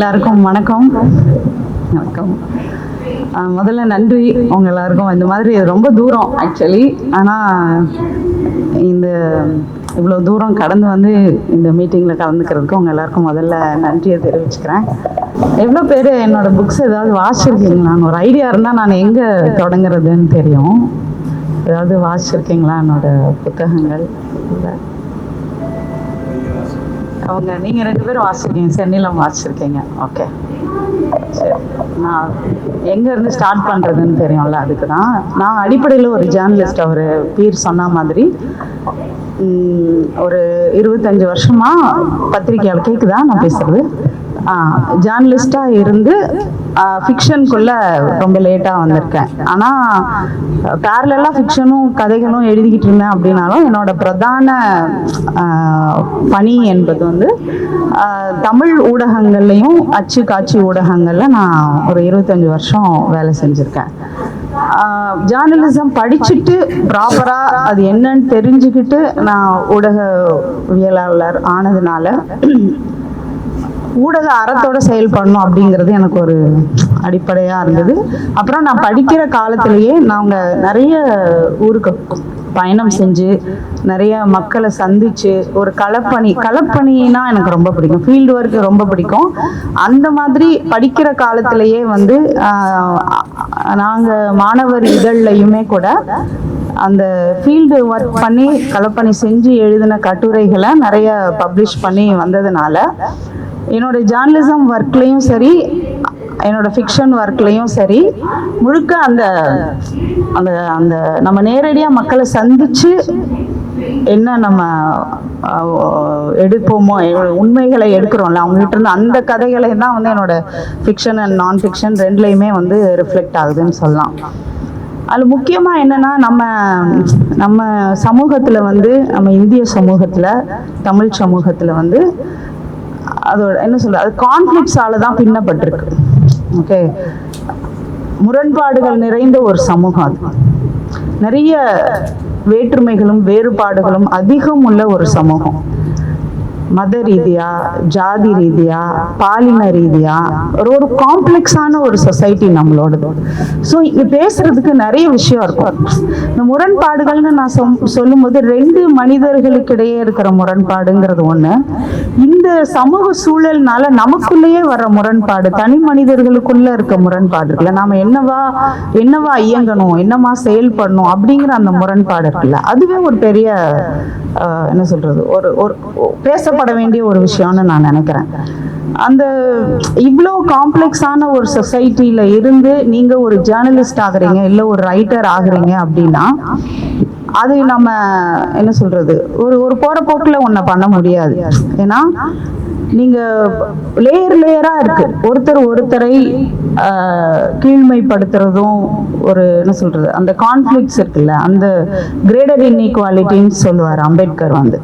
எல்லாருக்கும் வணக்கம். முதல்ல நன்றி உங்க எல்லாருக்கும். இந்த மாதிரி ரொம்ப தூரம் ஆக்சுவலி, ஆனால் இந்த இவ்வளோ தூரம் கடந்து வந்து இந்த மீட்டிங்கில் கலந்துக்கிறதுக்கு உங்கள் எல்லாருக்கும் முதல்ல நன்றியை தெரிவிச்சுக்கிறேன். எவ்வளோ பேர் என்னோடய புக்ஸ் ஏதாவது வாசிச்சிருக்கீங்களா? ஒரு ஐடியா இருந்தால் நான் எங்கே தொடங்குறதுன்னு தெரியும். ஏதாவது வாசிச்சிருக்கீங்களா என்னோடய புத்தகங்கள்? இல்லை, அவங்க நீங்கள் 2 பேரும் வாசிச்சிருக்கீங்க, சென்னையில் வாசிச்சிருக்கீங்க. ஓகே, சரி. நான் எங்கேருந்து ஸ்டார்ட் பண்ணுறதுன்னு தெரியும்ல, அதுக்கு தான். நான் அடிப்படையில் ஒரு ஜேர்னலிஸ்ட். அவர் பீர் சொன்ன மாதிரி ஒரு 25 வருஷமாக பத்திரிக்கையாளர், கேட்குதா நான் பேசுகிறது? ஜேர்னலிஸ்டாக இருந்து ஃபிக்ஷனுக்குள்ளே ரொம்ப லேட்டாக வந்திருக்கேன். ஆனால் பேரலாக ஃபிக்ஷனும் கதைகளும் எழுதிக்கிட்டு இருந்தேன். அப்படின்னாலும் என்னோட பிரதான பணி என்பது வந்து தமிழ் ஊடகங்கள்லையும் அச்சு காட்சி ஊடகங்களில் நான் ஒரு 25 வருஷம் வேலை செஞ்சுருக்கேன். ஜேர்னலிசம் படிச்சுட்டு ப்ராப்பராக அது என்னன்னு தெரிஞ்சுக்கிட்டு நான் ஊடகவியலாளர் ஆனதுனால ஊடக அறத்தோட செயல்படணும் அப்படிங்கிறது எனக்கு ஒரு அடிப்படையாக இருந்தது. அப்புறம் நான் படிக்கிற காலத்திலேயே நாங்கள் நிறைய ஊருக்கு பயணம் செஞ்சு நிறைய மக்களை சந்திச்சு ஒரு களப்பணினா எனக்கு ரொம்ப பிடிக்கும். ஃபீல்டு ஒர்க் ரொம்ப பிடிக்கும். அந்த மாதிரி படிக்கிற காலத்திலேயே வந்து நாங்கள் மாணவர் இதழ்லையுமே கூட அந்த ஃபீல்டு ஒர்க் பண்ணி களப்பணி செஞ்சு எழுதின கட்டுரைகளை நிறைய பப்ளிஷ் பண்ணி வந்ததுனால என்னோட ஜேர்னலிசம் ஒர்க்லேயும் சரி, என்னோட ஃபிக்ஷன் ஒர்க்லேயும் சரி, முழுக்க அந்த அந்த அந்த நம்ம நேரடியாக மக்களை சந்தித்து என்ன நம்ம எடுப்போமோ, உண்மைகளை எடுக்கிறோம்ல அவங்ககிட்ட இருந்து, அந்த கதைகளை தான் வந்து என்னோட ஃபிக்ஷன் அண்ட் நான் ஃபிக்ஷன் ரெண்டுலேயுமே வந்து ரிஃப்ளெக்ட் ஆகுதுன்னு சொல்லலாம். அதில் முக்கியமாக என்னென்னா, நம்ம சமூகத்தில் வந்து, நம்ம இந்திய சமூகத்தில், தமிழ் சமூகத்தில் வந்து அதோட என்ன சொல்ற, அது கான்ஃப்ளிக்ட்ஸால தான் பின்னப்பட்டிருக்கு. ஓகே, முரண்பாடுகள் நிறைந்த ஒரு சமூகம். அது நிறைய வேற்றுமைகளும் வேறுபாடுகளும் அதிகம் உள்ள ஒரு சமூகம். மத ரீதியா, ஜாதி ரீதியா, பாலின ரீதியா ஒரு காம்ப்ளெக்ஸான ஒரு சொசைட்டி நம்மளோடது. ஸோ இங்கே பேசுறதுக்கு நிறைய விஷயம் இருக்கும். இந்த முரண்பாடுகள்னு நான் சொல்லும்போது 2 மனிதர்களுக்கு இடையே இருக்கிற முரண்பாடுங்கிறது ஒன்று. இந்த சமூக சூழல்னால நமக்குள்ளேயே வர்ற முரண்பாடு, தனி மனிதர்களுக்குள்ள இருக்க முரண்பாடு இருக்குல்ல, நாம என்னவா இயங்கணும், என்னமா செயல்படணும் அப்படிங்கிற அந்த முரண்பாடு இருக்குல்ல, அதுவே ஒரு பெரிய என்ன சொல்றது, ஒரு பேசப்பட வேண்டிய ஒரு விஷயம்னு நான் நினைக்கிறேன். அந்த இவ்வளோ காம்ப்ளெக்ஸான ஒரு சொசைட்டில இருந்து நீங்க ஒரு ஜேர்னலிஸ்ட் ஆகுறீங்க, இல்லை ஒரு ரைட்டர் ஆகுறீங்க அப்படின்னா அது நம்ம என்ன சொல்றது, ஒரு போற போக்குல ஒன்றை பண்ண முடியாது. ஏன்னா நீங்க லேயரா இருக்கு. ஒருத்தரை கீழ்மைப்படுத்துறதும் ஒரு என்ன சொல்றது, அந்த கான்ஃப்ளிக்ட்ஸ் இருக்குல்ல, அந்த கிரேடட் இன்இக்வாலிட்டின்னு சொல்லுவார் அம்பேத்கர். வந்து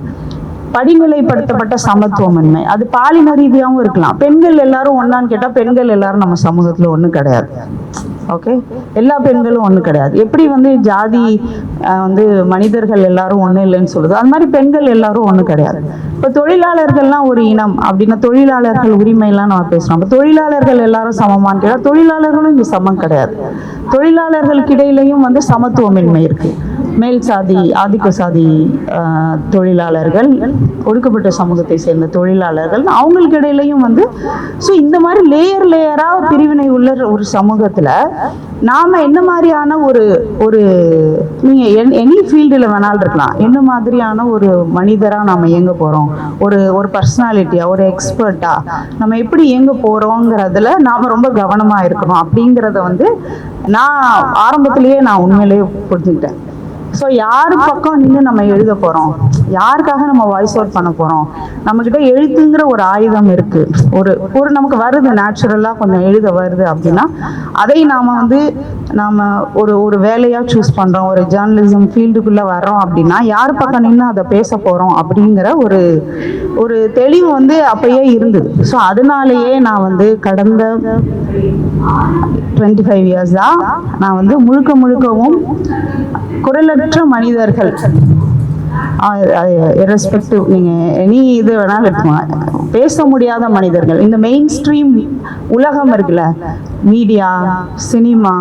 படிநிலைப்படுத்தப்பட்ட சமத்துவமின்மை, அது பாலின ரீதியாகவும் இருக்கலாம். பெண்கள் எல்லாரும் ஒன்னான்னு கேட்டால் பெண்கள் எல்லாரும் நம்ம சமூகத்தில் ஒன்றும் கிடையாது. ஓகே, எல்லா பெண்களும் ஒன்று கிடையாது. எப்படி வந்து ஜாதி வந்து மனிதர்கள் எல்லாரும் ஒன்றும் இல்லைன்னு சொல்லுது, அது மாதிரி பெண்கள் எல்லாரும் ஒன்றும் கிடையாது. இப்போ தொழிலாளர்கள்லாம் ஒரு இனம் அப்படின்னா தொழிலாளர்கள் உரிமையெல்லாம் நம்ம பேசுகிறோம். இப்போ தொழிலாளர்கள் எல்லாரும் சமமான்னு கேட்டால் தொழிலாளர்களும் இங்கே சமம் கிடையாது. தொழிலாளர்களுக்கு இடையிலையும் வந்து சமத்துவமின்மை இருக்கு. மேல் சாதி, ஆதிக்க சாதி தொழிலாளர்கள், ஒடுக்கப்பட்ட சமூகத்தை சேர்ந்த தொழிலாளர்கள், அவங்களுக்கு இடையிலையும் வந்து ஸோ இந்த மாதிரி லேயரா பிரிவினை உள்ள ஒரு சமூகத்தில் நாம என்ன மாதிரியான ஒரு நீங்க எனி ஃபீல்டில் வேணாலும் இருக்கலாம், என்ன மாதிரியான ஒரு மனிதரா நாம இயங்க போறோம், ஒரு பர்சனாலிட்டியா, ஒரு எக்ஸ்பர்ட்டா நம்ம எப்படி இயங்க போறோங்கிறதுல நாம ரொம்ப கவனமா இருக்கணும் அப்படிங்கிறத வந்து நான் ஆரம்பத்திலேயே நான் உண்மையிலேயே புரிஞ்சுக்கிட்டேன். ஸோ யாரு பக்கம் நின்று நம்ம எழுத போறோம், யாருக்காக நம்ம வாய்ஸ் அவுட் பண்ண போறோம், நம்ம கிட்ட எழுத்துங்கிற ஒரு ஆயுதம் இருக்கு. ஒரு நமக்கு வருது, நேச்சுரலா கொஞ்சம் எழுத வருது அப்படின்னா அதை நாம ஒரு வேலையா சூஸ் பண்றோம், ஒரு ஜேர்னலிசம் ஃபீல்டுக்குள்ள வர்றோம் அப்படின்னா யார் பக்கம் நின்று அதை பேச போறோம் அப்படிங்கிற ஒரு தெளிவு வந்து அப்பயே இருந்தது. ஸோ அதனாலேயே நான் வந்து கடந்த 25 இயர்ஸா நான் வந்து முழுக்கவும் குரலற்ற மனிதர்கள் ரெஸ்பெக்டிவ் நீங்கள் எனி இது வேணாலும் எடுத்துக்கோங்க, பேச முடியாத மனிதர்கள் இந்த மெயின் ஸ்ட்ரீம் உலகம் இருக்குல்ல, media, cinema,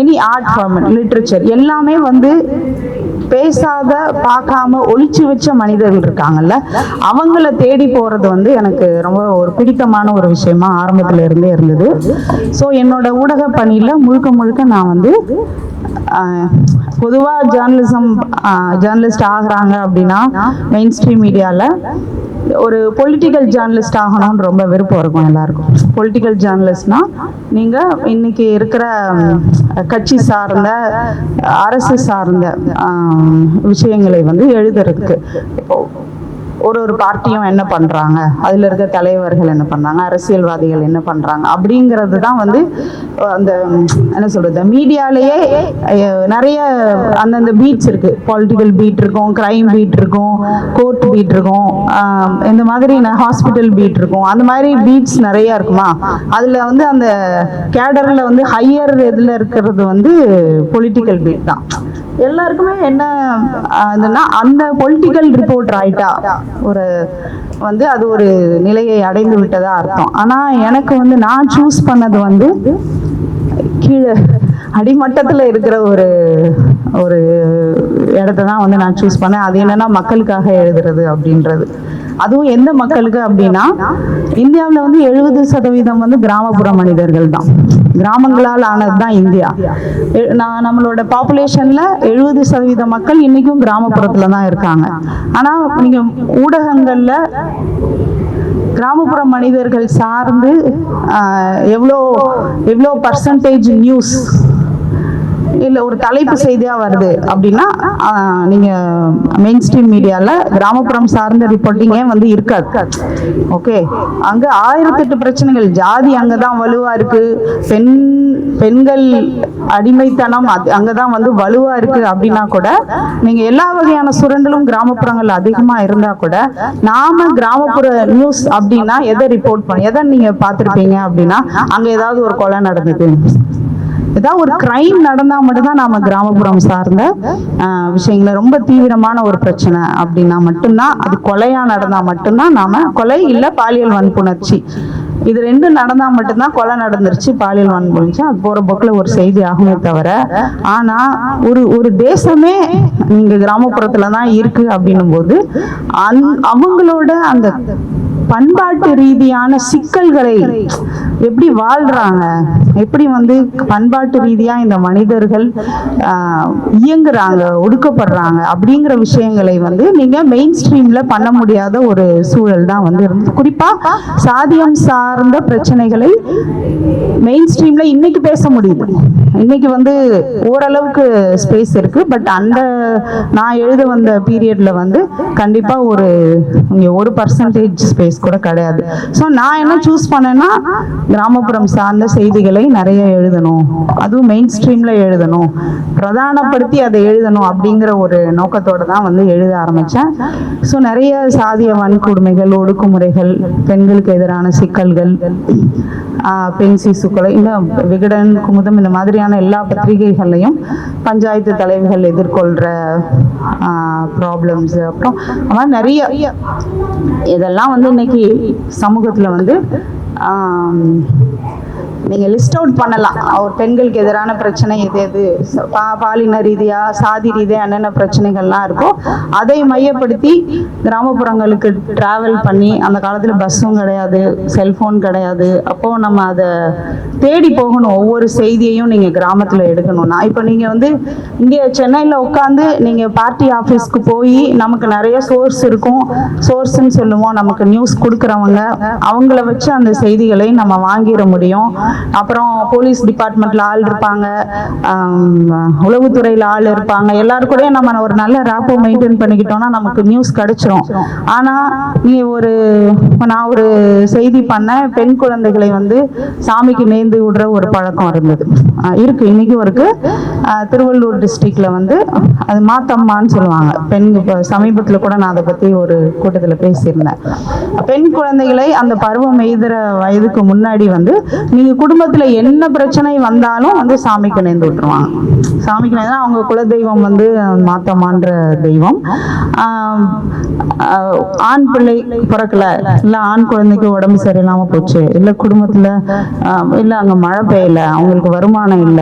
any art form, literature எல்லாமே வந்து பேசாத பார்க்காம ஒளிச்சு வச்ச மனிதர்கள் இருக்காங்கல்ல, அவங்கள தேடி போறது வந்து எனக்கு ரொம்ப ஒரு பிடித்தமான ஒரு விஷயமா ஆரம்பத்துல இருந்தே இருந்தது. ஸோ என்னோட ஊடக பணியில முழுக்க முழுக்க நான் வந்து பொதுவாக ஜேர்னலிஸ்ட் ஆகுறாங்க அப்படின்னா மெயின் ஸ்ட்ரீம் மீடியாவில் ஒரு பொலிட்டிக்கல் ஜேர்னலிஸ்ட் ஆகணும்னு ரொம்ப விருப்பம் இருக்கும் எல்லாருக்கும். பொலிட்டிக்கல் ஜேர்னலிஸ்ட்னா நீங்கள் இன்னைக்கு இருக்கிற கட்சி சார்ந்த அரசு சார்ந்த விஷயங்களை வந்து எழுதுறதுக்கு, ஒரு பார்ட்டியும் என்ன பண்ணுறாங்க, அதில் இருக்க தலைவர்கள் என்ன பண்ணுறாங்க, அரசியல்வாதிகள் என்ன பண்ணுறாங்க அப்படிங்கிறது தான் வந்து அந்த என்ன சொல்கிறது, மீடியாலேயே நிறைய அந்தந்த பீட்ஸ் இருக்குது. பொலிட்டிக்கல் பீட் இருக்கும், க்ரைம் பீட் இருக்கும், கோர்ட் பீட் இருக்கும், இந்த மாதிரி ஹாஸ்பிட்டல் பீட் இருக்கும். அந்த மாதிரி பீட்ஸ் நிறையா இருக்குமா, அதில் வந்து அந்த கேடரில் வந்து ஹையர் இதில் இருக்கிறது வந்து பொலிட்டிக்கல் பீட் தான். எல்லாருக்குமே என்ன அந்த பொலிட்டிக்கல் ரிப்போர்ட்டர் ஆயிட்டா ஒரு வந்து அது ஒரு நிலையை அடைந்து விட்டதா அர்த்தம். ஆனா எனக்கு வந்து நான் சூஸ் பண்ணது வந்து கீழே அடிமட்டத்தில் இருக்கிற ஒரு ஒரு இடத்த தான் வந்து நான் சூஸ் பண்ணேன். அது என்னன்னா மக்களுக்காக எழுதுறது அப்படின்றது. அதுவும் எந்த மக்களுக்கு அப்படின்னா, இந்தியாவில் வந்து 70% வந்து கிராமப்புற மனிதர்கள் தான், கிராமங்களால் ஆனது தான் இந்தியா. நம்மளோட பாப்புலேஷன்ல 70% மக்கள் இன்னைக்கும் கிராமப்புறத்துல தான் இருக்காங்க. ஆனா நீங்க ஊடகங்கள்ல கிராமப்புற மனிதர்கள் சார்ந்து எவ்வளோ பர்சன்டேஜ் நியூஸ் இல்லை ஒரு தலைப்பு செய்தியா வருது அப்படின்னா, நீங்க மெயின் ஸ்ட்ரீம் மீடியால கிராமப்புறம் சார்ந்த ரிப்போர்ட்டிங்கே வந்து இருக்காது. ஓகே, அங்க 1008 பிரச்சனைகள், ஜாதி அங்கதான் வலுவா இருக்கு, பெண்கள் அடிமைத்தனம் அங்கதான் வந்து வலுவா இருக்கு அப்படின்னா கூட, நீங்க எல்லா வகையான சுரண்டலும் கிராமப்புறங்கள் அதிகமா இருந்தா கூட, நாம கிராமப்புற நியூஸ் அப்படின்னா எதை ரிப்போர்ட் பண்ண, எதை நீங்க பார்த்திருப்பீங்க அப்படின்னா, அங்க ஏதாவது ஒரு கொலை நடந்தது, ஏதாவது ஒரு கிரைம் நடந்தா மட்டும்தான் நாம கிராமப்புறம் சார்ந்த விஷயங்களை, ரொம்ப தீவிரமான ஒரு பிரச்சனை அப்படின்னா மட்டும்தான், அது கொலையா நடந்தா மட்டும்தான் நாம, கொலை இல்ல பாலியல் வன்புணர்ச்சி, இது ரெண்டும் நடந்தா மட்டும்தான் கொலை நடந்துருச்சு, பாலியல் வன்புணர்ச்சி, அது போற போக்குல ஒரு செய்தி ஆகுமே தவிர. ஆனா ஒரு தேசமே நீங்க கிராமப்புறத்துலதான் இருக்கு அப்படின்னும் போது அவங்களோட அந்த பண்பாட்டு ரீதியான சிக்கல்களை எப்படி வாழ்றாங்க, எப்படி வந்து பண்பாட்டு ரீதியா இந்த மனிதர்கள் இயங்குறாங்க, ஒடுக்கப்படுறாங்க அப்படிங்கிற விஷயங்களை வந்து நீங்க மெயின் ஸ்ட்ரீம்ல பண்ண முடியாத ஒரு சூழல் தான் வந்து இருந்தது. குறிப்பா சாதியம் சார்ந்த பிரச்சனைகளை மெயின் ஸ்ட்ரீம்ல இன்னைக்கு பேச முடியுது. இன்னைக்கு வந்து ஓரளவுக்கு ஸ்பேஸ் இருக்கு. பட் நான் எழுத வந்த பீரியட்ல வந்து கண்டிப்பா ஒரு 1% ஸ்பேஸ் கூட கிடையாது. ஸோ நான் என்ன சூஸ் பண்ணேன்னா, கிராமப்புறம் சார்ந்த செய்திகளை நிறைய எழுதணும், அதுவும் மெயின் ஸ்ட்ரீம்ல எழுதணும், பிரதானப்படுத்தி அதை எழுதணும் அப்படிங்கிற ஒரு நோக்கத்தோடு தான் வந்து எழுத ஆரம்பித்தேன். ஸோ நிறைய சாதிய வன்கொடுமைகள், ஒடுக்குமுறைகள், பெண்களுக்கு எதிரான சிக்கல்கள், பெண் சிசுக்களை, இந்த விகடன், குமுதம், இந்த மாதிரியான எல்லா பத்திரிகைகள்லையும் பஞ்சாயத்து தலைவர்கள் எதிர்கொள்கிற ப்ராப்ளம்ஸ், அப்புறம் நிறைய இதெல்லாம் வந்து இன்னைக்கு சமூகத்தில் வந்து நீங்க லிஸ்ட் அவுட் பண்ணலாம். ஒரு பெண்களுக்கு எதிரான பிரச்சனை எது பாலின ரீதியா, சாதி ரீதியா என்னென்ன பிரச்சனைகள்லாம் இருக்கோ அதை மையப்படுத்தி கிராமப்புறங்களுக்கு டிராவல் பண்ணி, அந்த காலத்துல பஸ்ஸும் கிடையாது, செல்போன் கிடையாது, அப்போ நம்ம அதை தேடி போகணும். ஒவ்வொரு செய்தியையும் நீங்க கிராமத்துல எடுக்கணும்னா, இப்போ நீங்க வந்து இங்கே சென்னையில உட்காந்து நீங்க பார்ட்டி ஆஃபீஸ்க்கு போய், நமக்கு நிறைய சோர்ஸ் இருக்கும், சோர்ஸ்ன்னு சொல்லுவோம், நமக்கு நியூஸ் கொடுக்குறவங்க, அவங்கள வச்சு அந்த செய்திகளை நம்ம வாங்கிட முடியும். அப்புறம் போலீஸ் டிபார்ட்மெண்ட்ல ஆள் இருப்பாங்க, உளவுத்துறையில ஆள் இருப்பாங்க, எல்லாரும் கூட நம்ம ஒரு நல்ல ரேப்போ மெயின்டைன் பண்ணிக்கிட்டோம்னா நமக்கு நியூஸ் கிடைச்சிரும். ஆனா நான் ஒரு செய்தி பண்ணேன், பெண் குழந்தைகளை வந்து சாமிக்கு நேர்ந்து விடுற ஒரு பழக்கம் இருக்கு, இன்னைக்கும் இருக்கு. திருவள்ளூர் டிஸ்ட்ரிக்ட்ல வந்து அது மாத்தம்மான்னு சொல்லுவாங்க. சமீபத்துல கூட நான் அதை பத்தி ஒரு கூட்டத்துல பேசியிருந்தேன். பெண் குழந்தைகளை அந்த பருவம் எய்துற வயதுக்கு முன்னாடி வந்து நீங்க குடும்பத்துல என்ன பிரச்சனை வந்தாலும் வந்து சாமிக்கு நேர்ந்து விட்டுருவாங்க. சாமிக்கு நேர்ந்து அவங்க குலதெய்வம் வந்து மாத்தம்மான்ற தெய்வம். ஆண் பிள்ளை பிறக்கல, இல்ல ஆண் குழந்தைக்கு உடம்பு சரியில்லாம போச்சு, இல்ல குடும்பத்துல இல்ல அங்க மழை பெய்யல, அவங்களுக்கு வருமானம் இல்ல,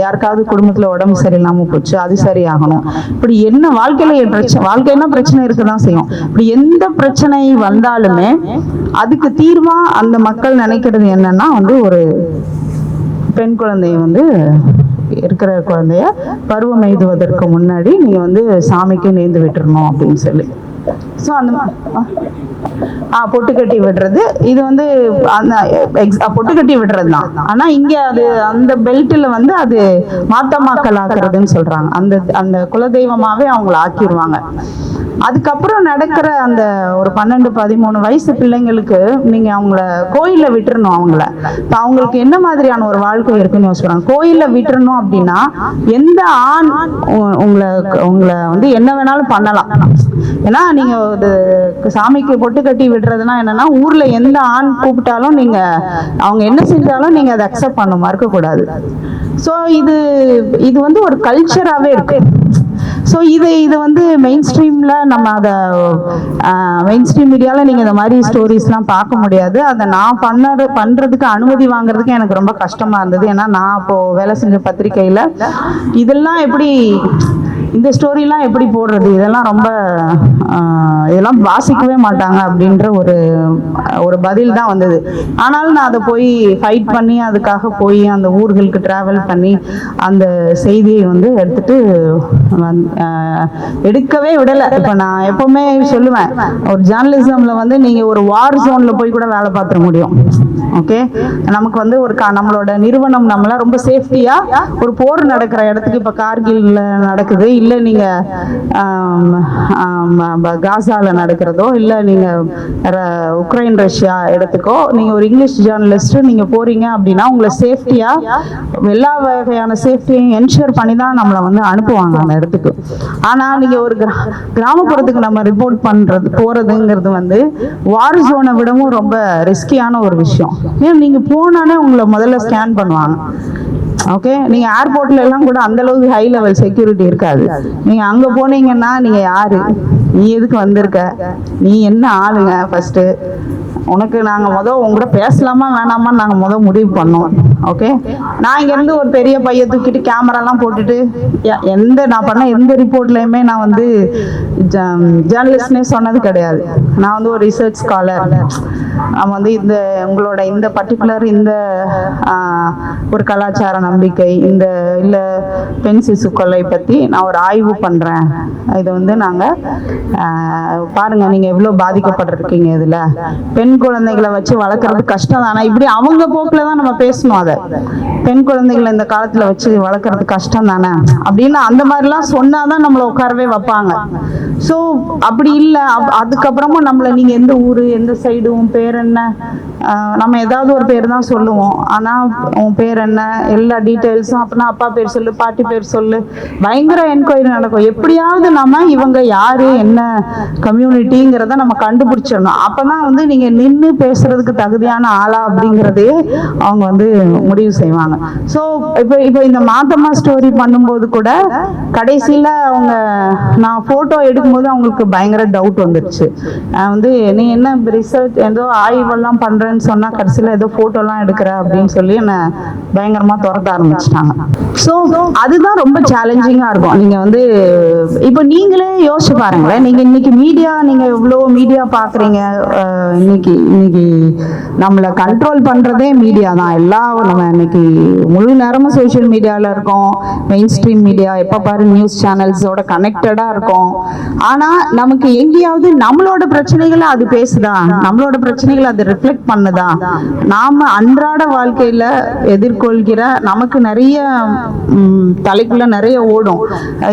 யாருக்காவது குடும்பத்துல உடம்பு சரியில்லாம போச்சு, அது சரியாகணும். இப்படி என்ன வாழ்க்கைன்னா பிரச்சனை இருக்குதான் செய்யும். இப்படி எந்த பிரச்சனை வந்தாலுமே அதுக்கு தீர்வா அந்த மக்கள் நினைக்கிறது என்னன்னா வந்து ஒரு பெண் குழந்தைய வந்து இருக்கிற குழந்தைய பருவம் எய்துவதற்கு முன்னாடி நீங்க வந்து சாமிக்கு நேர்ந்து விட்டுறணும் அப்படின்னு சொல்லி. ஸோ அந்த பொட்டு கட்டி விடுறது, இது வந்து அந்த பொட்டு கட்டி விடுறது தான். ஆனா இங்க அது அந்த பெல்ட்ல வந்து அது மாத்தமாக்கல் ஆக்குறதுன்னு சொல்றாங்க. அந்த அந்த குலதெய்வமாவே அவங்கள ஆக்கிடுவாங்க. அதுக்கப்புறம் நடக்கிற அந்த ஒரு 12-13 வயசு பிள்ளைங்களுக்கு நீங்க அவங்கள கோயில்ல விட்டுறணும். இப்ப அவங்களுக்கு என்ன மாதிரியான ஒரு வாழ்க்கை இருக்குன்னு யோசிக்கிறாங்க. கோயில்ல விட்டுறணும் அப்படின்னா எந்த ஆண் உங்களை வந்து என்ன வேணாலும் பண்ணலாம். ஏன்னா நீங்க சாமிக்கு பொட்டு கட்டி விடுறதுன்னா என்னன்னா, ஊர்ல எந்த ஆண் கூப்பிட்டாலும் நீங்க அவங்க என்ன செஞ்சாலும் நீங்க அதை அக்செப்ட் பண்ண மறுக்கக்கூடாது. ஸோ இது வந்து ஒரு கல்ச்சராகவே இருக்கு. ஸோ இது வந்து மெயின் ஸ்ட்ரீம்ல நம்ம அதை மெயின் ஸ்ட்ரீம் மீடியாவில் நீங்கள் இந்த மாதிரி ஸ்டோரிஸ்லாம் பார்க்க முடியாது. அதை நான் பண்ணுறதுக்கு அனுமதி வாங்குறதுக்கு எனக்கு ரொம்ப கஷ்டமாக இருந்தது. ஏன்னா நான் அப்போது வேலை செஞ்ச பத்திரிக்கையில் இதெல்லாம் எப்படி இந்த ஸ்டோரிலாம் எப்படி போடுறது, இதெல்லாம் வாசிக்கவே மாட்டாங்க அப்படின்ற ஒரு பதில் தான் வந்தது. ஆனாலும் நான் அதை போய் ஃபைட் பண்ணி அதுக்காக போய் அந்த ஊர்களுக்கு டிராவல் பண்ணி அந்த செய்தியை வந்து எடுக்கவே விடலை. இப்போ நான் எப்பவுமே சொல்லுவேன், ஒரு ஜேர்னலிசம்ல வந்து நீங்க ஒரு வார் ஜோன்ல போய் கூட வேலை பார்த்துட முடியும். ஓகே, நமக்கு வந்து நம்மளோட நிறுவனம் நம்மள ரொம்ப சேஃப்டியா ஒரு போர் நடக்கிற இடத்துக்கு, இப்ப கார்கில்ல நடக்குது, இல்ல நீங்க காசால நடக்கிறதோ, இல்ல நீங்க உக்ரைன் ரஷ்யா இடத்துக்கோ நீங்க ஒரு இங்கிலீஷ் ஜேர்னலிஸ்ட் நீங்க போறீங்க அப்படின்னா உங்களை சேஃப்டியா எல்லா வகையான சேஃப்டியும் என்ஷூர் பண்ணி தான் நம்மளை வந்து அனுப்புவாங்க அந்த இடத்துக்கு. ஆனா நீங்க ஒரு கிராமப்புறத்துக்கு நம்ம ரிப்போர்ட் போறதுங்கிறது வந்து வார் ஜோனை விடவும் ரொம்ப ரிஸ்கியான ஒரு விஷயம். ஏன் நீங்க போனானே உங்களை முதல்ல ஸ்கேன் பண்ணுவாங்க. ஓகே, நீங்க ஏர்போர்ட்ல எல்லாம் கூட அந்த அளவுக்கு ஹை லெவல் செக்யூரிட்டி இருக்காது. நீங்க அங்க போனீங்கன்னா நீங்க யாரு, நீ எதுக்கு வந்திருக்க, நீ என்ன ஆளுங்க, ஃபர்ஸ்ட் உனக்கு நாங்க உங்ககிட்ட பேசலாமா வேணாமான்னு நாங்க முடிவு பண்ணோம். ஓகே, நான் இங்க இருந்து ஒரு பெரிய பைய தூக்கிட்டு கேமராலாம் போட்டுட்டு நான் பண்ண எந்த ரிப்போர்ட்லயுமே நான் வந்து ஜேர்னலிஸ்ட்னே சொன்னது கிடையாது. நான் வந்து ஒரு ரிசர்ச் ஸ்காலர். நம்ம வந்து உங்களோட இந்த பர்டிகுலர் இந்த ஒரு கலாச்சார நம்பிக்கை இந்த இல்ல பெண் சிசு கொலை பத்தி நான் ஒரு ஆய்வு பண்றேன். இது வந்து நாங்க பாருங்க நீங்க எவ்வளவு பாதிக்கப்பட்டிருக்கீங்க, இதுல பெண் குழந்தைகளை வச்சு வளர்க்கறது கஷ்டம் தானே, இப்படி அவங்க போக்குல தான் நம்ம பேசணும். அதை பெண் குழந்தைகளை இந்த காலத்துல வச்சு வளர்க்கறது கஷ்டம் தானே அப்படின்னு அந்த மாதிரிலாம் சொன்னாதான் நம்மளை உட்காரவே வைப்பாங்க. ஸோ அப்படி இல்லை. அதுக்கப்புறமும் நம்மளை நீங்க எந்த ஊரு எந்த சைடு, உன் பேர் என்ன, நம்ம ஏதாவது ஒரு பேர் தான் சொல்லுவோம். ஆனா உன் பேர் என்ன, எல்லா டீட்டெயில்ஸும், அப்படின்னா அப்பா பேர் சொல்லு, பாட்டி பேர் சொல்லு, பயங்கர என்கொயரி நடக்கும். எப்படியாவது நம்ம இவங்க யாரு என்ன கம்யூனிட்டிங்கிறத நம்ம கண்டுபிடிச்சிடணும். அப்பதான் வந்து நீங்க நின்று பேசுறதுக்கு தகுதியான ஆளா அப்படிங்கிறதே அவங்க வந்து முடிவு செய்வாங்க. ஸோ இப்போ இந்த மாதம்மா ஸ்டோரி பண்ணும்போது கூட கடைசியில அவங்க நான் போட்டோ எடுக்கும்போது அவங்களுக்கு பயங்கர டவுட் வந்துருச்சு. வந்து நீ என்ன ரிசர்ச் ஏதோ ஆய்வெல்லாம் பண்றேன்னு சொன்னா கடைசியில ஏதோ போட்டோலாம் எடுக்கிற அப்படின்னு சொல்லி என்ன பயங்கரமா துரத்த ஆரம்பிச்சிட்டாங்க. ஸோ அதுதான் ரொம்ப சேலஞ்சிங்கா இருக்கும். நீங்க வந்து இப்போ நீங்களே யோசிச்சு பாருங்களேன், நீங்க இன்னைக்கு மீடியா, நீங்க எவ்வளோ மீடியா பாக்குறீங்க. இன்னைக்கு நம்மளை கண்ட்ரோல் பண்றதே மீடியா தான். நம்ம இன்னைக்கு முழு நேரமும் சோசியல் மீடியால இருக்கோம். மெயின் ஸ்ட்ரீம் மீடியா எப்ப பாரு நியூஸ் சேனல்ஸோட கனெக்டடா இருக்கும். ஆனா நமக்கு எங்கேயாவது நம்மளோட பிரச்சனைகளை அது பேசுதா, நம்மளோட பிரச்சனைகளை அது ரிஃப்ளெக்ட் பண்ணுதா, நாம அன்றாட வாழ்க்கையில எதிர்கொள்கிற நமக்கு நிறைய தலைக்குள்ள நிறைய ஓடும்.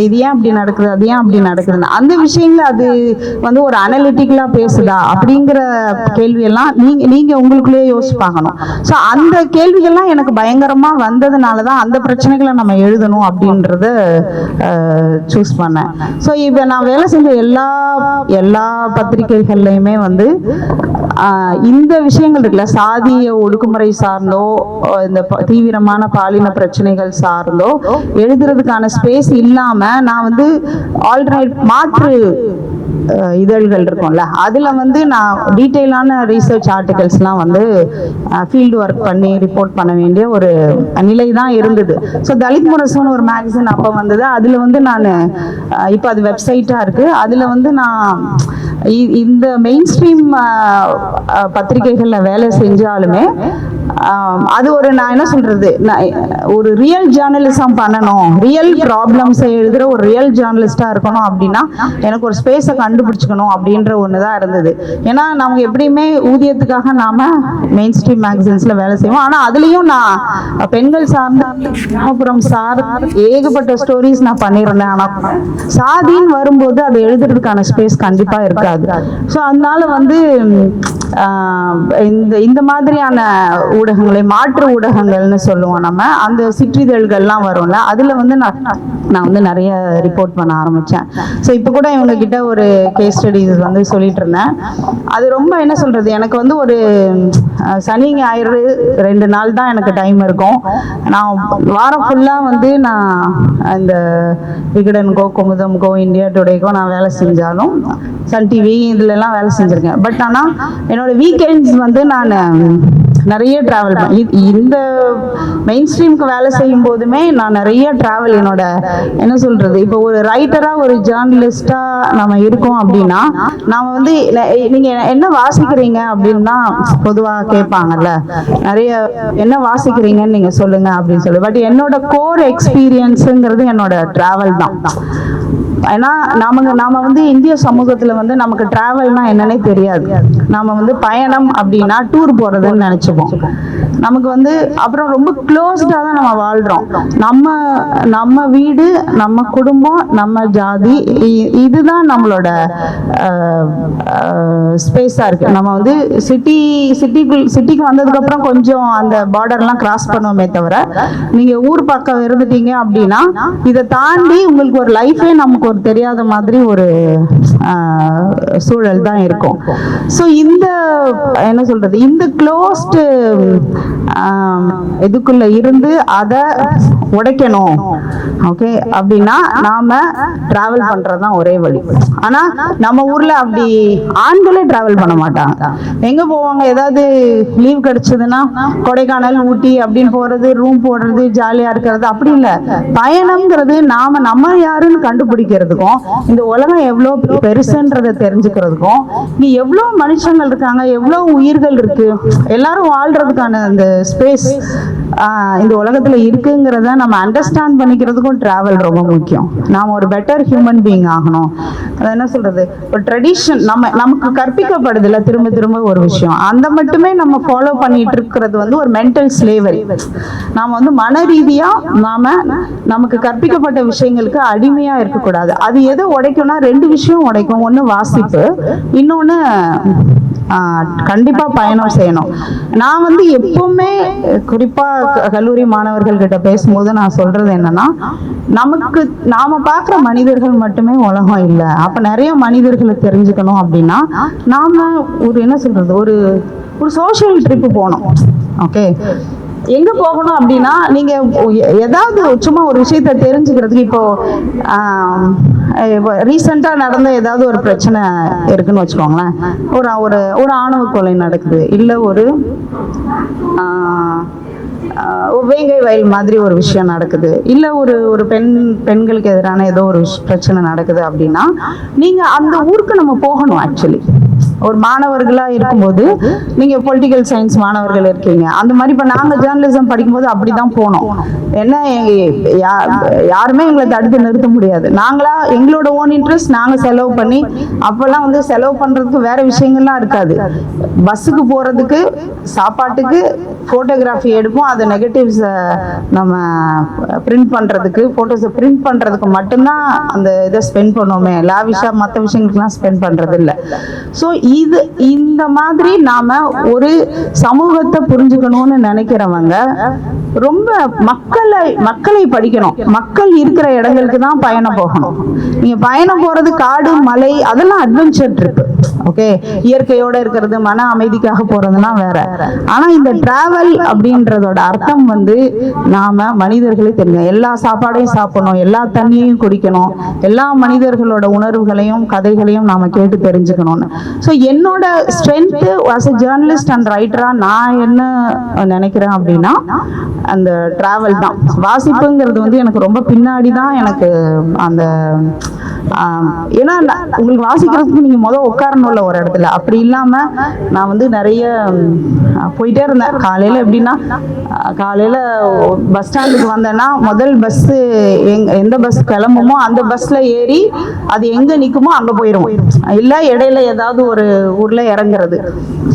இது ஏன் அப்படி நடக்குது, அது ஏன் அப்படி நடக்குது, அந்த விஷயங்கள அது வந்து ஒரு அனலிட்டிக்கலா பேசுதா அப்படிங்கிற கேள்வியெல்லாம் நீங்க உங்களுக்குள்ளேயே யோசிச்சு பார்க்கணும். ஸோ அந்த கேள்விகள்லாம் பிரச்சனைலாம் எனக்கு பயங்கரமா வந்ததுனாலதான் அந்த பிரச்சனைகளை நம்ம எழுதணும் அப்படின்றத சூஸ் பண்ணேன். ஸோ இப்போ நான் வேலை செஞ்ச எல்லா பத்திரிகைகள்லையுமே வந்து இந்த விஷயங்கள் இருக்குல்ல, சாதிய ஒடுக்குமுறை சார்ந்தோ இந்த தீவிரமான பாலின பிரச்சனைகள் சார்ந்தோ எழுதுறதுக்கான ஸ்பேஸ் இல்லாம நான் வந்து ஆல்டர்னேட் மாற்று இதழ்கள் இருக்கும்ல, அதுல வந்து நான் டீட்டெயிலான ரீசர்ச் ஆர்டிகல்ஸ்லாம் வந்து ஃபீல்டு ஒர்க் பண்ணி ரிப்போர்ட் பண்ண வேண்டிய ஒரு நிலை தான் இருந்தது. ஸோ தலித் முரசுன்னு ஒரு மேகசின் அப்போ வந்தது. அதில் வந்து நான் இப்போ அது வெப்சைட்டாக இருக்குது. அதில் வந்து நான் இந்த மெயின் ஸ்ட்ரீம் பத்திரிகைகளில் வேலை செஞ்சாலுமே அது ஒரு நான் என்ன சொல்றது, ஒரு ரியல் ஜேர்னலிசம் பண்ணணும், ரியல் ப்ராப்ளம்ஸை எழுதுகிற ஒரு ரியல் ஜேர்னலிஸ்டாக இருக்கணும் அப்படின்னா எனக்கு ஒரு ஸ்பேஸை கண்டுபிடிச்சிக்கணும் அப்படின்ற ஒன்று தான் இருந்தது. ஏன்னா நமக்கு எப்படியுமே ஊதியத்துக்காக நாம் மெயின் ஸ்ட்ரீம் மேகசின்ஸில் வேலை செய்வோம். ஆனால் அதுலேயும் நான் பெண்கள் சார்ந்த கிராமப்புறம் ஏகப்பட்ட ஸ்டோரிஸ் நான் பண்ணியிருந்தேன். ஆனால் சாதின்னு வரும்போது அதை எழுதுறதுக்கான ஸ்பேஸ் கண்டிப்பாக இருக்காது. ஸோ அதனால வந்து இந்த மாதிரியான ஊடகங்களை மாற்று ஊடகங்கள்னு சொல்லுவோம் நம்ம, அந்த சிற்றிதழ்கள்லாம் வரும்ல, அதில் வந்து நான் வந்து நிறைய ரிப்போர்ட் பண்ண ஆரம்பித்தேன். ஸோ இப்போ கூட இவங்க கிட்ட ஒரு கேஸ் ஸ்டடிஸ் வந்து சொல்லிட்டு இருந்தேன். அது ரொம்ப என்ன சொல்கிறது, எனக்கு வந்து ஒரு சனி ஞாயிறு 2 நாள் தான் எனக்கு டைம் இருக்கும். நான் வாரம் ஃபுல்லாக வந்து நான் இந்த விகடனுக்கோ குமுதம்கோ இந்தியா டுடேக்கோ நான் வேலை செஞ்சாலும், சன் டிவி இதுலலாம் வேலை செஞ்சுருக்கேன். பட் ஆனால் என்னோட வீக்கெண்ட்ஸ் வந்து நான் நிறைய ட்ராவல் இந்த மெயின் ஸ்ட்ரீமுக்கு வேலை செய்யும் போதுமே நான் நிறைய ட்ராவல், என்னோட என்ன சொல்றது, இப்போ ஒரு ரைட்டரா ஒரு ஜேர்னலிஸ்டா நம்ம இருக்கோம் அப்படின்னா நாம வந்து நீங்க என்ன வாசிக்கிறீங்க அப்படின்னா பொதுவாக கேட்பாங்கல்ல, நிறைய என்ன வாசிக்கிறீங்கன்னு நீங்க சொல்லுங்க அப்படின்னு சொல்லி. பட் என்னோட கோர் எக்ஸ்பீரியன்ஸுங்கிறது என்னோட ட்ராவல் தான். ஏன்னா நாம வந்து இந்திய சமூகத்துல வந்து நமக்கு டிராவல்னா என்னன்னே தெரியாது. நாம வந்து பயணம் அப்படின்னா டூர் போறதுன்னு நினைச்சுப்போம். நமக்கு வந்து அப்புறம் ரொம்ப க்ளோஸ்டா தான் நம்ம வாழ்றோம். நம்ம வீடு, நம்ம குடும்பம், நம்ம ஜாதி, இதுதான் நம்மளோட ஸ்பேஸா இருக்கு. நம்ம வந்து சிட்டிக்கு வந்ததுக்கு அப்புறம் கொஞ்சம் அந்த பார்டர்லாம் கிராஸ் பண்ணுவோமே தவிர, நீங்க ஊர் பக்கம் இருந்துட்டீங்க அப்படின்னா இதை தாண்டி உங்களுக்கு ஒரு லைஃபே நமக்கு ஒரு தெரியாத மாதிரி ஒரு சூழல் தான் இருக்கும். ஸோ இந்த என்ன சொல்றது, இந்த க்ளோஸ்டு இதுக்குள்ள இருந்து அதை உடைக்கணும் ஓகே அப்படின்னா நாம டிராவல் பண்றதுதான் ஒரே வழி. ஆனா நம்ம ஊர்ல அப்படி ஆண்களே டிராவல் பண்ண மாட்டாங்க. எங்க போவாங்க, ஏதாவது லீவ் கிடைச்சதுன்னா கொடைக்கானல் ஊட்டி அப்படின்னு போறது, ரூம் போடுறது, ஜாலியா இருக்கிறது, அப்படி இல்லை. பயணம்ங்கிறது நம்ம யாருன்னு கண்டுபிடிக்கிறதுக்கும், இந்த உலகம் எவ்வளவு பெருசுன்றதை தெரிஞ்சுக்கிறதுக்கும், இங்க எவ்வளவு மனுஷங்கள் இருக்காங்க, எவ்வளவு உயிர்கள் இருக்கு, எல்லாரும் வாழ்றதுக்கான அந்த ஸ்பேஸ் இந்த உலகத்துல இருக்குங்கிறத நம்ம அண்டர்ஸ்டாண்ட் பண்ணிக்கிறதுக்கும் டிராவல் ரொம்ப முக்கியம். நாம ஒரு பெட்டர் ஹியூமன் பீயிங் ஆகணும். அது என்ன சொல்றது, ஒரு ட்ரெடிஷன் நமக்கு கற்பிக்கப்படுது இல்ல திரும்ப திரும்ப ஒரு விஷயம், அந்த மட்டுமே நம்ம ஃபாலோ பண்ணிட்டு இருக்கிறது வந்து ஒரு மென்டல் ஸ்லேவரி. நாம வந்து மன ரீதியா நமக்கு கற்பிக்கப்பட்ட விஷயங்களுக்கு அடிமையா இருக்கக்கூடாது. அது எதை உடைக்கும்னா 2 விஷயம் உடைக்கும். ஒண்ணு வாசிப்பு, இன்னொன்னு கண்டிப்பா பயணம் செய்யணும். நான் வந்து எப்பவுமே குறிப்பா கல்லூரி மாணவர்கள் கிட்ட பேசும்போது நான் சொல்றது என்னன்னா, நாம பார்க்குற மனிதர்கள் மட்டுமே உலகம் இல்லை. அப்ப நிறைய மனிதர்களை தெரிஞ்சுக்கணும் அப்படின்னா நாம ஒரு என்ன சொல்றது, ஒரு சோஷியல் ட்ரிப்பு போகணும். ஓகே, எங்க போகணும் அப்படின்னா, நீங்க ஏதாவது சும்மா ஒரு விஷயத்த தெரிஞ்சுக்கிறதுக்கு, இப்போ ரீசெண்டா நடந்த ஏதாவது ஒரு பிரச்சனை இருக்குன்னு வச்சுக்கோங்களேன், ஒரு ஆணவ கொலை நடக்குது, இல்ல ஒரு வேங்கை வயல் மாதிரி ஒரு விஷயம் நடக்குது, இல்ல ஒரு பெண்களுக்கு எதிரான ஏதோ ஒரு பிரச்சனை நடக்குது அப்படின்னா நீங்க அந்த ஊருக்கு நம்ம போகணும். ஆக்சுவலி ஒரு மாணவர்களா இருக்கும்போது, நீங்க பொலிட்டிக்கல் சயின்ஸ் மாணவர்கள் இருக்கீங்க, அந்த மாதிரி இப்ப நாங்க ஜேர்னலிசம் படிக்கும்போது அப்படிதான் போனோம். என்ன யாருமே எங்களை தடுத்து நிறுத்த முடியாது. நாங்களா எங்களோட ஓன் இன்ட்ரெஸ்ட் நாங்க செலவு பண்ணி, அப்பெல்லாம் வந்து செலவு பண்றதுக்கு வேற விஷயங்கள்லாம் இருக்காது. பஸ்ஸுக்கு போறதுக்கு, சாப்பாட்டுக்கு, போட்டோகிராஃபி எடுப்போம், அது நெகட்டிவ்ஸ் நம்ம பிரிண்ட் பண்றதுக்கு, போட்டோஸை பிரிண்ட் பண்றதுக்கு மட்டும்தான் அந்த இதை ஸ்பெண்ட் பண்ணுவோமே. லாவிஷா மற்ற விஷயங்களுக்குலாம் ஸ்பெண்ட் பண்றது இல்லை. ஸோ ஸோ இந்த மாதிரி நாம ஒரு சமூகத்தை புரிஞ்சுக்கணும்னு நினைக்கிறவங்க ரொம்ப மக்களை படிக்கணும். மக்கள் இருக்கிற இடங்களுக்கு தான் பயணம் போகணும். நீங்க பயணம் போறது காடு மலை அதெல்லாம் அட்வென்ச்சர் ட்ரிப், ஓகே, இயற்கையோட இருக்கிறது மன அமைதிக்காக போறதுனா வேற. ஆனா இந்த டிராவல் அப்படின்றதோட அர்த்தம் நாம மனிதர்களை தெரியும், எல்லா சாப்பாடையும் சாப்பிடணும், எல்லா தண்ணியையும் குடிக்கணும், எல்லா மனிதர்களோட உணர்வுகளையும் கதைகளையும் நாம கேட்டு தெரிஞ்சுக்கணும்னு. ஸோ என்னோட strength as a journalist and ரைட்டரா நான் என்ன நினைக்கிறேன் அப்படின்னா அந்த டிராவல் தான். வாசிப்புங்கிறது எனக்கு ரொம்ப பின்னாடி தான் எனக்கு அந்த ஏன்னா உங்களுக்கு வாசிக்கிறதுக்கு நீங்க முதல் உட்காரணும்ல ஒரு இடத்துல. அப்படி இல்லாம நான் நிறைய போயிட்டே இருந்தேன். காலையில எப்படின்னா காலையில பஸ் ஸ்டாண்டுக்கு வந்தேன்னா முதல் பஸ் எந்த பஸ் கிளம்புமோ அந்த பஸ்ல ஏறி அது எங்க நிக்குமோ அங்க போயிடுவோம். இல்ல இடையில ஏதாவது ஒரு ஊர்ல இறங்குறது.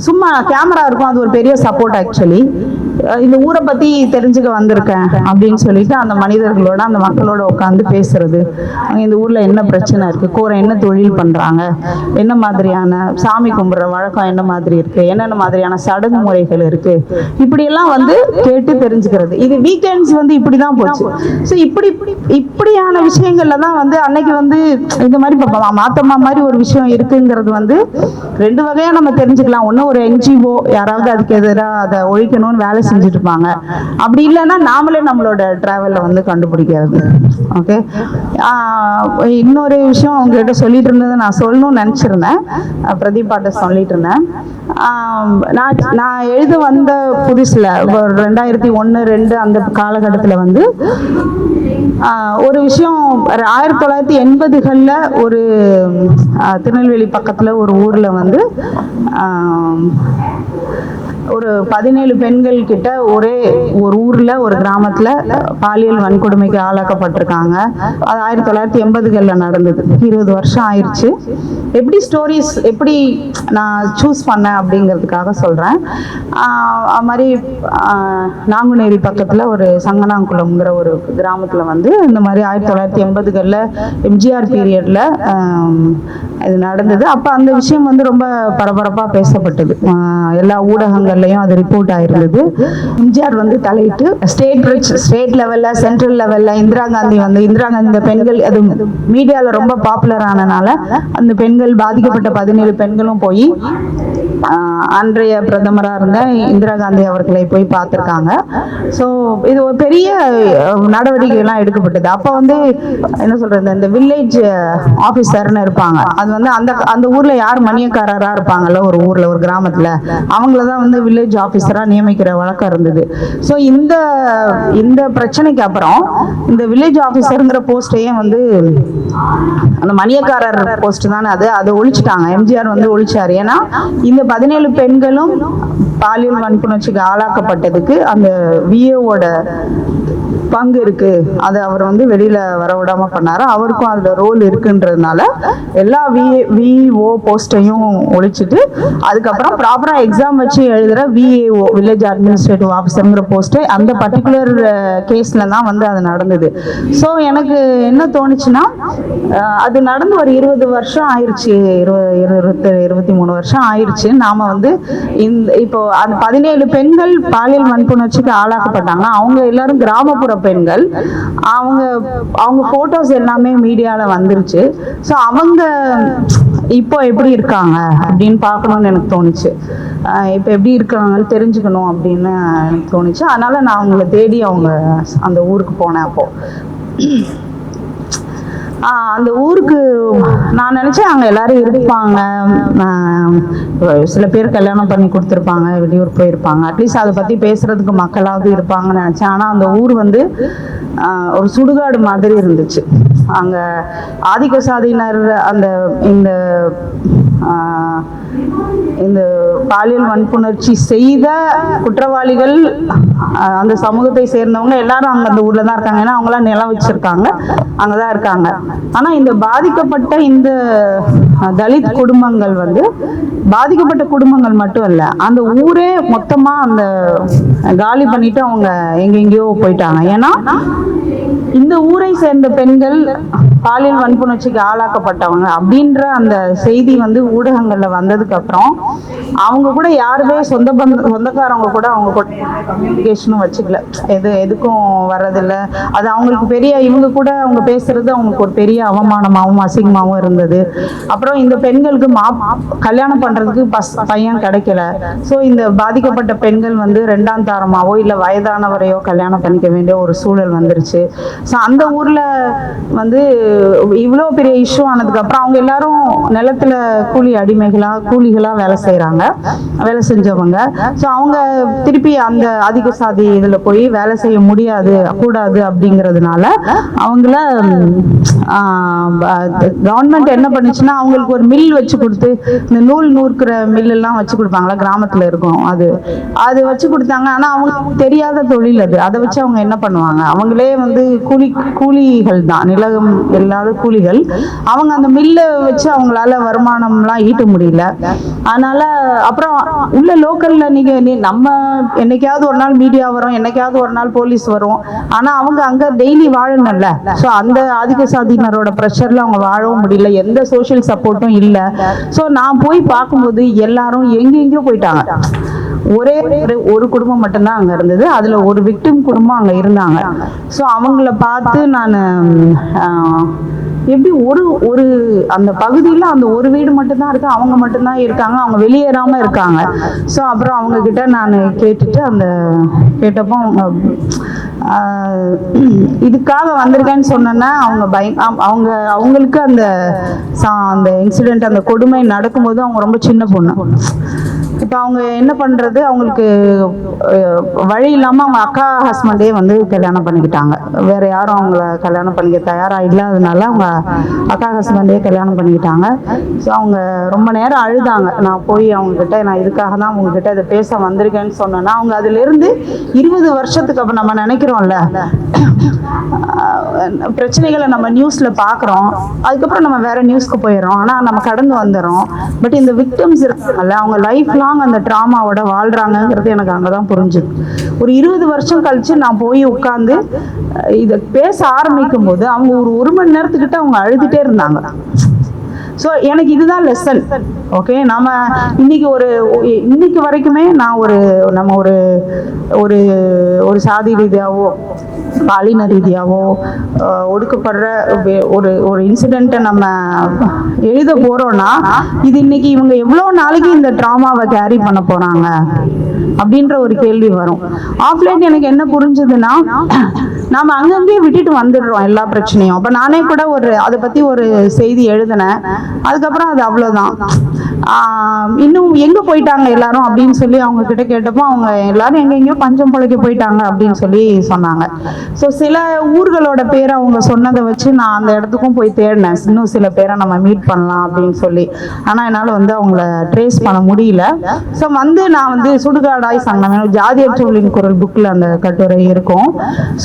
சும்மா கேமரா இருக்கும், அது ஒரு பெரிய சப்போர்ட். ஆக்சுவலி இந்த ஊரை பத்தி தெரிஞ்சுக்க வந்திருக்கேன் அப்படின்னு சொல்லிட்டு அந்த மனிதர்களோட அந்த மக்களோட உட்காந்து பேசுறது, இந்த ஊர்ல என்ன பிரச்சனை இருக்கு, கூரை என்ன தொழில் பண்றாங்க, என்ன மாதிரியான சாமி கும்பிடுற வழக்கம் என்ன மாதிரி இருக்கு, என்னென்ன மாதிரியான சடங்கு முறைகள் இருக்கு, இப்படி எல்லாம் கேட்டு தெரிஞ்சுக்கிறது. இது வீக்கெண்ட்ஸ் இப்படிதான் போச்சு. ஸோ இப்படியான விஷயங்கள்ல தான் அன்னைக்கு இந்த மாதிரி மாத்தம்மா மாதிரி ஒரு விஷயம் இருக்குங்கிறது ரெண்டு வகையா நம்ம தெரிஞ்சுக்கலாம். ஒண்ணு ஒரு என்ஜிஓ யாராவது அதுக்கு எதிராக அதை ஒழிக்கணும்னு வேலை செஞ்சுட்டு இருப்பாங்க. அப்படி இல்லைன்னா நாமளே நம்மளோட டிராவல்ல கண்டுபிடிக்கிறது. ஓகே, இன்னொரு விஷயம் உங்ககிட்ட சொல்லிட்டு இருந்தது நான் சொல்லணும்னு நினைச்சிருந்தேன். பிரதீப் பாட்ட சொல்லிட்டு இருந்தேன். நான் எழுத வந்த புதுசுல 2001-2 அந்த காலகட்டத்தில் ஒரு விஷயம் 1980களில் ஒரு திருநெல்வேலி பக்கத்துல ஒரு ஊர்ல ஒரு 17 பெண்கள் கிட்ட ஒரே ஒரு ஊர்ல ஒரு கிராமத்துல பாலியல் வன்கொடுமைக்கு ஆளாக்கப்பட்டிருக்காங்க. அது 1980களில் நடந்தது. 20 வருஷம் ஆயிடுச்சு. எப்படி ஸ்டோரிஸ் எப்படி நான் சூஸ் பண்ணேன் அப்படிங்கிறதுக்காக சொல்றேன். அது மாதிரி நாங்குநேரி பக்கத்துல ஒரு சங்கனாங்குளம்ங்கிற ஒரு கிராமத்துல இந்த மாதிரி 1980களில் எம்ஜிஆர் பீரியட்ல இது நடந்தது. அப்ப அந்த விஷயம் வந்து ரொம்ப பரபரப்பா பேசப்பட்டது. எல்லா ஊடகங்கள்லயும் அது ரிப்போர்ட் ஆயிருந்தது. எம்ஜிஆர் வந்து தலையிட்டு ஸ்டேட் லெவல்ல, சென்ட்ரல் லெவல்ல இந்திரா காந்தி இந்த பெண்கள் அது மீடியால ரொம்ப பாப்புலர் ஆனனால அந்த பெண்கள் பாதிக்கப்பட்ட 17 பெண்களும் போய் அன்றைய பிரதமராக இருந்த இந்திரா காந்தி அவர்களை போய் பார்த்துருக்காங்க. ஸோ இது ஒரு பெரிய நடவடிக்கைகள்லாம் எடுக்கப்பட்டது. அப்போ வந்து என்ன சொல்றது, இந்த வில்லேஜ் ஆஃபீஸர்னு இருப்பாங்க. அது வந்து அந்த ஊர்ல யார் மணியக்காரராக இருப்பாங்கல்ல, ஒரு ஊர்ல ஒரு கிராமத்துல அவங்கள தான் வந்து வில்லேஜ் ஆஃபீஸராக நியமிக்கிற வழக்கம் இருந்தது. ஸோ இந்த பிரச்சனைக்கு அப்புறம் இந்த வில்லேஜ் ஆஃபீஸருங்கிற போஸ்டையே வந்து அந்த மணியக்காரர் போஸ்ட் தானே அதை ஒழிச்சிட்டாங்க. எம்ஜிஆர் வந்து ஒழிச்சாரு. ஏன்னா இந்த 17 பெண்களும் பாலியல் வன்புணர்ச்சிக்கு ஆளாக்கப்பட்டதுக்கு அந்த விஏஓட பங்கு இருக்கு. அதை அவர் வந்து வெளியில வரவிடாம பண்ணாரு. அவருக்கும் அதுல ரோல் இருக்குன்றதுனால எல்லா விஓ போஸ்டையும் ஒழிச்சிட்டு அதுக்கப்புறம் ப்ராப்பரா எக்ஸாம் வச்சு எழுதுற விஏஓ, வில்லேஜ் அட்மினிஸ்ட்ரேட்டிவ் ஆஃபீஸர்ங்கிற போஸ்ட் அந்த பர்டிகுலர் கேஸ்ல தான் வந்து அது நடந்தது. ஸோ எனக்கு என்ன தோணுச்சுன்னா, அது நடந்து ஒரு 20 வருஷம் ஆயிடுச்சு, 23 வருஷம் ஆயிடுச்சு. நாம வந்து இப்போ அந்த 17 பெண்கள் பாலியல் வன்புணர்ச்சிக்கு ஆளாக்கப்பட்டாங்க. அவங்க எல்லாரும் கிராமப்புற பெண்கள். அவங்க போட்டோஸ் எல்லாமே மீடியால வந்துருச்சு. ஸோ அவங்க இப்போ எப்படி இருக்காங்க அப்படின்னு பார்க்கணும்னு எனக்கு தோணுச்சு. இப்போ எப்படி இருக்காங்கன்னு தெரிஞ்சுக்கணும் அப்படின்னு எனக்கு தோணுச்சு. அதனால நான் அவங்கள தேடி அந்த ஊருக்கு போனேன். அப்போ அந்த ஊருக்கு நான் நினைச்சேன் அங்கே எல்லாரும் இருப்பாங்க, சில பேர் கல்யாணம் பண்ணி கொடுத்துருப்பாங்க, வெளியூர் போயிருப்பாங்க, அட்லீஸ்ட் அதை பற்றி பேசுறதுக்கு மக்களாவது இருப்பாங்கன்னு நினச்சேன். ஆனால் அந்த ஊர் வந்து ஒரு சுடுகாடு மாதிரி இருந்துச்சு. அங்கே ஆதிக்க சாதியினர் இந்த பாலியல் வன்புணர்ச்சி செய்த குற்றவாளிகள் அந்த சமூகத்தை சேர்ந்தவங்க எல்லாரும் அங்க அந்த ஊர்ல தான் இருக்காங்க. ஏன்னா அவங்களாம் நிலம் வச்சிருக்காங்க, அங்கதான் இருக்காங்க. ஆனா இந்த பாதிக்கப்பட்ட இந்த தலித் குடும்பங்கள் வந்து பாதிக்கப்பட்ட குடும்பங்கள் மட்டும் இல்ல, அந்த ஊரே மொத்தமா அந்த காலி பண்ணிட்டு அவங்க எங்கெங்கயோ போயிட்டாங்க. ஏன்னா இந்த ஊரை சேர்ந்த பெண்கள் பாலியல் வன்புணர்ச்சிக்கு ஆளாக்கப்பட்டவங்க அப்படின்ற அந்த செய்தி வந்து ஊடகங்கள்ல வந்ததுக்கு அப்புறம் அவங்க கூட யாருமே சொந்தக்காரவங்க கூட அவங்க கூட கம்யூனிகேஷனும் வச்சுக்கல, எதுக்கும் வர்றதில்ல. அது அவங்களுக்கு பெரிய, இவங்க கூட அவங்க பேசுறது அவங்களுக்கு ஒரு பெரிய அவமானமாகவும் அசிங்கமாகவும் இருந்தது. அப்புறம் இந்த பெண்களுக்கு கல்யாணம் பண்றதுக்கு பையன் கிடைக்கல. ஸோ இந்த பாதிக்கப்பட்ட பெண்கள் வந்து 2ஆம் தாரமாவோ இல்லை வயதானவரையோ கல்யாணம் பண்ணிக்க வேண்டிய ஒரு சூழல் வந்துருச்சு. ஸோ அந்த ஊர்ல வந்து இவ்வளோ பெரிய இஷ்யூ ஆனதுக்கு அப்புறம் அவங்க எல்லாரும் நிலத்துல கூலிகளா வேலை செஞ்சவங்க. ஸோ அவங்க திருப்பி அந்த அதிக சாதி இதுல போய் வேலை செய்ய கூடாது அப்படிங்கிறதுனால அவங்கள கவர்மெண்ட் என்ன பண்ணுச்சுன்னா அவங்களுக்கு ஒரு மில் வச்சு கொடுத்து, இந்த நூல் நூற்கிற மில் எல்லாம் வச்சு கொடுப்பாங்களா, கிராமத்துல இருக்கும், அது வச்சு கொடுத்தாங்க. ஆனா அவங்க தெரியாத தொழில் அது. அதை வச்சு அவங்க என்ன பண்ணுவாங்க, அவங்களே வந்து கூலிகள் தான், நிலகம் இல்லாத கூலிகள். அவங்க அந்த மில்ல வச்சு அவங்களால வருமானம்லாம் ஈட்ட முடியல. அதனால அப்புறம் உள்ள லோக்கல்ல நம்ம என்னைக்காவது ஒரு நாள் மீடியா வரும், என்னைக்காவது ஒரு நாள் போலீஸ் வரும். ஆனா அவங்க அங்க டெய்லி வாழணும்ல. ஸோ அந்த ஆதிக்க சாதியினரோட ப்ரெஷர்ல அவங்க வாழவும் முடியல, எந்த சோஷியல் சப்போர்ட்டும் இல்லை. ஸோ நான் போய் பார்க்கும்போது எல்லாரும் எங்கெங்கயோ போயிட்டாங்க. ஒரே ஒரு குடும்பம் மட்டும்தான் அங்க இருந்தது. அதுல ஒரு விக்டிம் குடும்பம் அங்க இருந்தாங்க. ஸோ அவங்கள பார்த்து நான் எப்படி ஒரு அந்த பகுதியில் அந்த ஒரு வீடு மட்டும்தான் இருக்கு, அவங்க மட்டும்தான் இருக்காங்க, அவங்க வெளியேறாம இருக்காங்க. ஸோ அப்புறம் அவங்க கிட்ட நான் கேட்டப்போ அவங்க இதுக்காக வந்திருக்கேன்னு சொன்னேன்னா அவங்களுக்கு அந்த இன்சிடென்ட், அந்த கொடுமை நடக்கும்போது அவங்க ரொம்ப சின்ன பொண்ணு. இப்போ அவங்க என்ன பண்றது, அவங்களுக்கு வழி இல்லாம அவங்க அக்கா ஹஸ்பண்டே வந்து கல்யாணம் பண்ணிக்கிட்டாங்க. வேற யாரும் அவங்கள கல்யாணம் பண்ணிக்க தயாரா இல்லாததுனால அவங்க அக்கா ஹஸ்பண்டே கல்யாணம் பண்ணிக்கிட்டாங்க. ஸோ அவங்க ரொம்ப நேரம் அழுதாங்க. நான் போய் அவங்க கிட்ட, நான் இதுக்காக தான் அவங்க கிட்ட இதை பேச வந்திருக்கேன்னு சொன்னேன்னா, அவங்க அதுல இருந்து 20 வருஷத்துக்கு அப்புறம் நம்ம நினைக்கிறோம்ல பிரச்சனைகளை நம்ம நியூஸ்ல பாக்குறோம், அதுக்கப்புறம் நம்ம வேற நியூஸ்க்கு போயிடுறோம், ஆனா நம்ம கடந்து வந்துடுறோம். பட் இந்த விக்டிம்ஸ் இருக்காங்கல்ல, அவங்க லைஃப் லாங் அந்த டிராமாவோட வாழ்றாங்கிறது எனக்கு அங்கதான் புரிஞ்சுது. ஒரு 20 வருஷம் கழிச்சு நான் போய் உட்கார்ந்து இதை பேச ஆரம்பிக்கும் போது அவங்க ஒரு மணி நேரத்துக்கிட்ட அவங்க அழுதுட்டே இருந்தாங்க. ஸோ எனக்கு இதுதான் லெசன். ஓகே, நம்ம இன்னைக்கு வரைக்குமே நம்ம ஒரு சாதி ரீதியாவோ பாலின ரீதியாவோ ஒடுக்கப்படுற ஒரு இன்சிடென்ட்டை நம்ம எழுத போறோம்னா, இது இன்னைக்கு இவங்க எவ்வளவு நாளைக்கு இந்த ட்ராமாவை கேரி பண்ண போறாங்க அப்படின்ற ஒரு கேள்வி வரும். ஆஃப்லைன் எனக்கு என்ன புரிஞ்சதுன்னா, நாம அங்கங்கே விட்டுட்டு வந்துடுறோம் எல்லா பிரச்சனையும். அப்ப நானே கூட அதை பத்தி ஒரு செய்தி எழுதினேன். அதுக்கப்புறம் அது அவ்வளவுதான். இன்னும் எங்க போயிட்டாங்க எல்லாரும் அப்படின்னு சொல்லி அவங்க கிட்ட கேட்டப்போ அவங்க எல்லாரும் எங்கெங்கயோ பஞ்சம் பிழைக்க போயிட்டாங்க அப்படின்னு சொல்லி சொன்னாங்க. ஸோ சில ஊர்களோட பேரை அவங்க சொன்னதை வச்சு நான் அந்த இடத்துக்கும் போய் தேடினேன், இன்னும் சில பேரை நம்ம மீட் பண்ணலாம் அப்படின்னு சொல்லி. ஆனா என்னால அவங்கள ட்ரேஸ் பண்ண முடியல. ஸோ நான் சுடுகாடாய் சங்கனம், ஜாதியற்றவர்களின் குரல் புக்ல அந்த கட்டுரை இருக்கும்.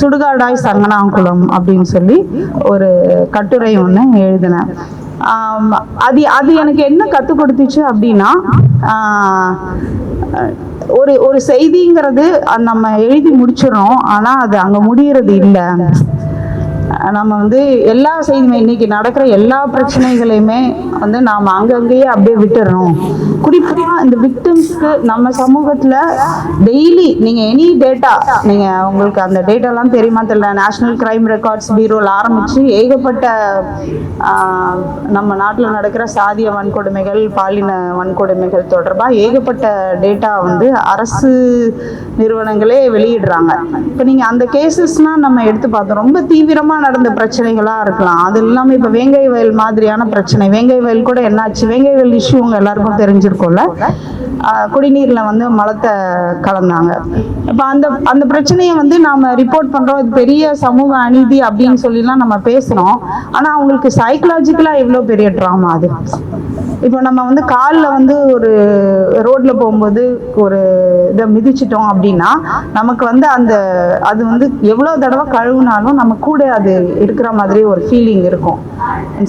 சுடுகாடாய் சங்கனாங்குளம் அப்படின்னு சொல்லி ஒரு கட்டுரை ஒன்று எழுதினேன். அது எனக்கு என்ன கற்றுக் கொடுத்துச்சு அப்படின்னா, ஒரு செய்திங்கிறது நம்ம எழுதி முடிச்சிடறோம், ஆனா அது அங்க முடியறது இல்லை. நம்ம எல்லா செய்தியுமே, இன்னைக்கு நடக்கிற எல்லா பிரச்சனைகளையுமே நாம அங்கங்கேயே அப்படியே விட்டுறோம். குறிப்பா இந்த விக்டிம்ஸ்க்கு நம்ம சமூகத்துல டெய்லி நீங்க எனி டேட்டா, உங்களுக்கு அந்த டேட்டாலாம் தெரியுமா தெரியல, நேஷனல் கிரைம் ரெக்கார்ட்ஸ் பியூரோல ஆரம்பிச்சு ஏகப்பட்ட நம்ம நாட்டில் நடக்கிற சாதிய வன்கொடுமைகள், பாலின வன்கொடுமைகள் தொடர்பா ஏகப்பட்ட டேட்டா அரசு நிறுவனங்களே வெளியிடுறாங்க. இப்போ நீங்க அந்த கேசஸ்லாம் நம்ம எடுத்து பார்த்தோம், ரொம்ப தீவிரமா நடந்த பிரச்சனைகளா இருக்கலாம். அது இல்லாம இப்ப வேங்கை வயல் மாதிரியான பிரச்சனை, வேங்கை வயல் கூட என்னாச்சு, வேங்கை வயல் இஷ்யூ உங்க எல்லாருக்கும் தெரிஞ்சிருக்கும்ல, குடிநீர்ல மலத்தை கலந்தாங்க. இப்ப அந்த பிரச்சனையை நாம ரிப்போர்ட் பண்றோம், இது பெரிய சமூக அநீதி அப்படின்னு சொல்லிலாம் நம்ம பேசுறோம். ஆனா அவங்களுக்கு சைக்கலாஜிக்கலா எவ்வளவு பெரிய ட்ராமா அது. இப்போ நம்ம வந்து காலில் வந்து ஒரு ரோட்டில் போகும்போது ஒரு இதை மிதிச்சிட்டோம் அப்படின்னா நமக்கு வந்து அது வந்து எவ்வளோ தடவை கழுவுனாலும் நம்ம கூட அது இருக்கிற மாதிரி ஒரு ஃபீலிங் இருக்கும்.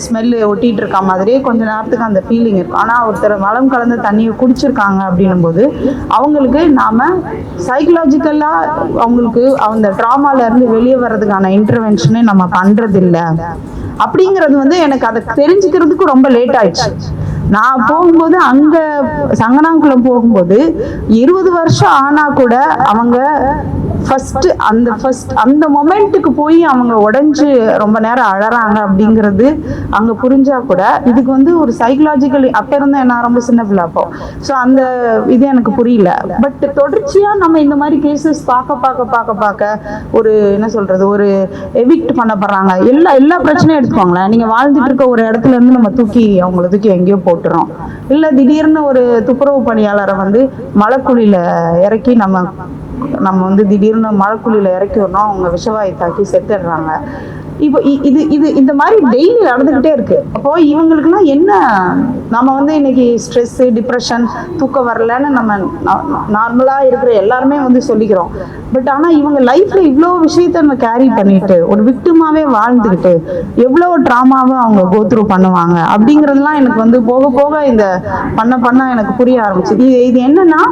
ஸ்மெல்லு ஒட்டிகிட்டு இருக்க மாதிரியே கொஞ்ச நேரத்துக்கு அந்த ஃபீலிங் இருக்கும். ஆனால் ஒருத்தர் மலம் கலந்த தண்ணியை குடிச்சிருக்காங்க அப்படின்னும் போது அவங்களுக்கு நாம் சைக்கலாஜிக்கலாக அவங்களுக்கு அந்த ட்ராமாலேருந்து வெளியே வர்றதுக்கான இன்டர்வென்ஷனே நம்ம பண்ணுறதில்ல அப்படிங்கிறது வந்து எனக்கு அதை தெரிஞ்சுக்கிறதுக்கு ரொம்ப லேட் ஆயிடுச்சு. நான் போகும்போது அங்கே சங்கனாங்குளம் போகும்போது 20 வருஷம் ஆனால் கூட அவங்க அந்த மொமெண்ட்டுக்கு போய் அவங்க உடஞ்சி ரொம்ப நேரம் அழறாங்க அப்படிங்கிறது அங்கே புரிஞ்சா கூட இதுக்கு வந்து ஒரு சைக்கலாஜிக்கல் அப்போ இருந்தால் என்ன ரொம்ப சின்ன பிள்ளை அப்போ. ஸோ அந்த இது எனக்கு புரியல. பட் தொடர்ச்சியாக நம்ம இந்த மாதிரி கேசஸ் பார்க்க ஒரு என்ன சொல்கிறது ஒரு எவிக்ட் பண்ணப்படுறாங்க. எல்லா பிரச்சனையும் எடுத்துக்கோங்களேன். நீங்கள் வாழ்ந்துட்டு இருக்க ஒரு இடத்துல இருந்து நம்ம அவங்கள தூக்கி எங்கேயோ போட்டுறோம். இல்லை திடீர்னு ஒரு துப்புரவு பணியாளரை வந்து மலைக்குழியில் இறக்கி நம்ம வந்து திடீர்னு மழைக்குழியில் இறக்கி விடணும், அவங்க விஷவாயு தாக்கி செத்துடுறாங்க. இப்போ இந்த மாதிரி டெய்லி நடந்துக்கிட்டே இருக்கு. அப்போ இவங்களுக்குலாம் என்ன, நம்ம வந்து இன்னைக்கு ஸ்ட்ரெஸ்ஸு டிப்ரெஷன் தூக்கம் வரலன்னு நம்ம நார்மலாக இருக்கிற எல்லாருமே வந்து சொல்லிக்கிறோம். பட் ஆனால் இவங்க லைஃப்ல இவ்வளோ விஷயத்த நம்ம கேரி பண்ணிட்டு ஒரு விக்டிமாவே வாழ்ந்துக்கிட்டு எவ்வளோ ட்ராமாவை அவங்க கோத்ரூ பண்ணுவாங்க அப்படிங்கிறதுலாம் எனக்கு வந்து போக போக இந்த பண்ண எனக்கு புரிய ஆரம்பிச்சு. இது என்னன்னா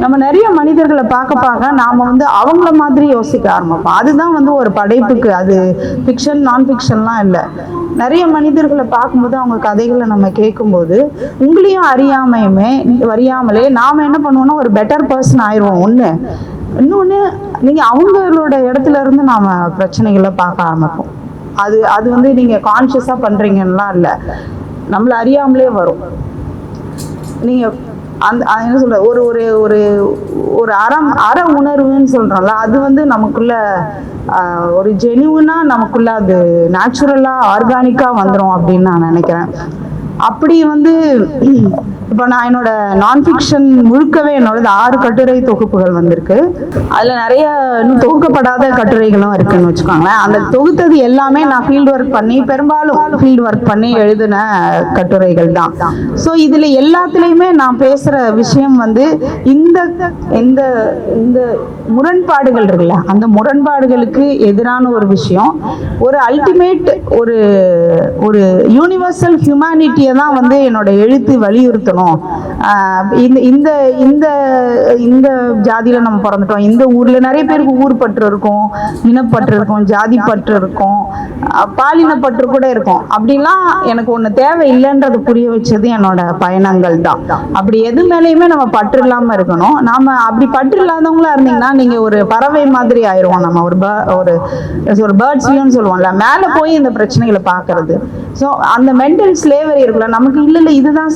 நம்ம நிறைய மனிதர்களை பார்க்க நாம வந்து அவங்கள மாதிரி யோசிக்க ஆரம்பிப்போம். அதுதான் வந்து ஒரு படைப்புக்கு அது ஃபிக்ஷன் நான் ஃபிக்ஷன்லாம் இல்லை. நிறைய மனிதர்களை பார்க்கும்போது அவங்க கதைகளை நம்ம கேட்கும்போது உங்களையும் அறியாமலே நாம என்ன பண்ணுவோம்னா ஒரு பெட்டர் பர்சன் ஆயிடுவோம். இன்னொன்று நீங்கள் அவங்களோட இடத்துல இருந்து நாம பிரச்சனைகளை பார்க்க ஆரம்பிப்போம். அது வந்து நீங்கள் கான்ஷியஸாக பண்ணுறீங்கன்னா இல்லை, நம்மளை அறியாமலே வரும். நீங்கள் என்ன சொல்ற ஒரு ஒரு ஒரு ஒரு அற உணர்வுன்னு சொல்றோம்ல, அது வந்து நமக்குள்ள ஒரு ஜெனியூனா நமக்குள்ள அது நேச்சுரலா ஆர்கானிக்கா வந்துடும் அப்படின்னு நான் நினைக்கிறேன். அப்படி வந்து இப்போ நான் என்னோட நான் ஃபிக்ஷன் முழுக்கவே என்னோட 6 கட்டுரை தொகுப்புகள் வந்திருக்கு. அதில் நிறைய இன்னும் தொகுக்கப்படாத கட்டுரைகளும் இருக்குன்னு வச்சுக்கோங்களேன். அந்த தொகுத்தது எல்லாமே நான் பெரும்பாலும் ஃபீல்டு ஒர்க் பண்ணி எழுதின கட்டுரைகள் தான். ஸோ இதில் எல்லாத்துலேயுமே நான் பேசுகிற விஷயம் வந்து இந்த இந்த இந்த முரண்பாடுகள் இருக்குல்ல, அந்த முரண்பாடுகளுக்கு எதிரான ஒரு விஷயம், ஒரு அல்டிமேட் ஒரு ஒரு யூனிவர்சல் ஹியூமனிட்டியை தான் வந்து என்னோட எழுத்து வலியுறுத்தணும். இந்த இந்த இந்த ஜாதியில நம்ம பிறந்துட்டோம், இந்த ஊர்ல நிறைய பேருக்கு ஊர் பற்று இருக்கும், இனப்பற்று இருக்கும், ஜாதி பற்று இருக்கும், பாலினப்பற்று கூட இருக்கும். அப்படிலாம் எனக்கு ஒண்ணு தேவை இல்லைன்றது புரிய வச்சது என்னோட பயணங்கள் தான். அப்படி எது மேலேயுமே நம்ம பற்று இல்லாம இருக்கணும். நாம அப்படி பற்று இல்லாதவங்களா இருந்தீங்கன்னா நீங்க ஒரு பறவை மாதிரி ஆயிடுவோம். நம்ம ஒரு பேர்ட்ஸ் வியூன்னு சொல்லுவோம்ல, மேல போய் இந்த பிரச்சனைகளை பாக்குறது. ஸோ அந்த மென்டல் ஸ்லேவரி இருக்குல்ல, நமக்கு இல்லை இதுதான்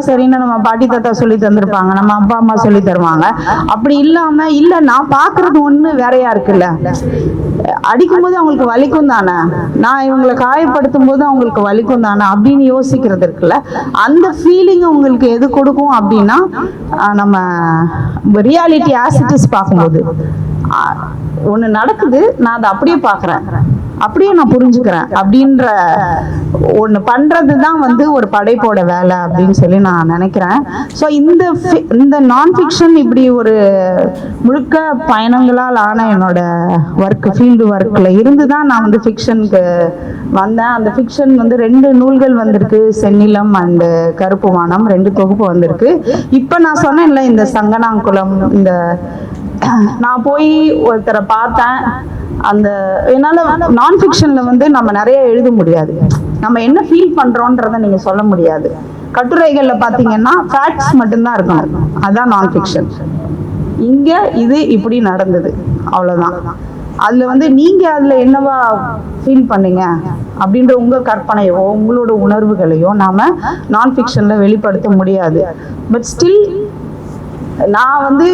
சரின்னு நம்ம பாட்டி தாத்தா சொல்லி தந்திருப்பாங்க, நம்ம அப்பா அம்மா சொல்லி தருவாங்க. அப்படி இல்லாம இல்லை நான் பாக்குறது ஒண்ணு வேறையா இருக்குல்ல, அடிக்கும்போது அவங்களுக்கு வலிக்கும் தானே, நான் இவங்களை காயப்படுத்தும் போது அவங்களுக்கு வலிக்கும் தானே அப்படின்னு யோசிக்கிறது இருக்குல்ல, அந்த ஃபீலிங் உங்களுக்கு எது கொடுக்கும் அப்படின்னா நம்ம ரியாலிட்டி ஆசிட்டிஸ் பார்க்கும்போது ஒண்ணு நடக்குது, நான் அதை அப்படியே பாக்குறேன், அப்படியே நான் புரிஞ்சுக்கிறேன் அப்படின்ற ஒன்று பண்றது தான் வந்து ஒரு படைப்போட வேலை அப்படின்னு சொல்லி நான் நினைக்கிறேன். ஸோ இந்த நான் ஃபிக்ஷன் இப்படி ஒரு முழுக்க பயணங்களால் ஆன என்னோட ஃபீல்டு ஒர்க்கில் இருந்து தான் நான் வந்து ஃபிக்ஷனுக்கு வந்தேன். அந்த ஃபிக்ஷன் வந்து 2 நூல்கள் வந்திருக்கு, செந்நிலம் அண்டு கருப்பு வானம், 2 தொகுப்பு வந்திருக்கு. இப்போ நான் சொன்னேன்ல இந்த சங்கனாங்குளம், இந்த நான் போய் ஒருத்தரை பார்த்தேன். என்னால நான் ஃபிக்ஷன்ல வந்து நம்ம நிறைய எழுத முடியாது, நம்ம என்ன ஃபீல் பண்றோன்றத நீங்க சொல்ல முடியாது. கட்டுரைகள்ல பாத்தீங்கன்னா ஃபேக்ட்ஸ் மட்டும்தான் இருக்கணும், அதான் நான் ஃபிக்ஷன். இங்க இது இப்படி நடந்தது அவ்வளவுதான். அதுல வந்து நீங்க அதுல என்னவா ஃபீல் பண்ணீங்க அப்படின்ற உங்க கற்பனையோ உங்களோட உணர்வுகளையோ நாம நான் ஃபிக்ஷன்ல வெளிப்படுத்த முடியாது. பட் ஸ்டில் நான் வந்து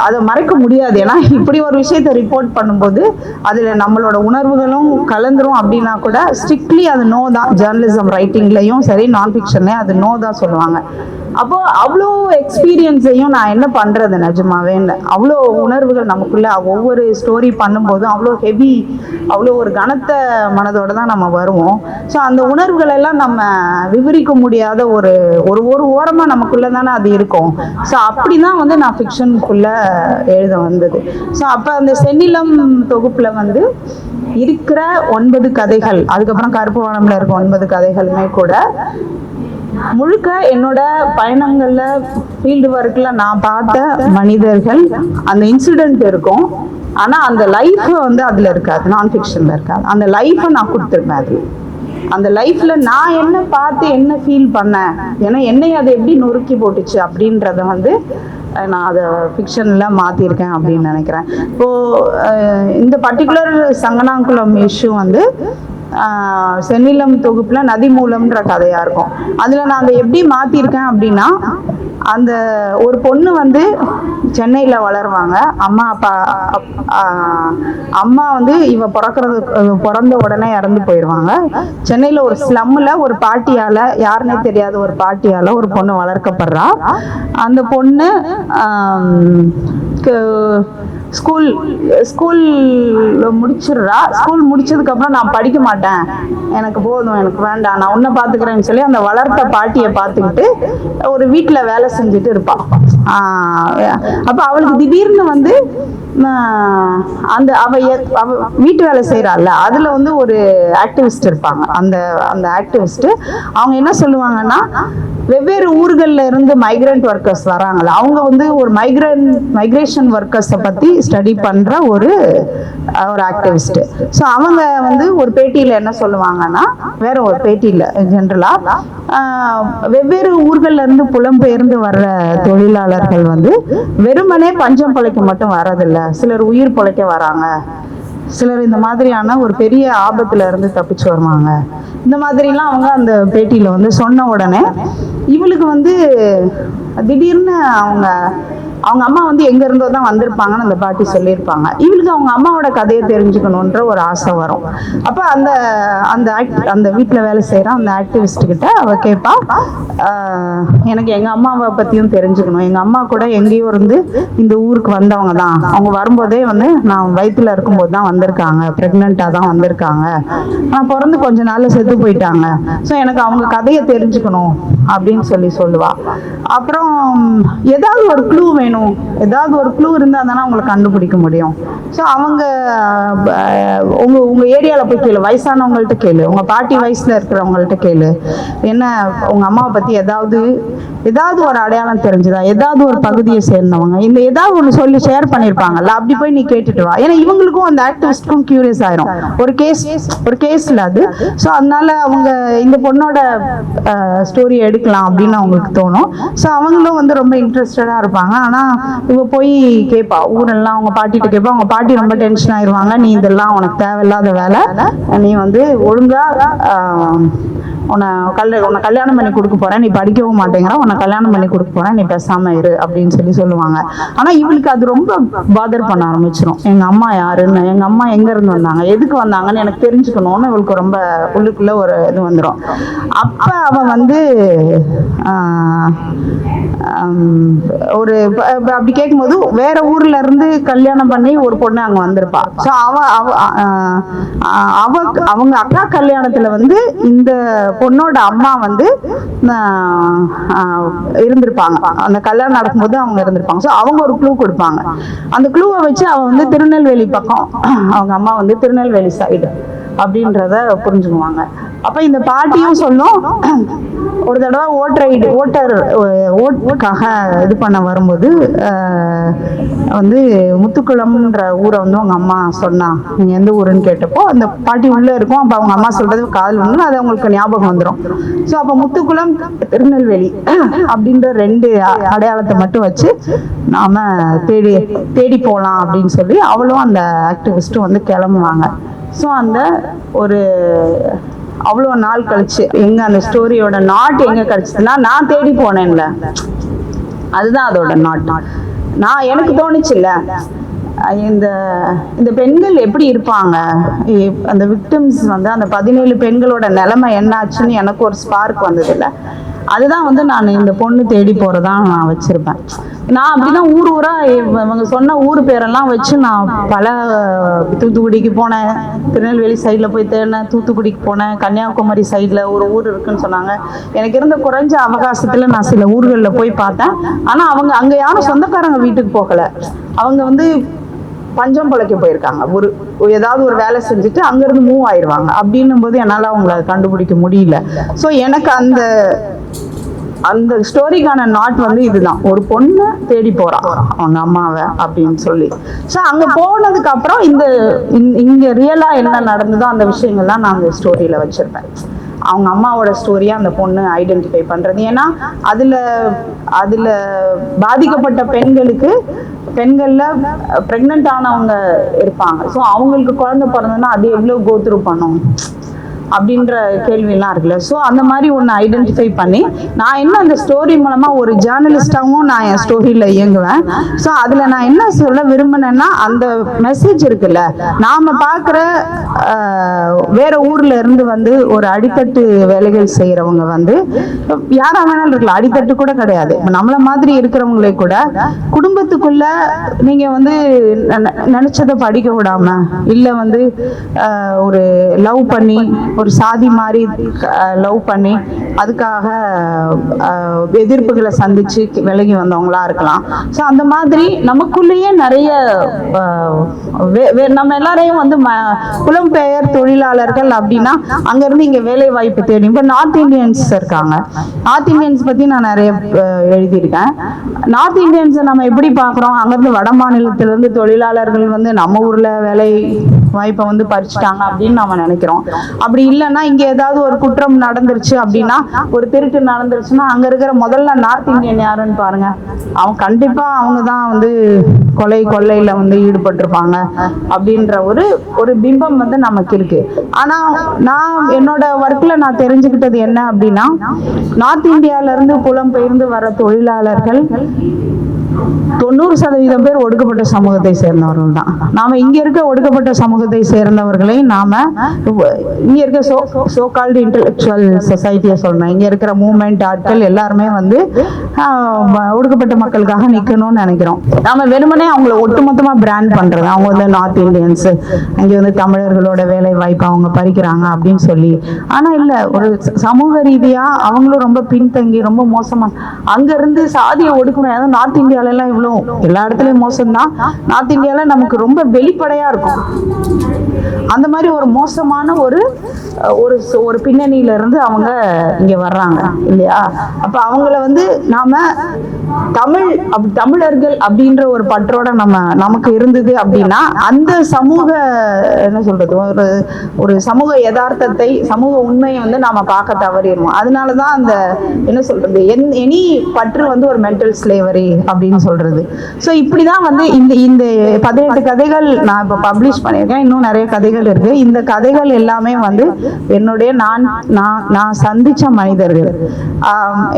அதை மறைக்க முடியாது. ஏன்னா இப்படி ஒரு விஷயத்தை ரிப்போர்ட் பண்ணும்போது அதுல நம்மளோட உணர்வுகளும் கலந்துரும். அப்படின்னா கூட ஸ்ட்ரிக்ட்லி அது நோ தான். ஜேர்னலிசம் ரைட்டிங்லையும் சரி நான் ஃபிக்ஷன்லையும் அது நோ தான் சொல்லுவாங்க. அப்போ அவ்வளோ எக்ஸ்பீரியன்ஸையும் நான் என்ன பண்றது நிஜமாவே இல்லை. அவ்வளோ உணர்வுகள் நமக்குள்ள ஒவ்வொரு ஸ்டோரி பண்ணும்போதும் அவ்வளோ ஹெவி, அவ்வளோ ஒரு கனத்த மனதோட தான் நம்ம வருவோம். ஸோ அந்த உணர்வுகள் எல்லாம் நம்ம விவரிக்க முடியாத ஒரு ஒரு ஒரு ஓரமா நமக்குள்ள தானே அது இருக்கும். ஸோ அப்படிதான் வந்து நான் ஃபிக்ஷனுக்குள்ள எழுத வந்தது. ஸோ அப்போ அந்த செந்நிலம் தொகுப்புல வந்து இருக்கிற 9 கதைகள், அதுக்கப்புறம் கருப்பு வானம்ல இருக்க 9 கதைகளுமே கூட முழுக்க என்னோட பயணங்கள்ல ஃபீல்டு ஒர்க்ல நான் பார்த்த மனிதர்கள், அந்த இன்சிடென்ட் இருக்கும். ஆனா அந்த லைஃப் வந்து அதுல இருக்காது, நான் ஃபிக்ஷன்ல இருக்காது. அந்த லைஃபை நான் கொடுத்துருப்பேன். அது அந்த லைஃப்ல நான் என்ன பார்த்து என்ன ஃபீல் பண்ணேன், ஏன்னா என்னை அதை எப்படி நொறுக்கி போட்டுச்சு அப்படின்றத வந்து நான் அதை ஃபிக்ஷன்ல மாத்திருக்கேன் அப்படின்னு நினைக்கிறேன். இப்போ இந்த பர்டிகுலர் சங்கனாங்குளம் இஷ்யூ வந்து செந்நிலம் தொகுப்புல நதி மூலம்ன்ற கதையா இருக்கும். அதுல நான் அதை எப்படி மாத்திருக்கேன் அப்படின்னா, அந்த ஒரு பொண்ணு வந்து சென்னையில வளருவாங்க. அம்மா வந்து இவ பிறந்த உடனே இறந்து போயிடுவாங்க. சென்னையில ஒரு ஸ்லம்ல ஒரு பாட்டியால, யாருன்னே தெரியாத ஒரு பாட்டியால ஒரு பொண்ணு வளர்க்கப்படுறா. அந்த பொண்ணு ஸ்கூல் முடிச்சிடுறா. ஸ்கூல் முடிச்சதுக்கு அப்புறம் நான் படிக்க மாட்டேன், எனக்கு போதும், எனக்கு வேண்டாம், நான் உன்னை பாத்துக்கிறேன்னு சொல்லி அந்த வளர்த்த பாட்டியை பார்த்துக்கிட்டு ஒரு வீட்டுல வேலை செஞ்சுட்டு இருப்பான். அப்ப அவளுக்கு திடீர்னு வந்து அந்த அவ வீட்டு வேலை செய்யறாள், அதுல வந்து ஒரு ஆக்டிவிஸ்ட் இருப்பாங்க. அந்த ஆக்டிவிஸ்ட் அவங்க என்ன சொல்லுவாங்கன்னா, வெவ்வேறு ஊர்கள்ல இருந்து மைக்ரண்ட் ஒர்க்கர்ஸ் வராங்களா, அவங்க வந்து ஒரு மைக்ரேஷன் ஒர்க்கர்ஸை பத்தி ஸ்டடி பண்ற ஒரு ஆக்டிவிஸ்ட். ஸோ அவங்க வந்து ஒரு பேட்டியில என்ன சொல்லுவாங்கன்னா, வேற ஒரு பேட்டியில ஜென்ரலா வெவ்வேறு ஊர்கள்ல இருந்து புலம்பெயர்ந்து வர்ற தொழிலாளர்கள் வந்து வெறுமனே பஞ்சம் பிழைக்க மட்டும் வரதில்லை, சிலர் உயிர் பிழைக்க வராங்க, சிலர் இந்த மாதிரியான ஒரு பெரிய ஆபத்துல இருந்து தப்பிச்சு வருவாங்க. இந்த மாதிரிலாம் அவங்க அந்த பேட்டியில வந்து சொன்ன உடனே இவளுக்கு வந்து திடீர்னு அவங்க அம்மா வந்து எங்க இருந்தோ தான் வந்திருப்பாங்கன்னு அந்த பாட்டி சொல்லியிருப்பாங்க. இவளுக்கு அவங்க அம்மாவோட கதையை தெரிஞ்சுக்கணுன்ற ஒரு ஆசை வரும். அப்ப அந்த வீட்டுல வேலை செய்யற அந்த ஆக்டிவிஸ்ட் கிட்ட அவ கேட்பா, எனக்கு எங்க அம்மாவை பத்தியும் தெரிஞ்சுக்கணும், எங்க அம்மா கூட எங்கேயோ இருந்து இந்த ஊருக்கு வந்தவங்க தான், அவங்க வரும்போதே வந்து நான் வயிற்றுல இருக்கும்போது தான் வந்திருக்காங்க, பிரெக்னெண்டா தான் வந்திருக்காங்க, நான் பிறந்து கொஞ்ச நாள்ல செத்து போயிட்டாங்க, ஸோ எனக்கு அவங்க கதையை தெரிஞ்சுக்கணும் அப்படின்னு சொல்லுவா. அப்புறம் ஏதாவது ஒரு க்ளூ வேணும், ஏதாவது ஒரு க்ளூ இருந்தா தானே அவங்களை கண்டுபிடிக்க முடியும். ஸோ அவங்க உங்க ஏரியால போய் கேளு, வயசானவங்கள்ட்ட கேளு, உங்க பாட்டி வயசுல இருக்கிறவங்கள்ட்ட கேளு, என்ன உங்க அம்மாவை பத்தி ஏதாவது ஒரு அடையாளம் தெரிஞ்சுதா, ஏதாவது ஒரு பகுதியை சேர்ந்தவங்க இந்த ஏதாவது ஒன்று சொல்லி ஷேர் பண்ணியிருப்பாங்கல்ல, அப்படி போய் நீ கேட்டுட்டு வா. ஏன்னா இவங்களுக்கும் அந்த ஆக்டிவிஸ்டுக்கும் கியூரியஸ் ஆயிரும், ஒரு கேஸ்ல அது. ஸோ அதனால அவங்க இந்த பொண்ணோட ஸ்டோரி எடுக்கலாம் அப்படின்னு அவங்களுக்கு தோணும். ஸோ அவங்களும் வந்து ரொம்ப இன்ட்ரெஸ்டடா இருப்பாங்க. ஆனா இவ போய் கேட்பா, ஊரெல்லாம் அவங்க பாட்டிகிட்ட கேட்பா. அவங்க பாட்டி ரொம்ப டென்ஷன் ஆயிடுவாங்க, நீ இதெல்லாம் உனக்கு தேவையில்லாத வேலை, நீ வந்து ஒழுங்கா உன்னை கல்யாணம் பண்ணி கொடுக்க போறேன், நீ படிக்கவும் மாட்டேங்கிற, உன்னை கல்யாணம் பண்ணி கொடுக்க போறேன், நீ பேசாம இரு அப்படின்னு சொல்லுவாங்க. ஆனா இவளுக்கு அது ரொம்ப பாதர் பண்ண ஆரம்பிச்சிடும். எங்க அம்மா யாருன்னு, எங்க அம்மா எங்க இருந்து வந்தாங்க, எதுக்கு வந்தாங்கன்னு எனக்கு தெரிஞ்சுக்கணும்னு இவளுக்கு ரொம்ப உள்ளுக்குள்ள ஒரு இது வந்துடும். அப்ப அவ வந்து ஒரு அப்படி கேட்கும்போது வேற ஊர்ல இருந்து கல்யாணம் பண்ணி ஒரு பொண்ணு அங்க வந்திருப்பா. ஸோ அவங்க அக்கா கல்யாணத்துல வந்து இந்த பொண்ணோட அம்மா வந்து இருந்திருப்பாங்க, அந்த கல்யாணம் நடக்கும்போது அவங்க இருந்திருப்பாங்க. ஸோ அவங்க ஒரு க்ளூ கொடுப்பாங்க. அந்த க்ளூவை வச்சு அவ வந்து திருநெல்வேலி பக்கம், அவங்க அம்மா வந்து திருநெல்வேலி சைடு அப்படின்றத புரிஞ்சுக்குவாங்க. அப்ப இந்த பாட்டியும் சொல்லும், ஒரு தடவை ஓட்டுக்காக இது பண்ண வரும்போது வந்து முத்துக்குளம்ன்ற ஊரை வந்து அவங்க அம்மா சொன்னா, நீங்க எந்த ஊருன்னு கேட்டப்போ அந்த பாட்டி உள்ள இருக்கும். அப்ப அவங்க அம்மா சொல்றது காதல் வந்து அது அவங்களுக்கு ஞாபகம் வந்துடும். ஸோ அப்ப முத்துக்குளம் திருநெல்வேலி அப்படின்ற 2 அடையாளத்தை மட்டும் வச்சு நாம தேடி போகலாம் அப்படின்னு சொல்லி அவளும் அந்த ஆக்டிவிஸ்டும் வந்து கிளம்புவாங்க. ஸோ அந்த ஒரு அவ்வளோ நாள் கழிச்சு எங்க அந்த ஸ்டோரியோட நாட் எங்க கிடைச்சதுன்னா, நான் தேடி போனேன்ல, அதுதான் அதோட நாட். எனக்கு தோணுச்சுல்ல, இந்த பெண்கள் எப்படி இருப்பாங்க, அந்த விக்டிம்ஸ் வந்து அந்த 17 பெண்களோட நிலைமை என்னாச்சுன்னு எனக்கு ஒரு ஸ்பார்க் வந்தது இல்லை. அதுதான் வந்து நான் இந்த பொண்ணு தேடி போறதா நான் வச்சிருப்பேன். நான் அப்படிதான் ஊர் ஊரா இவங்க சொன்ன ஊர் பேரெல்லாம் வச்சு நான் பல தூத்துக்குடிக்கு போனேன், திருநெல்வேலி சைடில் போய் தேடினேன், தூத்துக்குடிக்கு போனேன், கன்னியாகுமரி சைடில் ஒரு ஊர் இருக்குன்னு சொன்னாங்க. எனக்கு இருந்த குறைஞ்ச அவகாசத்தில் நான் சில ஊர்களில் போய் பார்த்தேன். ஆனால் அவங்க அங்கே யாரும் சொந்தக்காரங்க வீட்டுக்கு போகலை. அவங்க வந்து பஞ்சம் பிழைக்க போயிருக்காங்க. ஏதாவது ஒரு வேலை செஞ்சுட்டு அங்கேருந்து மூவ் ஆயிடுவாங்க. அப்படின்னும் போது என்னால் அவங்கள கண்டுபிடிக்க முடியல. ஸோ எனக்கு அந்த ஸ்டோரிக்கான நாட் வந்து இதுதான், ஒரு பொண்ணு தேடி போறான் அவங்க அம்மாவை அப்படின்னு சொல்லி. ஸோ அங்க போனதுக்கு அப்புறம் இங்க ரியலா என்ன நடந்ததோ அந்த விஷயங்கள்லாம் நான் அந்த ஸ்டோரியில வச்சிருப்பேன். அவங்க அம்மாவோட ஸ்டோரியா அந்த பொண்ணு ஐடென்டிஃபை பண்றது. ஏன்னா அதுல பாதிக்கப்பட்ட பெண்கள்ல பிரெக்னென்ட் ஆனவங்க இருப்பாங்க. ஸோ அவங்களுக்கு குழந்தை பிறந்ததுன்னா அது எவ்வளவு கோத்ரூ பண்ணும் அப்படின்ற கேள்வியெல்லாம் இருக்குல்ல. ஸோ அந்த மாதிரி ஒன்று ஐடென்டிஃபை பண்ணி நான் என்ன அந்த ஸ்டோரி மூலமா ஒரு ஜேர்னலிஸ்டாகவும் நான் என் ஸ்டோரியில் இயங்குவேன். ஸோ அதில் நான் என்ன சொல்ல விரும்பினேன்னா, அந்த மெசேஜ் இருக்குல்ல, நாம் பார்க்குற வேற ஊர்ல இருந்து வந்து ஒரு அடித்தட்டு வேலைகள் செய்கிறவங்க வந்து யாரா வேணாலும் இருக்கலாம், அடித்தட்டு கூட கிடையாது, நம்மள மாதிரி இருக்கிறவங்களே கூட குடும்பத்துக்குள்ள நீங்கள் வந்து நினச்சதை படிக்க விடாம, இல்லை வந்து ஒரு லவ் பண்ணி ஒரு சாதி மாதிரி லவ் பண்ணி அதுக்காக எதிர்ப்புகளை சந்திச்சு விலகி வந்தவங்களா இருக்கலாம். ஸோ அந்த மாதிரி நமக்குள்ளேயே நிறைய நம்ம எல்லாரையும் வந்து புலம்பெயர் தொழிலாளர்கள் அப்படின்னா அங்கிருந்து இங்க வேலை வாய்ப்பு தேடி. இப்போ நார்த் இந்தியன்ஸ் இருக்காங்க. நார்த் இந்தியன்ஸ் பத்தி நான் நிறைய எழுதியிருக்கேன். நார்த் இந்தியன்ஸை நம்ம எப்படி பார்க்குறோம், அங்கிருந்து வட மாநிலத்திலிருந்து தொழிலாளர்கள் வந்து நம்ம ஊர்ல வேலை வாய்ப்பை வந்து பறிச்சுட்டாங்க அப்படின்னு நம்ம நினைக்கிறோம். அப்படி இல்லைன்னா இங்க ஏதாவது ஒரு குற்றம் நடந்துருச்சு அப்படின்னா, ஒரு திருட்டு நடந்துருச்சுன்னா அங்க இருக்கிற முதல்ல நார்த் இந்தியன் யாருன்னு பாருங்க, அவங்க கண்டிப்பா அவங்க தான் வந்து கொள்ளையில வந்து ஈடுபட்டிருப்பாங்க அப்படின்ற ஒரு பிம்பம் வந்து நமக்கு இருக்கு. ஆனா நான் என்னோட ஒர்க்ல நான் தெரிஞ்சுக்கிட்டது என்ன அப்படின்னா, நார்த் இந்தியால இருந்து புலம்பெயர்ந்து வர தொழிலாளர்கள் 90% பேர் ஒடுக்கப்பட்ட சமூகத்தை சேர்ந்தவர்கள் தான். நாம இங்க இருக்க ஒடுக்கப்பட்ட சமூகத்தை சேர்ந்தவர்களை நாம இங்க இருக்க சோ கால்டு இன்டெலெக்சுவல் சொசைட்டியை சொல்றேன், இங்க இருக்கிற மூவ்மெண்ட் ஆட்கள் எல்லாருமே வந்து ஒடுக்கப்பட்ட மக்களுக்காக நிக்கணும்னு நினைக்கிறோம். நாம வெறுமனே அவங்கள ஒட்டுமொத்தமா பிராண்ட் பண்றது, அவங்க வந்து நார்த் இந்தியன்ஸ் அங்க வந்து தமிழர்களோட வேலை வாய்ப்பு அவங்க பறிக்கிறாங்க அப்படின்னு சொல்லி. ஆனா இல்ல, ஒரு சமூக ரீதியா அவங்களும் ரொம்ப பின்தங்கி ரொம்ப மோசமா அங்க இருந்து சாதியை ஒடுக்கணும். அதாவது நார்த் இந்தியால எல்லாம் இவ்வளவு எல்லா இடத்துலயும் மோசம்தான், நார்த் இந்தியால நமக்கு ரொம்ப வெளிப்படையா இருக்கும். அந்த மாதிரி ஒரு மோசமான ஒரு பின்னணியில இருந்து அவங்க இங்க வர்றாங்க இல்லையா. அப்ப அவங்கள வந்து நாம தமிழர்கள் அப்படின்ற ஒரு பற்றோட நமக்கு இருந்தது அப்படின்னா, அந்த சமூக என்ன சொல்றது, ஒரு சமூக யதார்த்தத்தை சமூக உண்மையை வந்து நாம பார்க்க தவறிடுவோம். அதனாலதான் அந்த என்ன சொல்றது, எனி பற்று வந்து ஒரு மென்டல் ஸ்லேவரி அப்படின்னு சொல்றது. ஸோ இப்படிதான் வந்து இந்த 18 கதைகள் நான் இப்போ பப்ளிஷ் பண்ணியிருக்கேன். இன்னும் நிறைய கதைகள் இருக்கு. இந்த கதைகள் எல்லாமே வந்து என்னுடைய நான் சந்திச்ச மனிதர்கள்.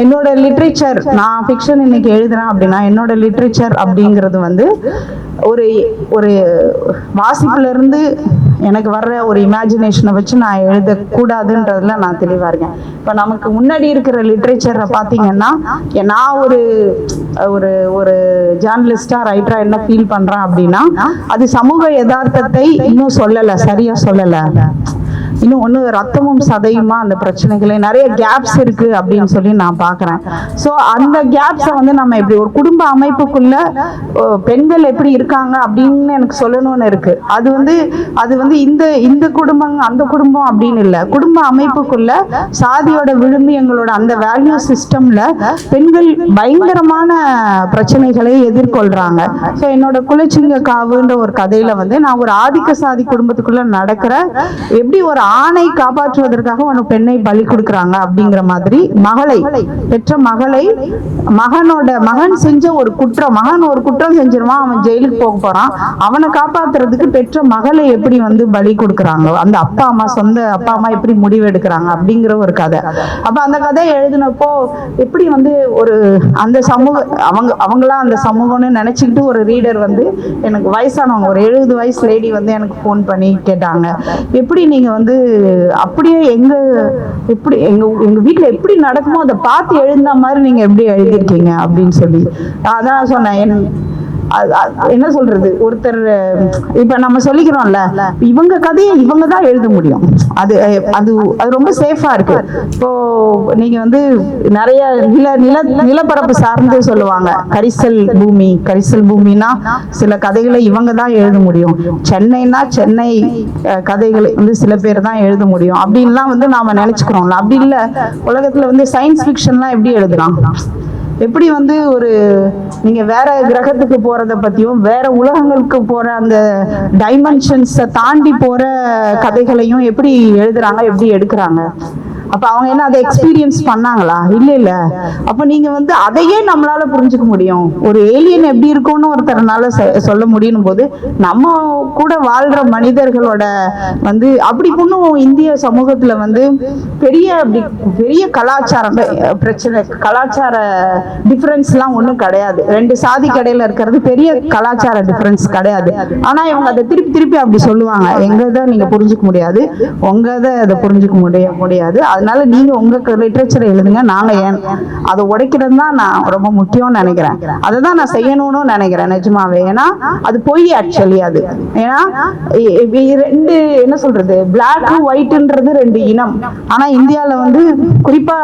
என்னோட லிட்ரேச்சர், நான் ஃபிக்ஷன் இன்னைக்கு எழுதுறேன் அப்படின்னா என்னோட லிட்ரேச்சர் அப்படிங்கிறது வந்து ஒரு வாசிப்புல இருந்து எனக்கு வர்ற ஒரு இமேஜினேஷனை வச்சு நான் எழுதக்கூடாதுன்றதுல நான் தெளிவா இருக்கேன். இப்போ நமக்கு முன்னாடி இருக்கிற லிட்ரேச்சரை பார்த்தீங்கன்னா, நான் ஒரு ஜேர்னலிஸ்டா ரைட்டரா என்ன ஃபீல் பண்றேன் அப்படின்னா, அது சமூக யதார்த்தத்தை இன்னும் சொல்லலை, சரியா சொல்லலை. இன்னும் ஒன்று ரத்தமும் சதையுமா அந்த பிரச்சனைகளே நிறைய கேப்ஸ் இருக்கு அப்படின்னு சொல்லி நான் பார்க்குறேன். ஸோ அந்த கேப்ஸை வந்து நம்ம எப்படி ஒரு குடும்ப அமைப்புக்குள்ள பெண்கள் எப்படி இருக்காங்க அப்படின்னு எனக்கு சொல்லணும்னு இருக்கு. அது வந்து இந்த குடும்பம் அந்த குடும்பம் அப்படின்னு இல்லை, குடும்ப அமைப்புக்குள்ள சாதியோட விழுமியங்களோட அந்த வேல்யூ சிஸ்டம்ல பெண்கள் பயங்கரமான பிரச்சனைகளை எதிர்கொள்றாங்க. ஸோ என்னோட குலச்சிங்க காவுன்ற ஒரு கதையில வந்து நான் ஒரு ஆதிக்க சாதி குடும்பத்துக்குள்ள நடக்கிற எப்படி ஒரு ஆணை காப்பாற்றுவதற்காக ஒரு பெண்ணை பலி கொடுக்குறாங்க அப்படிங்கிற மாதிரி, பெற்ற மகளை மகன் செஞ்ச ஒரு குற்றம் செஞ்சிருவான், அவன் ஜெயிலுக்கு போக போறான், அவனை காப்பாத்துறதுக்கு பெற்ற மகளை எப்படி வந்து பலி கொடுக்குறாங்க, அந்த சொந்த அப்பா அம்மா எப்படி முடிவு எடுக்கிறாங்க அப்படிங்கிற ஒரு கதை. அப்ப அந்த கதை எழுதினப்போ எப்படி வந்து ஒரு அந்த சமூக அவங்களா அந்த சமூகம்னு நினைச்சுக்கிட்டு ஒரு ரீடர் வந்து எனக்கு வயசானவங்க ஒரு 70 வயசு லேடி வந்து எனக்கு ஃபோன் பண்ணி கேட்டாங்க, எப்படி நீங்க வந்து அப்படியே எப்படி எங்க வீட்டுல எப்படி நடக்குமோ அதை பார்த்து எழுந்த மாதிரி நீங்க எப்படி எழுதியிருக்கீங்க அப்படின்னு சொல்லி அதான் சொன்னேன். என்ன சொல்றது, ஒருத்தர் இப்ப நம்ம சொல்லிக்கிறோம்ல, இவங்க கதையை இவங்க தான் எழுத முடியும். அது அது அது ரொம்ப சேஃபா இருக்கு. இப்போ நீங்க வந்து நிறைய நிலப்பரப்பு சார்ந்து சொல்லுவாங்க, கரிசல் பூமினா சில கதைகளை இவங்க தான் எழுத முடியும். சென்னைனா சென்னை கதைகளை வந்து சில பேர் தான் எழுத முடியும் அப்படின்லாம் வந்து நாம நினைச்சுக்கிறோம்ல. அப்படி இல்ல, உலகத்துல வந்து சயின்ஸ் ஃபிக்ஷன்லாம் எப்படி எழுதலாம், எப்படி வந்து ஒரு நீங்க வேற கிரகத்துக்கு போறத பத்தியும் வேற உலகங்களுக்கு போற அந்த டைமென்ஷன்ஸை தாண்டி போற கதைகளையும் எப்படி எழுதுறாங்க, எப்படி எடுக்கிறாங்க. அப்ப அவங்க என்ன அதை எக்ஸ்பீரியன்ஸ் பண்ணாங்களா? இல்ல. அப்ப நீங்க வந்து அதையே நம்மளால புரிஞ்சுக்க முடியும். ஒரு ஏலியன் எப்படி இருக்கும்னு ஒருத்தரனால சொல்ல முடியும் போது, நம்ம கூட வாழ்ற மனிதர்களோட வந்து அப்படி ஒன்றும் இந்திய சமூகத்துல வந்து பெரிய கலாச்சாரம் பிரச்சனை, கலாச்சார டிஃபரன்ஸ் எல்லாம் ஒண்ணும் கிடையாது. ரெண்டு சாதி கடையில இருக்கிறது பெரிய கலாச்சார டிஃபரன்ஸ் கிடையாது. ஆனா இவங்க அதை திருப்பி அப்படி சொல்லுவாங்க, எங்கதை நீங்க புரிஞ்சுக்க முடியாது, உங்கதை அதை புரிஞ்சுக்க முடியாது, அதனால நீங்க உங்க லிட்ரேச்சரை எழுதுங்க, நாங்க ஏன் அதை உடைக்கிறது தான் நான் ரொம்ப முக்கியம்னு நினைக்கிறேன். அதை தான் நான் செய்யணும்னு நினைக்கிறேன் நிஜமாவே. ஏன்னா அது பொய் ஆக்சுவலி. அது ஏன்னா ரெண்டு என்ன சொல்றது, பிளாக் ஒயிட்ன்றது ரெண்டு இனம். ஆனா இந்தியால வந்து குறிப்பா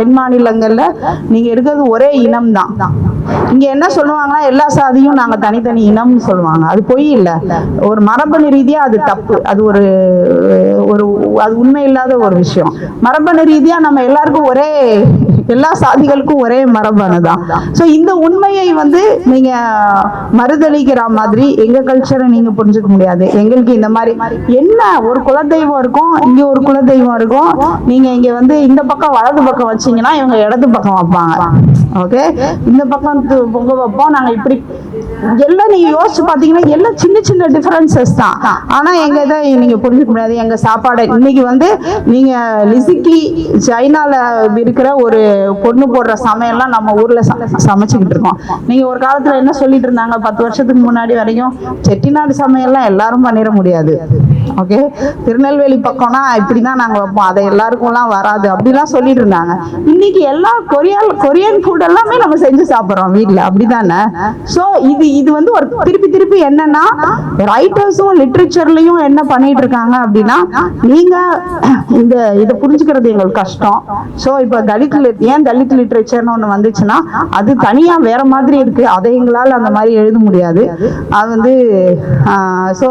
தென் மாநிலங்கள்ல நீங்க இருக்கிறது ஒரே இனம் தான். இங்க என்ன சொல்லுவாங்கன்னா எல்லா சாதியும் நாங்க தனித்தனி இனம்னு சொல்லுவாங்க. அது பொய் இல்ல, ஒரு மரபணு ரீதியா அது தப்பு. அது ஒரு அது உண்மை இல்லாத ஒரு விஷயம். மரபணு ரீதியா நம்ம எல்லாருக்கும் எல்லா சாதிகளுக்கும் ஒரே மரபணு தான். சோ இந்த உண்மையை வந்து நீங்க மறுதளிக்கிற மாதிரி எங்க கல்ச்சரை நீங்க புரிஞ்சுக்க முடியாது. எங்களுக்கு இந்த மாதிரி என்ன ஒரு குலதெய்வம் இருக்கும், இங்க ஒரு குலதெய்வம் இருக்கும், நீங்க இங்க வந்து இந்த பக்கம் வலது பக்கம் வச்சீங்கன்னா இவங்க இடது பக்கம் வைப்பாங்க. ஓகே, இந்த பக்கம் பொங்க வைப்போம் நாங்க. இப்படி எல்லாம் நீங்க யோசிச்சு பாத்தீங்கன்னா எல்லாம் சின்ன டிஃபரன்சஸ் தான். ஆனா எங்க இதை நீங்க புரிஞ்சுக்க முடியாது. எங்க சாப்பாடு இன்னைக்கு வந்து நீங்க லிசிக்கி சைனால இருக்கிற ஒரு பொண்ணு போடுற சமையல்லாம் நம்ம ஊர்ல சமைச்சுக்கிட்டு இருக்கோம். நீங்க ஒரு காலத்துல என்ன சொல்லிட்டு இருந்தாங்க, 10 வருஷத்துக்கு முன்னாடி வரைக்கும் செட்டிநாடு சமையல்லாம் எல்லாரும் பண்ணிட முடியாது. ஓகே, திருநெல்வேலி பக்கம்னா இப்படிதான் நாங்க வைப்போம், அதை எல்லாருக்கும் எல்லாம் வராது அப்படிலாம் சொல்லிட்டு இருந்தாங்க. இன்னைக்கு எல்லா கொரியன் ஃபுட் எல்லாமே நம்ம செஞ்சு சாப்பிடுறோம் வீட்டுல, அப்படிதானே? சோ இது வந்து ஒரு திருப்பி என்னன்னா ரைட்டர்ஸும் லிட்ரேச்சர்லயும் என்ன பண்ணிட்டு இருக்காங்க அப்படின்னா, நீங்க இதை புரிஞ்சுக்கிறது எங்களுக்கு கஷ்டம். சோ இப்ப தலித் லிட்ரேச்சர்னு ஒண்ணு வந்துச்சுன்னா அது தனியா வேற மாதிரி இருக்கு, அதை எங்களால அந்த மாதிரி எழுத முடியாது. அது வந்து சோ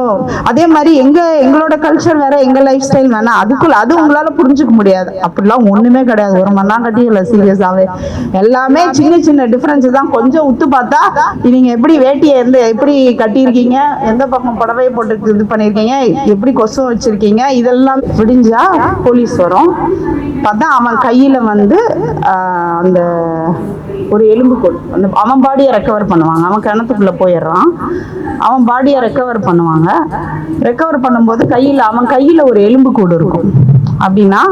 அதே மாதிரி எங்களோட கல்ச்சர் வேற, எங்க லைஃப் ஸ்டைல் வேணா, அது உங்களால புரிஞ்சுக்க முடியாது. அப்படிலாம் ஒண்ணுமே கிடையாது. ஒரு மண்ணாங்கட்டி இல்ல, சீரியஸாவே எல்லாமே சின்ன டிஃபரன்ஸ் தான். கொஞ்சம் உத்து பார்த்தா நீங்க எப்படி வேட்டியை எப்படி கட்டியிருக்கீங்க, எந்த பக்கம் புடவையை போட்டு இது பண்ணிருக்கீங்க, எப்படி கொசு வச்சிருக்கீங்க, இதெல்லாம் விடிஞ்சா போலீஸ் வரும். பார்த்தா அவன் கையில வந்து அந்த ஒரு எலும்புக்கூடு, அந்த அவன் பாடியை ரெக்கவர் பண்ணுவாங்க. அவன் கிணத்துக்குள்ள போயிடுறான், அவன் பாடியை ரெக்கவர் பண்ணுவாங்க. ரெக்கவர் பண்ணும்போது அவன் கையில ஒரு எலும்புக்கூடு இருக்கும். அப்படின்னா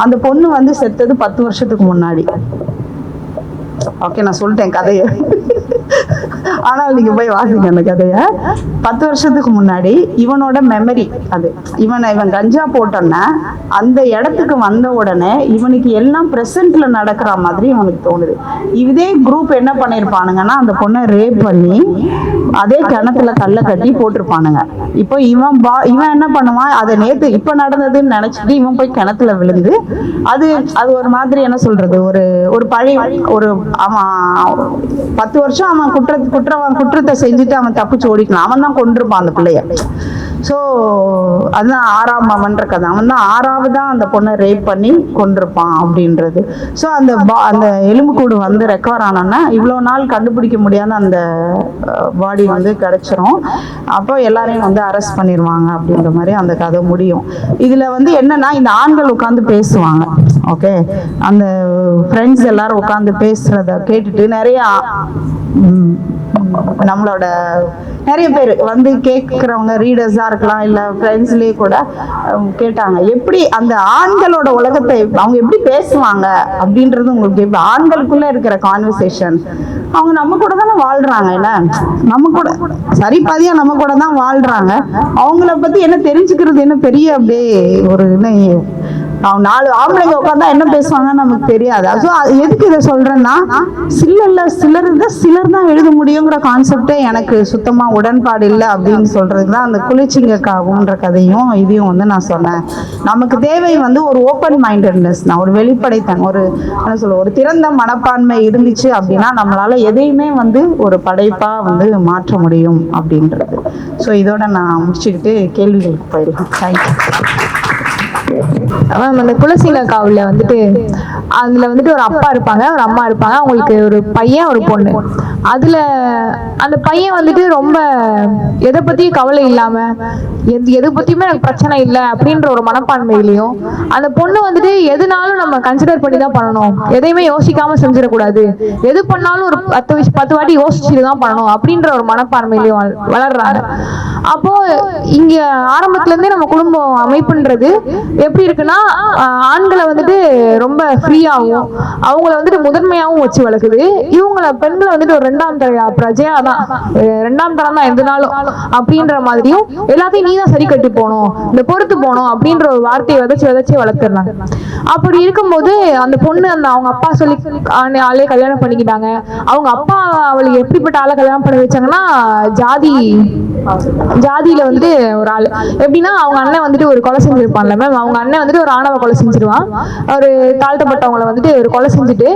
அந்த பொண்ணு வந்து செத்தது 10 வருஷத்துக்கு முன்னாடி. ஓகே, நான் சொல்லிட்டேன் கதையை, ஆனால் நீங்க போய் வாசிங்க அந்த கதைய. 10 வருஷத்துக்கு முன்னாடி இவனோட மெமரி அது, இவன் கஞ்சா போட்டோன்னா அந்த இடத்துக்கு வந்த உடனே இவனுக்கு எல்லாம் பிரசன்ட்ல நடக்கிற மாதிரி இவனுக்கு தோணுது. இதே குரூப் என்ன பண்ணிருப்பானுங்கன்னா அந்த பொண்ணை ரேப் பண்ணி அதே கிணத்துல கல்லை கட்டி போட்டிருப்பானுங்க. இப்போ இவன் என்ன பண்ணுவான், அதை நேத்து இப்ப நடந்ததுன்னு நினைச்சிட்டு இவன் போய் கிணத்துல விழுந்து அது ஒரு மாதிரி என்ன சொல்றது, ஒரு பழி, அவன் 10 வருஷம் அவன் குற்றத்தை செஞ்சுட்டு அவன் தப்பிச்சு ஓடிக்கலாம். அவன் தான் கொண்டிருப்பான் அந்த பிள்ளைய. ஸோ அதுதான் 6ஆம் அவன்ற கதை. அவன் தான் 6ஆவதா அந்த பொண்ணை ரேப் பண்ணி கொண்டிருப்பான் அப்படின்றது. ஸோ அந்த எலும்புக்கூடு வந்து ரெக்கவர் ஆனோன்னா இவ்வளோ நாள் கண்டுபிடிக்க முடியாத அந்த பாடி வந்து கிடைச்சிரும். அப்போ எல்லாரையும் வந்து அரெஸ்ட் பண்ணிடுவாங்க அப்படின்ற மாதிரி அந்த கதை முடியும். இதுல வந்து என்னன்னா இந்த ஆண்கள் உட்காந்து பேசுவாங்க. ஓகே, அந்த ஃப்ரெண்ட்ஸ் எல்லாரும் உட்காந்து பேசுறத கேட்டுட்டு நிறைய நம்மளோட நிறைய பேர் வந்து கேட்குறவங்க ரீடர்ஸாக இருக்கலாம், இல்லை ஃப்ரெண்ட்ஸ்லேயே கூட கேட்டாங்க, எப்படி அந்த ஆண்களோட உலகத்தை அவங்க எப்படி பேசுவாங்க அப்படின்றது உங்களுக்கு எப்படி, ஆண்களுக்குள்ள இருக்கிற கான்வர்சேஷன், அவங்க நம்ம கூட தானே வாழ்றாங்க, என்ன நம்ம கூட சரி பாதியா நம்ம கூட தான் வாழ்றாங்க, அவங்கள பத்தி என்ன தெரிஞ்சுக்கிறது என்ன பெரிய அப்படியே ஒரு அவங்க 4 ஆம்பளைங்க உட்காந்தா என்ன பேசுவாங்கன்னு நமக்கு தெரியாது. ஸோ எதுக்கு இதை சொல்றேன்னா, சிலர் தான் எழுத முடியுங்கிற கான்செப்டே எனக்கு சுத்தமா உடன்பாடு இல்லை அப்படின்னு சொல்றதுக்கு தான் அந்த குளிச்சிங்கக்காகுன்ற கதையும் இதையும் வந்து நான் சொன்னேன். நமக்கு தேவை வந்து ஒரு ஓப்பன் மைண்டட்னஸ் தான், ஒரு வெளிப்படைத்தன், ஒரு என்ன சொல்ல, ஒரு திறந்த மனப்பான்மை இருந்துச்சு அப்படின்னா நம்மளால எதையுமே வந்து ஒரு படைப்பா வந்து மாற்ற முடியும் அப்படின்றது. ஸோ இதோட நான் முடிச்சுக்கிட்டு கேள்விகளுக்கு போயிடலாம். தேங்க்யூ. அந்த குலசிங்கக்காவுல வந்துட்டு அதுல வந்துட்டு ஒரு அப்பா இருப்பாங்க, ஒரு அம்மா இருப்பாங்க, அவங்களுக்கு ஒரு பையன் ஒரு பொண்ணு. அதுல அந்த பையன் வந்துட்டு ரொம்ப எதை பத்தியும் கவலை இல்லாம எதை பத்தியுமே எனக்கு பிரச்சனை இல்லை அப்படின்ற ஒரு மனப்பான்மையிலையும், அந்த பொண்ணு வந்துட்டு எதுனாலும் நம்ம கன்சிடர் பண்ணி தான் பண்ணணும், எதையுமே யோசிக்காம செஞ்சிடக்கூடாது, எது பண்ணாலும் ஒரு 10 வாட்டி யோசிச்சுட்டு தான் பண்ணணும் அப்படின்ற ஒரு மனப்பான்மையிலையும் வளர்றாங்க. அப்போ இங்க ஆரம்பத்துல இருந்தே நம்ம குடும்பம் அமைப்புன்றது எப்படி இருக்குன்னா, ஆண்களை வந்துட்டு ரொம்ப ஃப்ரீயாகவும் அவங்கள வந்துட்டு முதன்மையாகவும் வச்சு வளர்க்குது. இவங்கள பெண்களை வந்துட்டு ஒரு 2ஆம் தர பிரஜையா தான், 2ஆம் தரம் தான் எதுனாலும் அப்படின்ற மாதிரியும், எல்லாத்தையும் நீ தான் சரி கட்டி போகணும், இந்த பொறுத்து போகணும் அப்படின்ற ஒரு வார்த்தையை விதைச்சு வளர்த்துறாங்க. அப்படி இருக்கும்போது அந்த பொண்ணு அவங்க அப்பா சொல்லி ஆளே கல்யாணம் பண்ணிக்கிட்டாங்க. அவங்க அப்பா அவளுக்கு எப்படிப்பட்ட ஆளை கல்யாணம் பண்ணி வச்சாங்கன்னா, ஜாதியில வந்துட்டு ஒரு ஆள். எப்படின்னா அவங்க அண்ணன் வந்துட்டு ஒரு கொலை செஞ்சிருப்பான்ல மேம், அவங்க அண்ணன் வந்துட்டு ஒரு ஆணவ கொலை செஞ்சிருவான், ஒரு தாழ்த்தப்பட்டவங்களை வந்துட்டு ஒரு கொலை செஞ்சுட்டு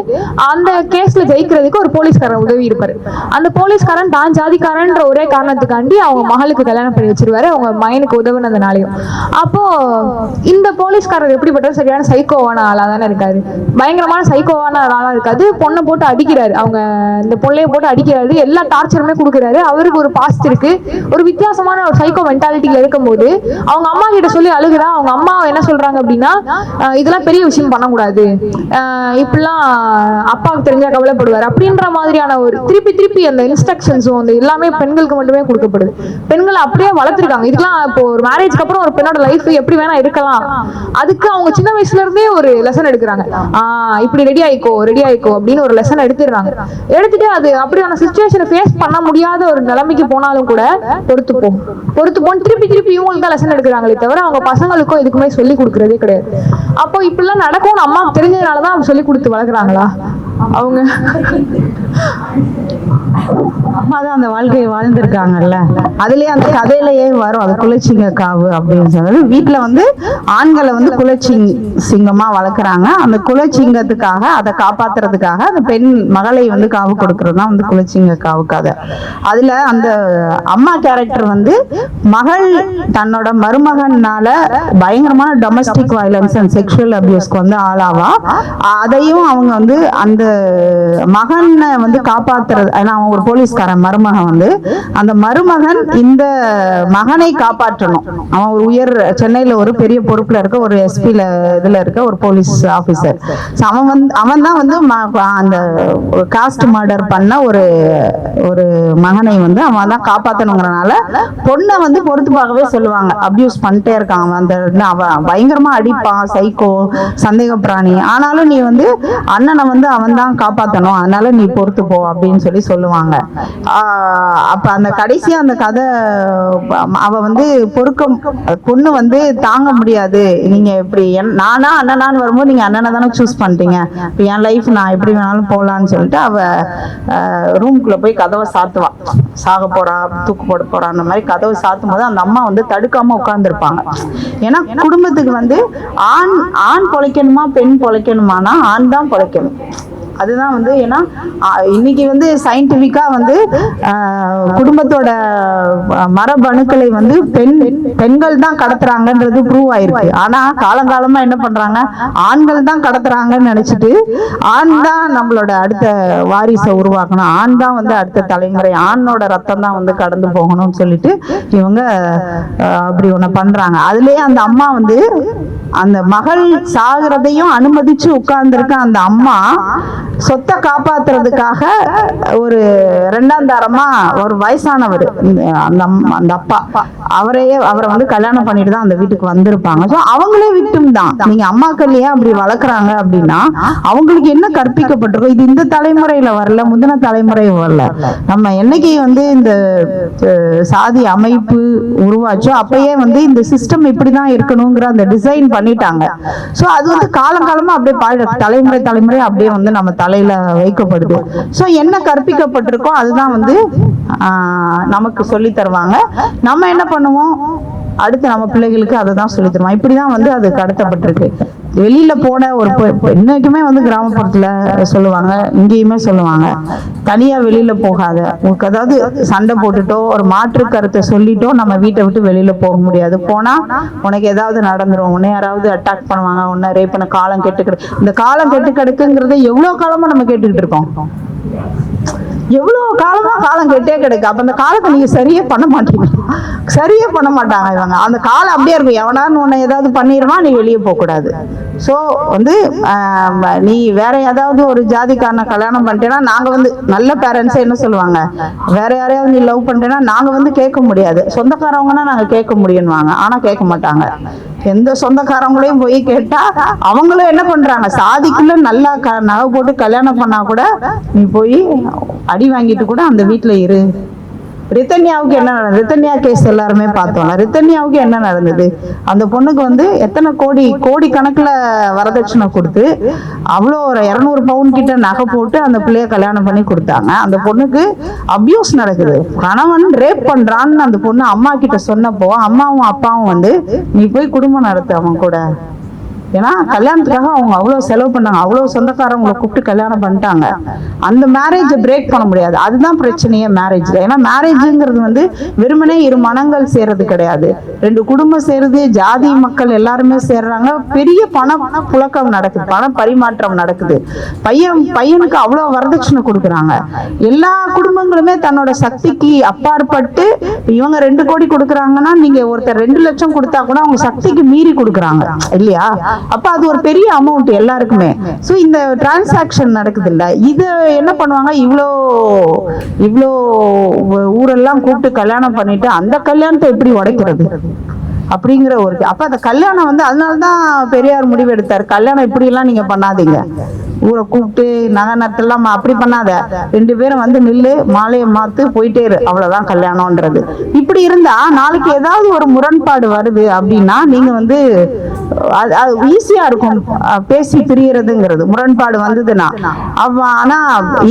அந்த கேஸ்ல ஜெயிக்கிறதுக்கு ஒரு போலீஸ்காரன் உதவி இருப்பாரு. அந்த போலீஸ்காரன் தான் ஜாதிக்காரன்ற ஒரே காரணத்துக்காண்டி அவங்க மகளுக்கு கல்யாணம் பண்ணி வச்சிருவாரு, அவங்க மகனுக்கு உதவுனதுனாலையும். அப்போ இந்த போலீஸ்காரர் எப்படிப்பட்ட சரியான சைக்கோவான ஆளா தானே இருக்காரு, பயங்கரமான சைக்கோவான ஆளா இருக்காது. பொண்ணை போட்டு அடிக்கிறாரு, அவங்க இந்த பொண்ணையை போட்டு அடிக்கிறாரு, எல்லா டார்ச்சருமே கொடுக்குறாரு. அவருக்கு ஒரு பாஸ்ட் இருக்கு, ஒரு வித்தியாசமான ஒரு சைக்கோ மென்டாலிட்டியில இருக்கும்போது அவங்க அம்மா கிட்ட சொல்லி அழுகுறா. அவங்க அம்மா என்ன சொல்றாங்க அப்படின்னா, இதெல்லாம் பெரிய விஷயம் பண்ணக்கூடாது, இப்படிலாம் அப்பாவுக்கு தெரிஞ்சா கவலைப்படுவார் அப்படின்ற மாதிரியான ஒரு திருப்பி அந்த இன்ஸ்ட்ரக்ஷன்ஸும் அந்த எல்லாமே பெண்களுக்கு மட்டுமே கொடுக்கப்படுது. பெண்களை அப்படியே வளர்த்துருக்காங்க. இதுக்கெல்லாம் இப்போ ஒரு மேரேஜ்க்கு அப்புறம் ஒரு பெண்ணோட லைஃப் எப்படி வேணா இருக்கலாம், அதுக்கு அவங்க சின்ன வயசுல இருந்தே ஒரு லெசன் எடுக்கிறாங்க. இப்படி ரெடி ஆயிக்கோ அப்படின்னு ஒரு லெசன் எடுத்துடுறாங்க. எடுத்துட்டு அது அப்படியான சிச்சுவேஷனை ஃபேஸ் பண்ண முடியாத ஒரு நிலைமைக்கு போனாலும் கூட பொறுத்துப்போன்னு திருப்பி இவங்களுக்கு தான் லெசன் எடுக்கிறாங்களே தவிர அவங்க பசங்களுக்கும் இதுக்குமே சொல்லி கொடுக்கறதே கிடையாது. அப்போ இப்படிலாம் நடக்கும்னு அம்மாவுக்கு தெரிஞ்சதுனாலதான் அவங்க சொல்லி கொடுத்து வளர்க்குறாங்களா? அவங்க அம்மா தான் அந்த வாழ்க்கையை வாழ்ந்திருக்காங்கல்ல, அதுலயே அந்த கதையிலேயே வரும் அது குலச்சிங்கக்காவு அப்படின்னு சொல்றது. வீட்டுல வந்து ஆண்களை வந்து குலச்சிங்கமா வளர்க்குறாங்க. அந்த குலச்சிங்கத்துக்காக, அதை காப்பாத்துறதுக்காக அந்த பெண் மகளை வந்து காவு கொடுக்கறது தான் வந்து குலச்சிங்கக்காவு கதை. அதுல அந்த அம்மா கேரக்டர் வந்து மகள் தன்னோட மருமகனால பயங்கரமான டொமஸ்டிக் வயலன்ஸ் அண்ட் செக்ஷுவல் அபியூஸ்க்கு வந்து ஆளாவா. அதையும் அவங்க வந்து அந்த மகனை வந்து காப்பாத்துறது, ஏன்னா அவன் ஒரு போலீஸ்காரன் மருமகன் வந்து, அந்த மருமகன் இந்த மகனை காப்பாற்றணும். அவன் ஒரு சென்னையில ஒரு பெரிய பொறுப்புல இருக்க ஒரு எஸ்பில இதுல இருக்க ஒரு போலீஸ் ஆபீசர். அவன் தான் வந்து அந்த காஸ்ட் மர்டர் பண்ண ஒரு மகனை வந்து அவன் தான் காப்பாற்றணுங்கிறனால பொண்ணை வந்து பொறுத்து பார்க்கவே சொல்லுவாங்க. அபியூஸ் பண்ணிட்டே இருக்கான் அவன் பயங்கரமா அடிப்பான், சைக்கோ, சந்தேக பிராணி. ஆனாலும் நீ வந்து அண்ணனை வந்து அவன் தான் காப்பாற்றணும், அதனால நீ பொறுத்து போ அப்படின்னு சொல்லுவாங்க. அப்ப அந்த கடைசியா அந்த கதை அவ வந்து பொண்ணு வந்து தாங்க முடியாது, நீங்க இப்படி நானா அண்ணனான்னு வரும்போது நீங்க அண்ணனை தானே சூஸ் பண்ணிட்டீங்க, இப்ப என் லைஃப் நான் எப்படி வேணாலும் போகலான்னு சொல்லிட்டு அவ ரூம்குள்ள போய் கதவை சாத்துவா. சாக போறா, தூக்கு போட போறா, அந்த மாதிரி கதவை சாத்தும் போது அந்த அம்மா வந்து தடுக்காம உட்கார்ந்துருப்பாங்க. ஏன்னா குடும்பத்துக்கு வந்து ஆண் பொழைக்கணுமா பெண் பொழைக்கணுமானா ஆண் தான் பொழைக்கணும். அதுதான் வந்து, ஏன்னா இன்னைக்கு வந்து சயின்டிபிக்கா வந்து குடும்பத்தோட மரபணுக்களை வந்து பெண்கள் தான் கடத்துறாங்கன்றது ப்ரூவ் ஆயிருக்கு. ஆனா காலங்காலமா என்ன பண்றாங்க, ஆண்கள் தான் கடத்துறாங்கன்னு நினைச்சிட்டு ஆண் தான் நம்மளோட அடுத்த வாரிசை உருவாக்கணும், ஆண் தான் வந்து அடுத்த தலைமுறை, ஆணோட ரத்தம் தான் வந்து கடந்து போகணும்னு சொல்லிட்டு இவங்க அப்படி ஒண்ணு பண்றாங்க. அதுலயே அந்த அம்மா வந்து அந்த மகள் சாகிறதையும் அனுமதிச்சு உட்கார்ந்துருக்க அந்த அம்மா சொத்தை காப்பாத்துறதுக்காக ஒரு ரெண்டாம் தாரமா ஒரு வயசானவர் அந்த அப்பா அவரை வந்து கல்யாணம் பண்ணிட்டு தான் அந்த வீட்டுக்கு வந்திருப்பாங்க. ஸோ அவங்களே விக்டிம் தான். நீங்க அம்மாக்கள் ஏன் அப்படி வளர்க்குறாங்க அப்படின்னா அவங்களுக்கு என்ன கற்பிக்கப்பட்டிருக்கோ, இது இந்த தலைமுறையில வரல, முந்தின தலைமுறை வரல. நம்ம என்னைக்கு வந்து இந்த சாதி அமைப்பு உருவாச்சோ அப்பயே வந்து இந்த சிஸ்டம் இப்படிதான் இருக்கணுங்கிற அந்த டிசைன் பண்ணிட்டாங்க. ஸோ அது வந்து காலங்காலமா அப்படியே தலைமுறை அப்படியே வந்து நம்ம தலையில வைக்கப்படுது. ஸோ என்ன கற்பிக்கப்பட்டிருக்கோ அதுதான் வந்து நமக்கு சொல்லி தருவாங்க. நம்ம என்ன பண்ணுவோம், அடுத்து நம்ம பிள்ளைகளுக்கு அதை தான் சொல்லி தருவோம். இப்படிதான் வந்து அது கடத்தப்பட்டிருக்கு. வெளியில போன ஒரு இன்னைக்குமே வந்து கிராமப்புறத்துல சொல்லுவாங்க, இங்கேயுமே சொல்லுவாங்க, தனியா வெளியில போகாத. உங்களுக்கு அதாவது சண்டை போட்டுட்டோ ஒரு மாற்று கருத்தை சொல்லிட்டோ நம்ம வீட்டை விட்டு வெளியில போக முடியாது. போனா உனக்கு ஏதாவது நடந்துரும், உன்னை யாராவது அட்டாக் பண்ணுவாங்க, உன்னை ரேப் பண்ண, காலம் கெட்டு இந்த காலம் கெட்டு கிடக்குங்கிறத எவ்வளவு காலமா நம்ம கேட்டுக்கிட்டு இருக்கோம். எவ்வளவு காலமா காலம் கெட்டே கிடக்கு. அப்ப அந்த காலத்தை நீங்க சரியே பண்ண மாட்டாங்க இவங்க. அந்த காலம் அப்படியே இருக்கும். எவனான்னு உன்னை ஏதாவது பண்ணிடுவான், நீ வெளியே போக கூடாது. ஸோ வந்து நீ வேற ஏதாவது ஒரு ஜாதிக்காரனை கல்யாணம் பண்ணிட்டேன்னா நாங்க வந்து நல்ல பேரண்ட்ஸே என்ன சொல்லுவாங்க, வேற யாரையாவது நீ லவ் பண்ணிட்டேன்னா நாங்க வந்து கேட்க முடியாது, சொந்தக்காரவங்கன்னா நாங்க கேட்க முடியும்வாங்க. ஆனா கேட்க மாட்டாங்க. எந்த சொந்தக்காரங்களையும் போய் கேட்டா அவங்களும் என்ன பண்றாங்க, சாதிக்குள்ள நல்லா நகை போட்டு கல்யாணம் பண்ணா கூட நீ போய் அடி வாங்கிட்டு கூட அந்த வீட்டுல இரு. ரித்தன்யாவுக்கு என்ன நடந்தது? ரித்தன்யா கேஸ் எல்லாருமே பார்த்தோம்ல. ரித்தன்யாவுக்கு என்ன நடந்தது? அந்த பொண்ணுக்கு வந்து எத்தனை கோடி கணக்குல வரதட்சணை கொடுத்து அவ்வளோ ஒரு 200 பவுன் கிட்ட நகை போட்டு அந்த பிள்ளைய கல்யாணம் பண்ணி கொடுத்தாங்க. அந்த பொண்ணுக்கு அபியூஸ் நடக்குது, கணவன் ரேப் பண்றான்னு அந்த பொண்ணு அம்மா கிட்ட சொன்னப்போ அம்மாவும் அப்பாவும் வந்து நீ போய் குடும்பம் நடத்து அவன் கூட. ஏன்னா கல்யாணத்துக்காக அவங்க அவ்வளவு செலவு பண்ணாங்க, அவ்வளவு சொந்தக்காரங்களை கூப்பிட்டு கல்யாணம் பண்ணிட்டாங்க. அந்த மேரேஜை பிரேக் பண்ண முடியாது. அதுதான் பிரச்சனையே மேரேஜ்ல. ஏன்னா மேரேஜுங்கிறது வந்து வெறுமனே இரு மனங்கள் சேர்றது கிடையாது, 2 குடும்பம் சேருது, ஜாதி மக்கள் எல்லாருமே சேர்றாங்க, பெரிய பண புழக்கம் நடக்குது, பண பரிமாற்றம் நடக்குது. பையனுக்கு அவ்வளவு வரதட்சணை கொடுக்குறாங்க. எல்லா குடும்பங்களுமே தன்னோட சக்திக்கு அப்பாற்பட்டு இவங்க 2 கோடி கொடுக்குறாங்கன்னா நீங்க ஒருத்தர் 2 லட்சம் கொடுத்தா கூட அவங்க சக்திக்கு மீறி கொடுக்குறாங்க இல்லையா? அப்ப அது ஒரு பெரிய அமௌண்ட் எல்லாருக்குமே. சோ இந்த டிரான்சாக்ஷன் நடக்குது இல்ல, இது என்ன பண்ணுவாங்க, இவ்வளோ ஊரெல்லாம் கூப்பிட்டு கல்யாணம் பண்ணிட்டு அந்த கல்யாணத்தை எப்படி உடைக்கிறது அப்படிங்கிற ஒரு அப்ப அந்த கல்யாணம் வந்து அதனாலதான் பெரியார் முடிவு எடுத்தார், கல்யாணம் இப்படி எல்லாம் நீங்க பண்ணாதீங்க, ஊரை கூப்பிட்டு நகை நட்டெல்லாம் அப்படி பண்ணாத, 2 பேரும் வந்து நில்லு, மாலையை மாத்து, போயிட்டே இரு, அவ்வளவுதான் கல்யாணம்ன்றது. இப்படி இருந்தா நாளைக்கு ஏதாவது ஒரு முரண்பாடு வருது அப்படின்னா நீங்க வந்து அது ஈஸியா இருக்கும் பேசி பிரியறதுங்கிறது, முரண்பாடு வந்ததுன்னா. ஆனா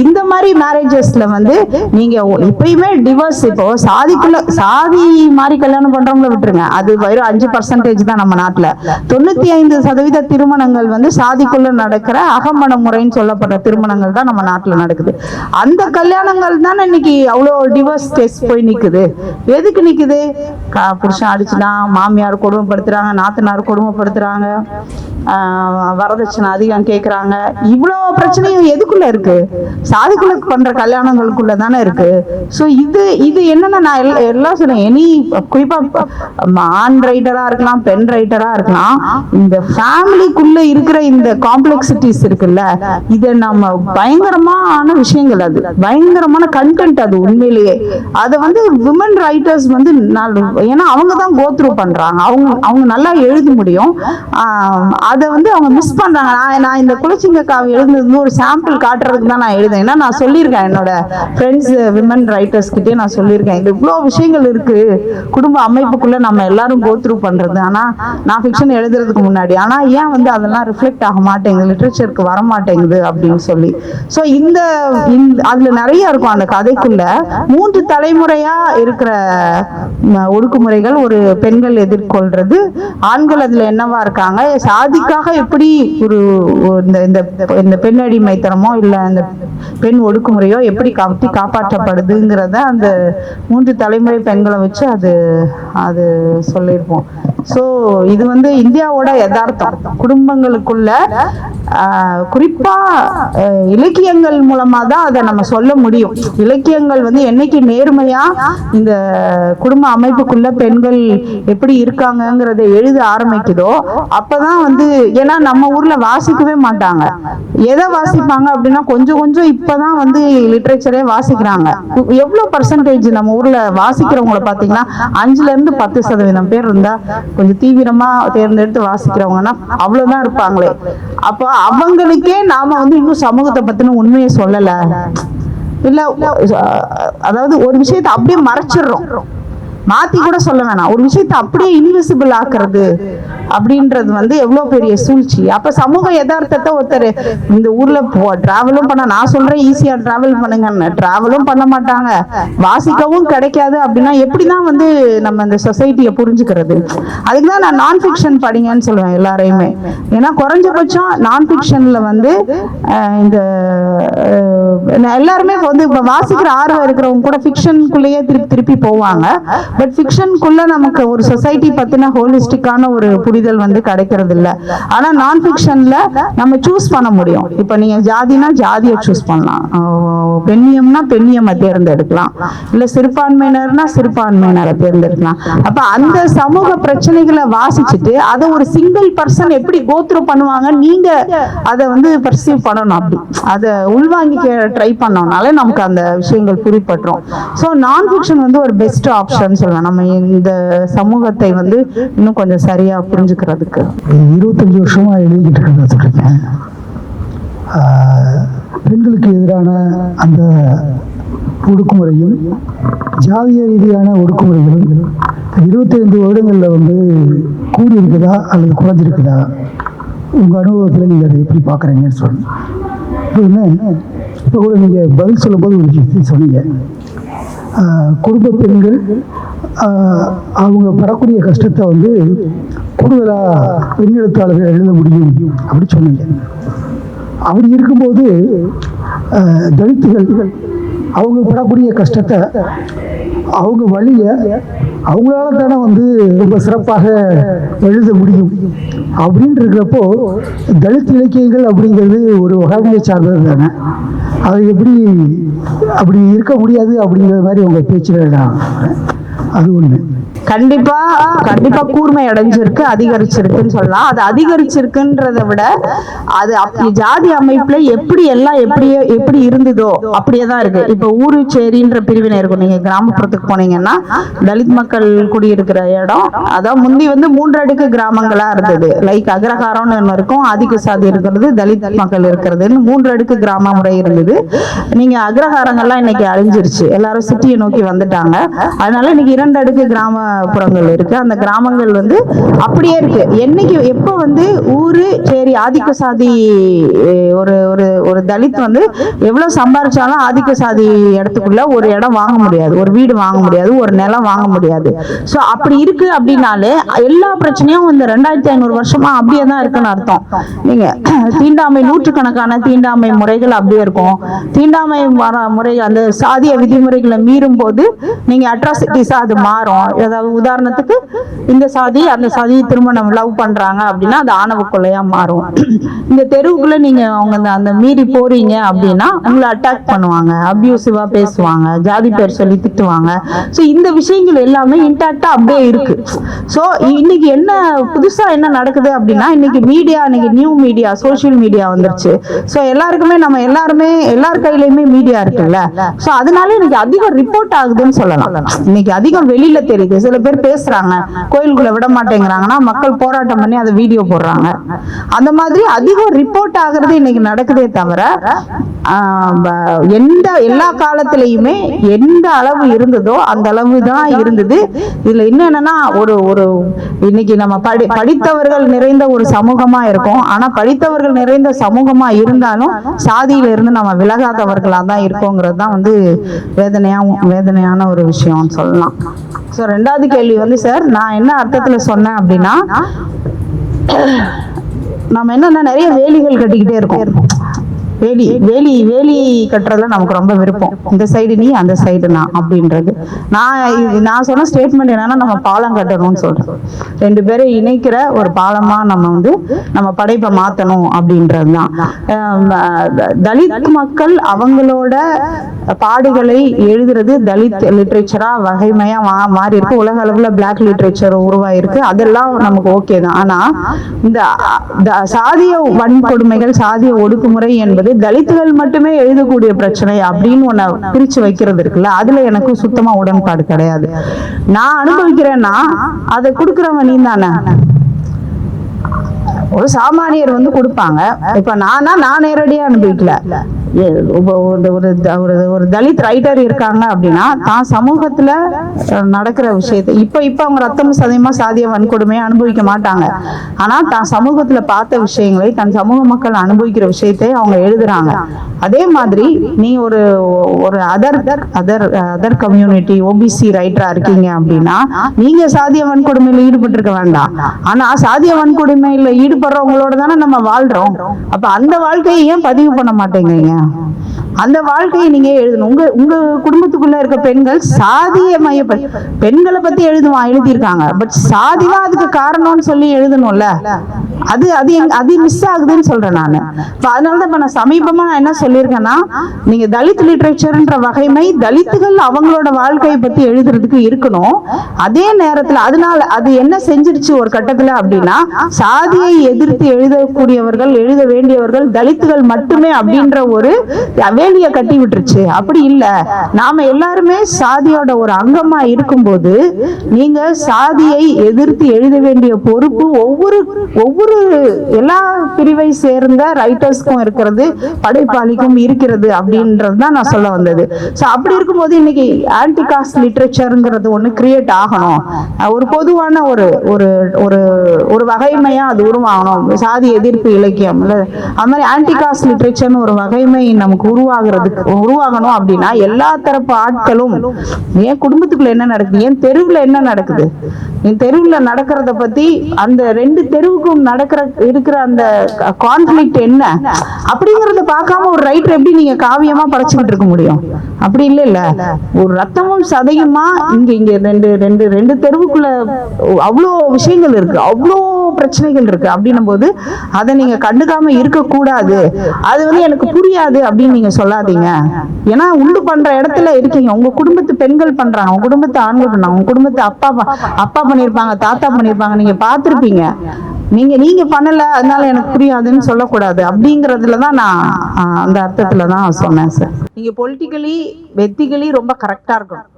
இந்த மாதிரி மேரேஜஸ்ல வந்து நீங்க இப்பயுமே டிவோர்ஸ், இப்போ சாதி மாதிரி கல்யாணம் பண்றவங்கள விட்டுருங்க, அது வெறும் 5% தான் நம்ம நாட்டுல. 95% திருமணங்கள் வந்து சாதிக்குள்ள நடக்கிற அகமண முறைன்னு சொல்லப்படுற திருமணங்கள் தான் நம்ம நாட்டுல நடக்குது. அந்த கல்யாணங்கள் தானே இன்னைக்கு அவ்வளவு டிவோர்ஸ் கேஸ் போய் நிக்குது. எதுக்கு நிக்குது? புருஷன் அடிச்சுதான், மாமியார் கொடுமைப்படுத்துறாங்க, நாத்தனார் கொடுமைப்படுத்துறாங்க, வரதட்சணை அதிகம் கேட்கறாங்க. இவ்வளவு பிரச்சனையும் எதுக்குள்ள இருக்கு? சாதிக்குள்ள பண்ற கல்யாணங்களுக்குள்ள தானே இருக்கு. சோ இது என்னன்னா நான் எல்லாம் சொன்னேன், எனி குறிப்பா ஆண் ரைட்டரா இருக்கலாம், பெண் ரைட்டரா இருக்கலாம், இந்த ஃபேமிலிக்குள்ள இருக்கிற இந்த காம்ப்ளெக்சிட்டிஸ் இருக்குல்ல, இதை நம்ம பயங்கரமான விஷயங்கள், அது பயங்கரமான கண்டென்ட், அது உண்மையிலேயே அதை வந்து விமன் ரைட்டர்ஸ் வந்து ஏன்னா அவங்க தான் கோ த்ரூ பண்றாங்க, அவங்க நல்லா எழுத முடியும். அதை வந்து அவங்க மிஸ் பண்றாங்க. நான் இந்த குலச்சிங்க காவி எழுதுனது ஒரு சாம்பிள் காட்டுறதுக்கு தான் நான் எழுதுறேன். ஏன்னா நான் சொல்லியிருக்கேன் என்னோட ஃப்ரெண்ட்ஸ் விமன் ரைட்டர்ஸ் கிட்டே நான் சொல்லியிருக்கேன், இது இவ்வளோ விஷயங்கள் இருக்கு குடும்ப அமைப்புக்குள்ள நம்ம எல்லாரும் கோ த்ரூ பண்றது. ஆனா நான் ஃபிக்ஷன் எழுதுறதுக்கு முன்னாடி ஆனா ஏன் வந்து அதெல்லாம் ரிஃப்ளெக்ட் ஆக மாட்டேங்குது, லிட்ரேச்சருக்கு வர மாட்டேங்குது அப்படின்னு சொல்லி. ஸோ அதுல நிறைய இருக்கும் அந்த கதைக்குள்ள. 3 தலைமுறையா இருக்கிற ஒடுக்குமுறைகள் ஒரு பெண்கள் எதிர்கொள்றது, ஆண்கள் அதுல என்னவா இருக்காங்க, சாதிக்காக எப்படி ஒரு இந்த பெண் அடிமைத்தனமோ இல்ல அந்த பெண் ஒடுக்குமுறையோ எப்படி காப்பாற்றப்படுதுங்கிறத அந்த 3 தலைமுறை பெண்களை வச்சு அது சொல்லியிருப்போம். ஸோ இது வந்து இந்தியாவோட யதார்த்தம். குடும்பங்களுக்குள்ள குறிப்பா இலக்கியங்கள் மூலமா தான் அதை நம்ம சொல்ல முடியும். இலக்கியங்கள் வந்து என்னைக்கு நேர்மையா இந்த குடும்ப அமைப்புக்குள்ள பெண்கள் எப்படி இருக்காங்கங்கிறத எழுத ஆரம்பிக்குதோ அப்பதான் வந்து, ஏன்னா நம்ம ஊர்ல வாசிக்கவே மாட்டாங்க. எதை வாசிப்பாங்க அப்படின்னா கொஞ்சம் கொஞ்சம் இப்பதான் வந்து லிட்ரேச்சரே வாசிக்கிறாங்க. எவ்வளவு பர்சன்டேஜ் நம்ம ஊர்ல வாசிக்கிறவங்கள பாத்தீங்கன்னா 5% பேர் இருந்தா கொஞ்சம் தீவிரமா தேர்ந்தெடுத்து வாசிக்கிறவங்கன்னா அவ்வளவுதான் இருப்பாங்களே. அப்போ அவங்களுக்கே நாம வந்து இன்னும் சமூகத்தை பத்தின உண்மையை சொல்லல, இல்ல அதாவது ஒரு விஷயத்தை அப்படியே மறைச்சிடுறோம், மாத்தி கூட சொல்ல வேணாம், ஒரு விஷயத்தை அப்படியே இன்விசிபிள் ஆக்குறது அப்படின்றது வந்து எவ்வளவு பெரிய சூழ்ச்சி. அப்ப சமூக யதார்த்தத்தை ஒருத்தர் இந்த ஊர்ல டிராவலும் பண்ண, நான் சொல்றேன் ஈஸியா டிராவல் பண்ணுங்க, டிராவலும் பண்ண மாட்டாங்க, வாசிக்கவும் கிடைக்காது அப்படின்னா எப்படிதான் வந்து நம்ம இந்த சொசைட்டியை புரிஞ்சுக்கிறது? அதுக்குதான் நான் நான் ஃபிக்ஷன் படிங்கன்னு சொல்லுவேன் எல்லாரையுமே. ஏன்னா குறைஞ்சபட்சம் நான் ஃபிக்ஷன்ல வந்து இந்த எல்லாருமே வந்து இப்ப வாசிக்கிற ஆர்வம் இருக்கிறவங்க கூட ஃபிக்ஷனுக்குள்ளேயே திருப்பி திருப்பி போவாங்க. பட் ஃபிக்ஷனுக்குள்ள நமக்கு ஒரு சொசைட்டி பத்தின ஹோலிஸ்டிக்கான ஒரு புரிதல் வந்து கிடைக்கிறது இல்ல. ஆனா நான் ஃபிக்ஷன்ல நம்ம சூஸ் பண்ண முடியும். இப்ப நீங்க ஜாதினா ஜாதியை சூஸ் பண்ணலாம், பெண்ணியம்னா பெண்ணியமை தேர்ந்தெடுக்கலாம், இல்ல சிறுபான்மையினர்னா சிறுபான்மையினரை தேர்ந்தெடுக்கலாம். அப்ப அந்த சமூக பிரச்சனைகளை வாசிச்சுட்டு அதை ஒரு சிங்கிள் பர்சன் எப்படி கோத்ரூ பண்ணுவாங்க, நீங்க அதை வந்து பர்சீவ் பண்ணணும், அப்படி அதை உள்வாங்கிக்க ட்ரை பண்ணோம்னாலே நமக்கு அந்த விஷயங்கள் புரிப்பட்டுரும். ஸோ நான் ஃபிக்ஷன் வந்து ஒரு பெஸ்ட் ஆப்ஷன் சொல்லலாம் நம்ம இந்த சமூகத்தை வந்து இன்னும் கொஞ்சம் சரியா புரிஞ்சுக்கிறதுக்கு. 25 வருஷமா எழுதிக்கிட்டு இருக்கேன். பெண்களுக்கு எதிரான அந்த ஒடுக்குமுறையும் ஜாதிய ரீதியான ஒடுக்குமுறைகளும் 25 வருடங்களில் வந்து கூடியிருக்குதா அல்லது குறைஞ்சிருக்குதா? உங்கள் அனுபவத்தில் நீங்கள் அதை எப்படி பார்க்குறீங்கன்னு சொல்லுங்கள். இப்போ கூட நீங்கள் பதில் சொல்லும்போது ஒரு விஷயத்தை சொன்னீங்க, குடும்ப பெண்கள் அவங்க படக்கூடிய கஷ்டத்தை வந்து கூடுதலாக பெண் எழுத்தாளர்கள் எழுத முடியும் அப்படி சொன்னீங்க. அப்படி இருக்கும்போது தலித்துகள் அவங்க படக்கூடிய கஷ்டத்தை அவங்க வழியை அவங்களால தானே வந்து ரொம்ப சிறப்பாக எழுத முடியும். அப்படின்னு இருக்கிறப்போ தலித் இலக்கியங்கள் அப்படிங்கிறது ஒரு வகைமையை சார்ந்தது தானே, அது எப்படி அப்படி இருக்க முடியாது அப்படிங்கிற மாதிரி உங்கள் பேச்சுகள் தான். அது ஒன்று. கண்டிப்பா கண்டிப்பா கூர்மை அடைஞ்சிருக்கு, அதிகரிச்சிருக்குன்னு சொல்லலாம். அது அதிகரிச்சிருக்குன்றதை விட அது ஜாதி அமைப்புல எப்படி எல்லாம் எப்படி இருந்ததோ அப்படியேதான் இருக்கு. இப்ப ஊரு சேரின்ற பிரிவினை இருக்கும். நீங்க கிராமப்புறத்துக்கு போனீங்கன்னா தலித் மக்கள் குடியிருக்கிற இடம், அதான் முந்தி வந்து 3 அடுக்கு கிராமங்களா இருந்தது. லைக் அக்ரஹாரம்னு ஒண்ணு இருக்கும், ஆதிக்க சாதி இருக்கிறது, தலித் மக்கள் இருக்கிறதுன்னு 3 அடுக்கு கிராம முறை இருந்தது. நீங்க அக்ரஹாரங்கள்லாம் இன்னைக்கு அழிஞ்சிருச்சு, எல்லாரும் சிட்டியை நோக்கி வந்துட்டாங்க. அதனால இன்னைக்கு 2 அடுக்கு கிராமப்புறங்கள் இருக்கு. அந்த கிராமங்கள் வந்து அப்படியே இருக்கு. என்னைக்கு எப்ப வந்து ஊரு சரி ஆதிக்க சாதி ஒரு ஒரு ஒரு தலித் வந்து எவ்வளவு சம்பாரிச்சாலும் ஆதிக்க சாதி இடத்துக்குள்ள ஒரு இடம் வாங்க முடியாது, ஒரு வீடு வாங்க முடியாது, ஒரு நிலம் வாங்க முடியாது. சோ அப்படி இருக்கு அப்படின்னாலே எல்லா பிரச்சனையும் இந்த 2500 வருஷமா அப்படியே தான் இருக்குன்னு அர்த்தம். நீங்க தீண்டாமை, நூற்றுக்கணக்கான தீண்டாமை முறைகள் அப்படியே இருக்கும். தீண்டாமை முறை அந்த சாதிய விதிமுறைகளை மீறும் போது நீங்க அட்ராசிட்டிஸா அது மாறும். ஏதாவது உதாரணத்துக்கு இந்த சாதி அந்த சாதி திருமணம் லவ் பண்றாங்க அப்படின்னா அது ஆணவ கொலையா மாறும். இந்த தெருவுக்குள்ள நீங்க அவங்க அந்த மீறி போறீங்க அப்படின்னா உங்களை அட்டாக் பண்ணுவாங்க, அபியூசிவா பேசுவாங்க, ஜாதி பேர் சொல்லி திட்டுவாங்க. ஸோ இந்த விஷயங்கள் எல்லாமே இன்டாக்டா அப்படியே இருக்கு. ஸோ இன்னைக்கு என்ன புதுசா என்ன நடக்குது அப்படின்னா இன்னைக்கு மீடியா, இன்னைக்கு நியூ மீடியா, சோசியல் மீடியா வந்துருச்சு. ஸோ எல்லாருக்குமே நம்ம எல்லார் கையிலயுமே மீடியா இருக்குல்ல. ஸோ அதனால இன்னைக்கு அதிகம் ரிப்போர்ட் ஆகுதுன்னு சொல்லலாம். இன்னைக்கு அதிகம் வெளியில தெரியுது. சில பேர் பேசுறாங்க, கோயிலுக்குள்ள விட மாட்டேங்கிறாங்கன்னா மக்கள் போராட்டம் பண்ணி அதை வீடியோ போடுறாங்க. அந்த மாதிரி அதிகம் ரிப்போர்ட் ஆகுறது இன்னைக்கு நடக்குதே தவிர எல்லா காலத்திலயுமே எந்த அளவு இருந்ததோ அந்த அளவு தான் இருந்தது. இதுல என்னன்னா ஒரு இன்னைக்கு நம்ம படித்தவர்கள் நிறைந்த ஒரு சமூகமா இருக்கும். ஆனா படித்தவர்கள் நிறைந்த சமூகமா இருந்தாலும் சாதியில இருந்து நம்ம விலகாதவர்களா தான் இருக்கோங்கிறது தான் வந்து வேதனையான ஒரு விஷயம்னு சொல்லலாம். ஸோ 2வது கேள்வி வந்து சார் நான் என்ன அர்த்தத்துல சொன்னேன் அப்படின்னா, நம்ம என்னன்னா நிறைய வேலிகள் கட்டிக்கிட்டே இருக்கோம். வேலி கட்டுறதுல நமக்கு ரொம்ப விருப்பம். இந்த சைடு நீ, அந்த சைடு நான் அப்படின்றது. நான் சொன்ன ஸ்டேட்மெண்ட் என்னன்னா, நம்ம பாலம் கட்டணும்னு சொல்றேன். 2 பேரை இணைக்கிற ஒரு பாலமா நம்ம படைப்பை மாத்தணும் அப்படின்றது தான். தலித் மக்கள் அவங்களோட பாடுகளை எழுதுறது தலித் லிட்ரேச்சரா வகைமையா மாறி இருக்கு. உலக அளவுல பிளாக் லிட்ரேச்சர் உருவாயிருக்கு. அதெல்லாம் நமக்கு ஓகே தான். ஆனா இந்த சாதிய வன்கொடுமைகள், சாதிய ஒடுக்குமுறை என்பது தலித்துகள் மட்டுமே எழுதக்கூடிய பிரச்சனை அப்படின்னு ஒன்ன பிரிச்சு வைக்கிறது இருக்குல்ல, அதுல எனக்கு சுத்தமா உடன்பாடு கிடையாது. நான் அனுபவிக்கிறேன்னா அதை கொடுக்குறவன் நீ தானே. ஒரு சாமானியர் வந்து கொடுப்பாங்க. இப்ப நான் நேரடியா அனுபவிக்கல. ஒரு தலித் ரைட்டர் இருக்காங்க அப்படின்னா தான் சமூகத்துல நடக்கிற விஷயத்தை இப்ப அவங்க ரத்தம் சதயமா சாதிய வன்கொடுமையை அனுபவிக்க மாட்டாங்க. ஆனா தான் சமூகத்துல பார்த்த விஷயங்களை, தன் சமூக மக்கள் அனுபவிக்கிற விஷயத்தை அவங்க எழுதுறாங்க. அதே மாதிரி நீ ஒரு அதர் கம்யூனிட்டி ஓபிசி ரைட்டரா இருக்கீங்க அப்படின்னா நீங்க சாதிய வன்கொடுமையில ஈடுபட்டு இருக்க வேண்டாம். ஆனா சாதிய வன்கொடுமையில ஈடுபடுறவங்களோட தானே நம்ம வாழ்றோம். அப்ப அந்த வாழ்க்கையை ஏன் பதிவு பண்ண மாட்டேங்கிறீங்க? அந்த வாழ்க்கையை நீங்க எழுதணும். உங்க குடும்பத்துக்குள்ள இருக்க பெண்கள் சாதிய பெண்களை பத்தி எழுதியிருக்காங்க. பட் சாதிதான் அதுக்கு காரணம்னு சொல்லி எழுதணும்ல. அது மிஸ் ஆகுதுன்னு சொல்றேன் நான். அதனாலதான் இப்ப நான் சமீபமா என்ன சொல்லியிருக்கேன்னா, நீங்க தலித் லிட்ரேச்சர்ன்ற வகைமை தலித்துகள் அவங்களோட வாழ்க்கையை பத்தி எழுதுறதுக்கு இருக்கணும். அதே நேரத்துல அதனால அது என்ன செஞ்சிருச்சு ஒரு கட்டத்துல அப்படின்னா, சாதியை எதிர்த்து எழுதக்கூடியவர்கள், எழுத வேண்டியவர்கள் தலித்துகள் மட்டுமே அப்படின்ற ஒரு வேலியை கட்டி விட்டுருச்சு. அப்படி இல்ல, நாம எல்லாருமே சாதியோட ஒரு அங்கமா இருக்கும்போது நீங்க சாதியை எதிர்த்து எழுத வேண்டிய பொறுப்பு ஒவ்வொரு எல்லா பிரிவை சேர்ந்த ரைட்டர்ஸ்க்கும் இருக்கிறது, படைப்பாளிக்கும் இருக்கிறது அப்படின்றது தான் நான் சொல்ல வந்தது. அப்படி இருக்கும்போது இன்னைக்கு ஆன்டி காஸ்ட் லிட்ரேச்சர்ங்கிறது ஒண்ணு கிரியேட் ஆகணும். ஒரு பொதுவான ஒரு வகைமையா அது உருவாகணும். சாதி எதிர்ப்பு இலக்கியம் அது மாதிரி ஆன்டி காஸ்ட் லிட்ரேச்சர்னு ஒரு வகைமை நமக்கு உருவாகணும் அப்படின்னா எல்லா தரப்பு ஆட்களும், என் குடும்பத்துக்குள்ள என்ன நடக்குது, என் தெருவுல என்ன நடக்குது, என் தெருவுல நடக்கிறத பத்தி அந்த 2 தெருவுக்கும் இருக்கிற அந்த கான்ஃபிளிக்ட் என்ன அப்படிங்கறத பார்க்காம ஒரு ரைட்டர் எப்படி நீங்க காவியமா படைச்சுக்கிட்டு இருக்க முடியும்? அப்படி இல்ல. ஒரு ரத்தமும் சதையுமா இங்க 2 தெருவுக்குள்ள அவ்வளோ விஷயங்கள் இருக்கு, அவ்வளோ பிரச்சனைகள் இருக்கு. அப்படின்னும் போது அதை நீங்க கண்டுக்காம இருக்க கூடாது. அது எனக்கு புரியாது அப்படின்னு நீங்க சொல்லாதீங்க. ஏன்னா உண்டு பண்ற இடத்துல இருக்கீங்க. உங்க குடும்பத்து பெண்கள் பண்றாங்க, உங்க குடும்பத்து ஆண்கள் பண்ணாங்க, உங்க குடும்பத்து அப்பா பண்ணிருப்பாங்க, தாத்தா பண்ணிருப்பாங்க, நீங்க பாத்திருப்பீங்க. நீங்க பண்ணல அதனால எனக்கு புரியாதுன்னு சொல்லக்கூடாது. அப்படிங்கறதுலதான் நான் அந்த அர்த்தத்துலதான் சொன்னேன் சார். நீங்க பொலிட்டிக்கலி எத்திக்கலி ரொம்ப கரெக்டா இருக்கணும்.